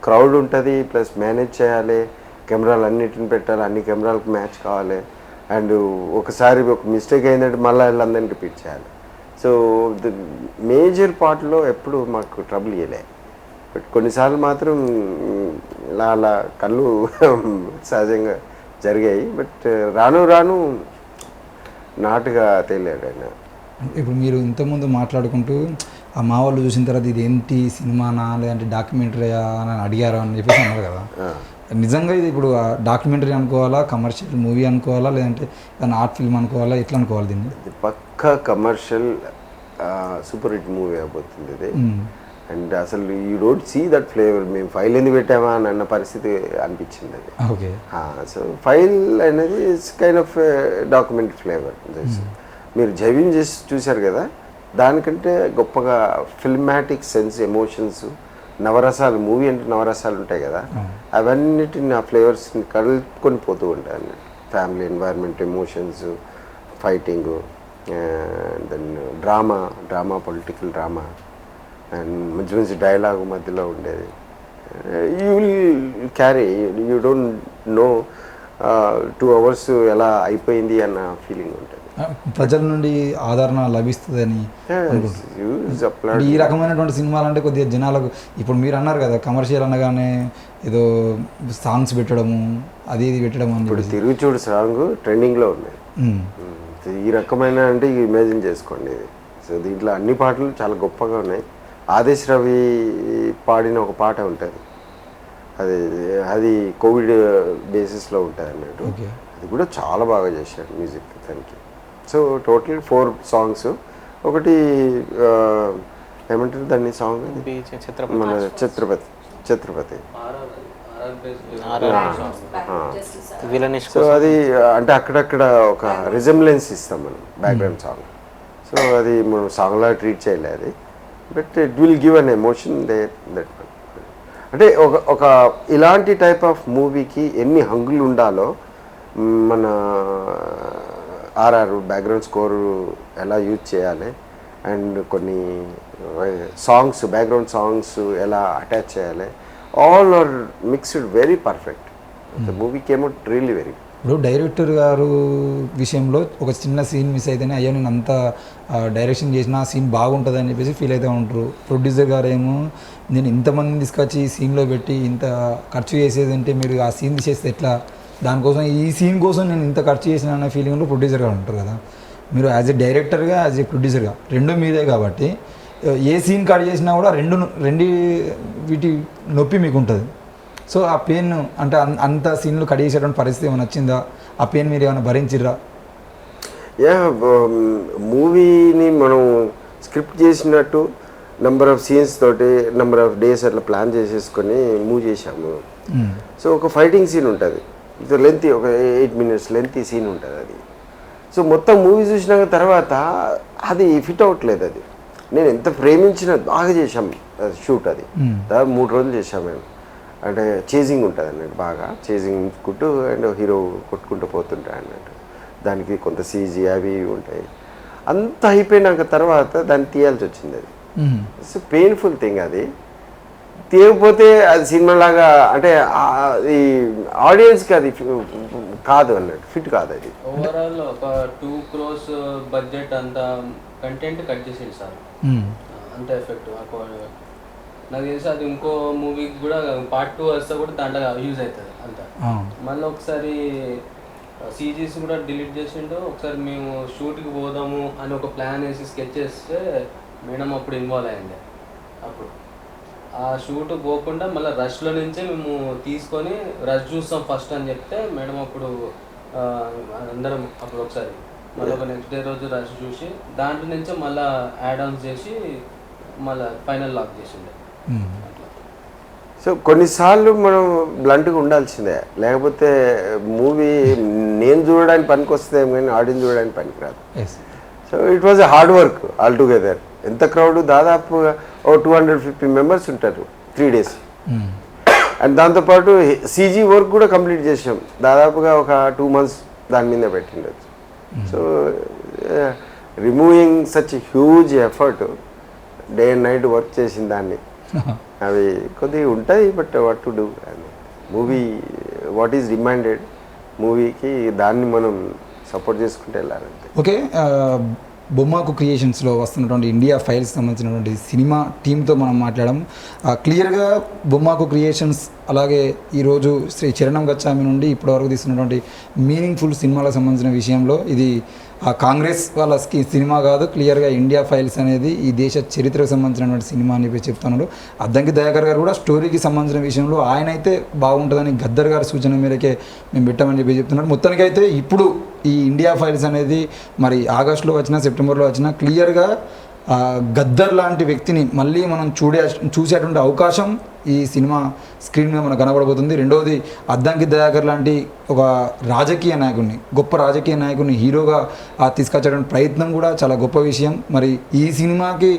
Speaker 2: క్రౌడ్ ఉంటుంది, ప్లస్ మేనేజ్ చేయాలి, కెమెరాలు అన్నిటిని పెట్టాలి, అన్ని కెమెరాలకు మ్యాచ్ కావాలి. అండ్ ఒకసారి ఒక మిస్టేక్ అయిందంటే మళ్ళీ వీళ్ళందరినీ రిపీట్ చేయాలి. సో ది మేజర్ పార్ట్లో ఎప్పుడు మాకు ట్రబుల్ ఇవ్వలే. బట్ కొన్నిసార్లు మాత్రం అలా కళ్ళు సహజంగా జరిగాయి. బట్ రాను రాను నాటుగా తేలాడు ఆయన.
Speaker 1: ఇప్పుడు మీరు ఇంతకుముందు మాట్లాడుకుంటూ ఆ మా వాళ్ళు చూసిన తర్వాత ఇది ఏంటి సినిమానా లేదంటే డాక్యుమెంటరీయా అని అడిగారా అని చెప్పేసి అన్నారు కదా. నిజంగా ఇది ఇప్పుడు డాక్యుమెంటరీ అనుకోవాలా, కమర్షియల్ మూవీ అనుకోవాలా, లేదంటే దాన్ని ఆర్ట్ ఫిల్మ్ అనుకోవాలా, ఎట్లా అనుకోవాలి దీన్ని?
Speaker 2: ఇది పక్కా కమర్షియల్ సూపర్ హిట్ మూవీ అయిపోతుంది ఇది. అండ్ అసలు you don't see that flavour. మేము ఫైల్ ఎందుకు పెట్టామా అని అన్న పరిస్థితి అనిపించింది అది.
Speaker 1: ఓకే.
Speaker 2: సో ఫైల్ అనేది it's kind of documentary flavour. మీరు జైవిన్ చేసి చూశారు కదా, దానికంటే గొప్పగా ఫిల్మాటిక్ సెన్స్, ఎమోషన్స్, నవరసాలు. మూవీ అంటే నవరసాలు ఉంటాయి కదా, అవన్నిటిని ఆ ఫ్లేవర్స్ని కలుపుకొని పోతూ ఉంటాయి అన్నట్టు. Family, environment, emotions, fighting, then drama, political drama, and మంచి మంచి డైలాగు మధ్యలో ఉండేది. You will carry, you don't know 2 hours ఎలా అయిపోయింది అన్న ఫీలింగ్ ఉంటుంది.
Speaker 1: ప్రజల నుండి ఆదరణ లభిస్తుందని ఈ రకమైనటువంటి సినిమాలు అంటే కొద్దిగా జనాలకు, ఇప్పుడు మీరు అన్నారు కదా కమర్షియల్ అనగానే ఏదో సాంగ్స్ పెట్టడము అది ఇది పెట్టడం అని.
Speaker 2: ఇప్పుడు తిరుగుచూడు సాంగ్ ట్రెండింగ్లో ఉన్నాయి. ఈ రకమైన అంటే ఇమాజిన్ చేసుకోండి ఇది. సో దీంట్లో అన్ని పాటలు చాలా గొప్పగా ఉన్నాయి. ఆదేశ్ రవి పాడిన ఒక పాట ఉంటుంది, అది కోవిడ్ బేసిస్లో ఉంటుంది అన్నట్టు. అది కూడా చాలా బాగా చేశాడు మ్యూజిక్ దానికి. So total 4 songs. ఒకటి ఏమంటారు దాన్ని సాంగ్, మన ఛత్రపతి. సో అది అంటే అక్కడక్కడ ఒక రిజెంబ్లెన్స్ ఇస్తాం మనం బ్యాక్గ్రౌండ్ సాంగ్. సో అది మనం సాంగ్లా ట్రీట్ చేయలేదు అది, but it will give an emotion that. అంటే ఒక ఇలాంటి టైప్ ఆఫ్ మూవీకి ఎన్ని హంగులు ఉండాలో, మన ఆర్ఆర్ బ్యాక్గ్రౌండ్ స్కోర్ ఎలా యూజ్ చేయాలి, అండ్ కొన్ని సాంగ్స్, బ్యాక్గ్రౌండ్ సాంగ్స్ ఎలా అటాచ్ చేయాలి, all are mixed very perfect. The movie came out really very.
Speaker 1: ఇప్పుడు డైరెక్టర్ గారు విషయంలో ఒక చిన్న సీన్ మిస్ అయితేనే అయ్యో నేను అంత డైరెక్షన్ చేసిన సీన్ బాగుంటుంది అని చెప్పేసి ఫీల్ అవుతూ ఉంటారు. ప్రొడ్యూసర్ గారు ఏమో నేను ఇంతమందిని తీసుకొచ్చి ఈ సీన్లో పెట్టి ఇంత ఖర్చు చేసేది అంటే మీరు ఆ సీన్ తీసేస్తే ఎట్లా, దానికోసం ఈ సీన్ కోసం నేను ఇంత ఖర్చు చేసిన అనే ఫీలింగ్లో ప్రొడ్యూసర్ గారు ఉంటారు కదా. మీరు యాజ్ ఎ డైరెక్టర్గా, యాజ్ ఎ ప్రొడ్యూసర్గా రెండు మీదే కాబట్టి ఏ సీన్ కట్ చేసినా కూడా రెండు వీటి నొప్పి మీకు ఉంటుంది. సో ఆ పెయిన్ అంటే అంత సీన్లు కట్ చేసేటువంటి పరిస్థితి ఏమైనా వచ్చిందా? ఆ పెయిన్ మీరు ఏమైనా భరించిర్రా?
Speaker 2: మూవీని మనం స్క్రిప్ట్ చేసినట్టు నెంబర్ ఆఫ్ సీన్స్ తోటి నెంబర్ ఆఫ్ డేస్ అట్లా ప్లాన్ చేసేసుకొని మూవ్ చేసాము. సో ఒక ఫైటింగ్ సీన్ ఉంటుంది, లెంతీ, ఒక 8 minutes లెంతీ సీన్ ఉంటుంది అది. సో మొత్తం మూవీ చూసినాక తర్వాత అది ఫిట్ అవ్వట్లేదు. అది నేను ఎంత ప్రేమించిన బాగా చేసాం షూట్. అది 3 రోజులు చేసాం మేము. అంటే చేజింగ్ ఉంటుంది అన్నట్టు, బాగా చేజింగ్ కుట్టు అండ్ హీరో కొట్టుకుంటూ పోతుంటాయి అన్నట్టు. దానికి కొంత సీజీ అవి ఉంటాయి. అంత అయిపోయినాక తర్వాత దాన్ని తీయాల్సి వచ్చింది. అది ఇట్స్ పెయిన్ఫుల్ థింగ్ అది. తీయకపోతే అది సినిమాలాగా అంటే ఈ ఆడియన్స్కి అది కాదు అన్నట్టు, ఫిట్ కాదు అది.
Speaker 4: ఓవరాల్ ఒక 2 crores బడ్జెట్ అంత కంటెంట్ కట్ చేసేది సార్, అంత ఎఫెక్ట్. నాకు తెలిసి అది ఇంకో మూవీకి కూడా part 2 వస్తే కూడా దాంట్లో యూజ్ అవుతుంది అంత. మళ్ళీ ఒకసారి సీజీస్ కూడా డిలీట్ చేసిండు. ఒకసారి మేము షూట్కి పోదాము అని ఒక ప్లాన్ వేసి స్కెచ్ చేస్తే మేడం అప్పుడు ఇన్వాల్వ్ అయ్యింది. అప్పుడు ఆ షూట్ పోకుండా మళ్ళీ రష్లో నుంచే మేము తీసుకొని రష్ చూస్తాం ఫస్ట్ అని చెప్తే మేడం అప్పుడు అందరం అప్పుడు ఒకసారి మళ్ళీ ఒక నెక్స్ట్ డే రోజు రష్ చూసి దాంట్లో నుంచే మళ్ళీ యాడ్ ఆన్స్ చేసి మళ్ళీ ఫైనల్ లాక్ చేసిండే.
Speaker 2: సో కొన్నిసార్లు మనం బ్లంట్గా ఉండాల్సిందే, లేకపోతే మూవీ నేను చూడడానికి పనికి వస్తుంది కానీ ఆడియన్స్ చూడడానికి పనికి రాదు. So it was a hard work all together. ఎంత క్రౌడ్, దాదాపు 250 members ఉంటారు 3 days. అండ్ దాంతోపాటు సీజీ వర్క్ కూడా కంప్లీట్ చేసాం, దాదాపుగా ఒక 2 months దాని మీద పెట్టిండొచ్చు. So removing such huge effort, day and night work చేసిన దాన్ని అవి కొద్దిగా ఉంటాయి. But what to do, movie what is demanded మూవీకి దాన్ని మనం సపోర్ట్ చేసుకుంటూ వెళ్ళాలంటే.
Speaker 1: ఓకే, బొమ్మాకు క్రియేషన్స్లో వస్తున్నటువంటి ఇండియా ఫైల్స్ సంబంధించినటువంటి సినిమా టీంతో మనం మాట్లాడడం క్లియర్గా. బొమ్మాకు క్రియేషన్స్ అలాగే ఈరోజు శ్రీ చరణం గచ్చామి నుండి ఇప్పటివరకు తీసుకున్నటువంటి మీనింగ్ఫుల్ సినిమాలకు సంబంధించిన విషయంలో ఇది కాంగ్రెస్ వాళ్ళ సినిమా కాదు, క్లియర్గా ఇండియా ఫైల్స్ అనేది ఈ దేశ చరిత్రకు సంబంధించినటువంటి సినిమా అని చెప్పి చెప్తున్నారు. అద్దంకి దయాకర్ గారు కూడా స్టోరీకి సంబంధించిన విషయంలో ఆయన అయితే బాగుంటుందని గద్దర్ గారి సూచన మేరకే మేము పెట్టామని చెప్పి చెప్తున్నారు. మొత్తానికైతే ఇప్పుడు ఈ ఇండియా ఫైల్స్ అనేది మరి ఆగస్టులో వచ్చినా సెప్టెంబర్లో వచ్చినా క్లియర్గా గద్దర్ లాంటి వ్యక్తిని మళ్ళీ మనం చూసేటువంటి అవకాశం ఈ సినిమా స్క్రీన్ మీద మనకు కనబడబోతుంది. రెండవది అద్దంకి దయాకర్ లాంటి ఒక రాజకీయ నాయకుడిని, గొప్ప రాజకీయ నాయకుడిని హీరోగా తీసుకొచ్చేటువంటి ప్రయత్నం కూడా చాలా గొప్ప విషయం. మరి ఈ సినిమాకి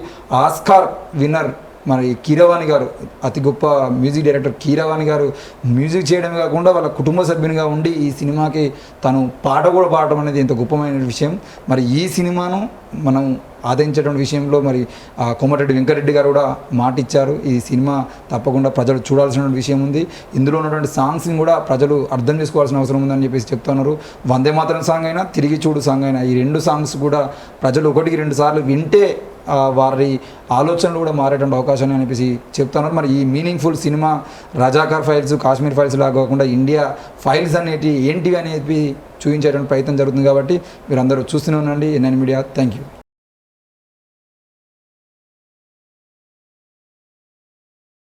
Speaker 1: ఆస్కార్ విన్నర్ మరి కీరవాణి గారు, అతి గొప్ప మ్యూజిక్ డైరెక్టర్ కీరవాణి గారు మ్యూజిక్ చేయడమే కాకుండా వాళ్ళ కుటుంబ సభ్యునిగా ఉండి ఈ సినిమాకి తను పాట కూడా పాడటం అనేది ఎంత గొప్పమైన విషయం. మరి ఈ సినిమాను మనం ఆదరించేటువంటి విషయంలో మరి కోమటిరెడ్డి వెంకటరెడ్డి గారు కూడా మాట ఇచ్చారు. ఈ సినిమా తప్పకుండా ప్రజలు చూడాల్సిన విషయం ఉంది. ఇందులో ఉన్నటువంటి సాంగ్స్ని కూడా ప్రజలు అర్థం చేసుకోవాల్సిన అవసరం ఉందని చెప్పేసి చెప్తున్నారు. వందే మాతరం సాంగ్ అయినా, తిరిగి చూడు సాంగ్ అయినా, ఈ 2 సాంగ్స్ కూడా ప్రజలు 1-2 సార్లు వింటే వారి ఆలోచనలు కూడా మారేటువంటి అవకాశాన్ని అనిపించి చెప్తున్నారు. మరి ఈ meaningful cinema Razakar files, Kashmir files లాగా కాకుండా ఇండియా ఫైల్స్ అనేవి ఏంటివి అనేది చూపించేటువంటి ప్రయత్నం జరుగుతుంది. కాబట్టి మీరు అందరూ చూస్తూనే ఉండండి NN మీడియా. Thank you.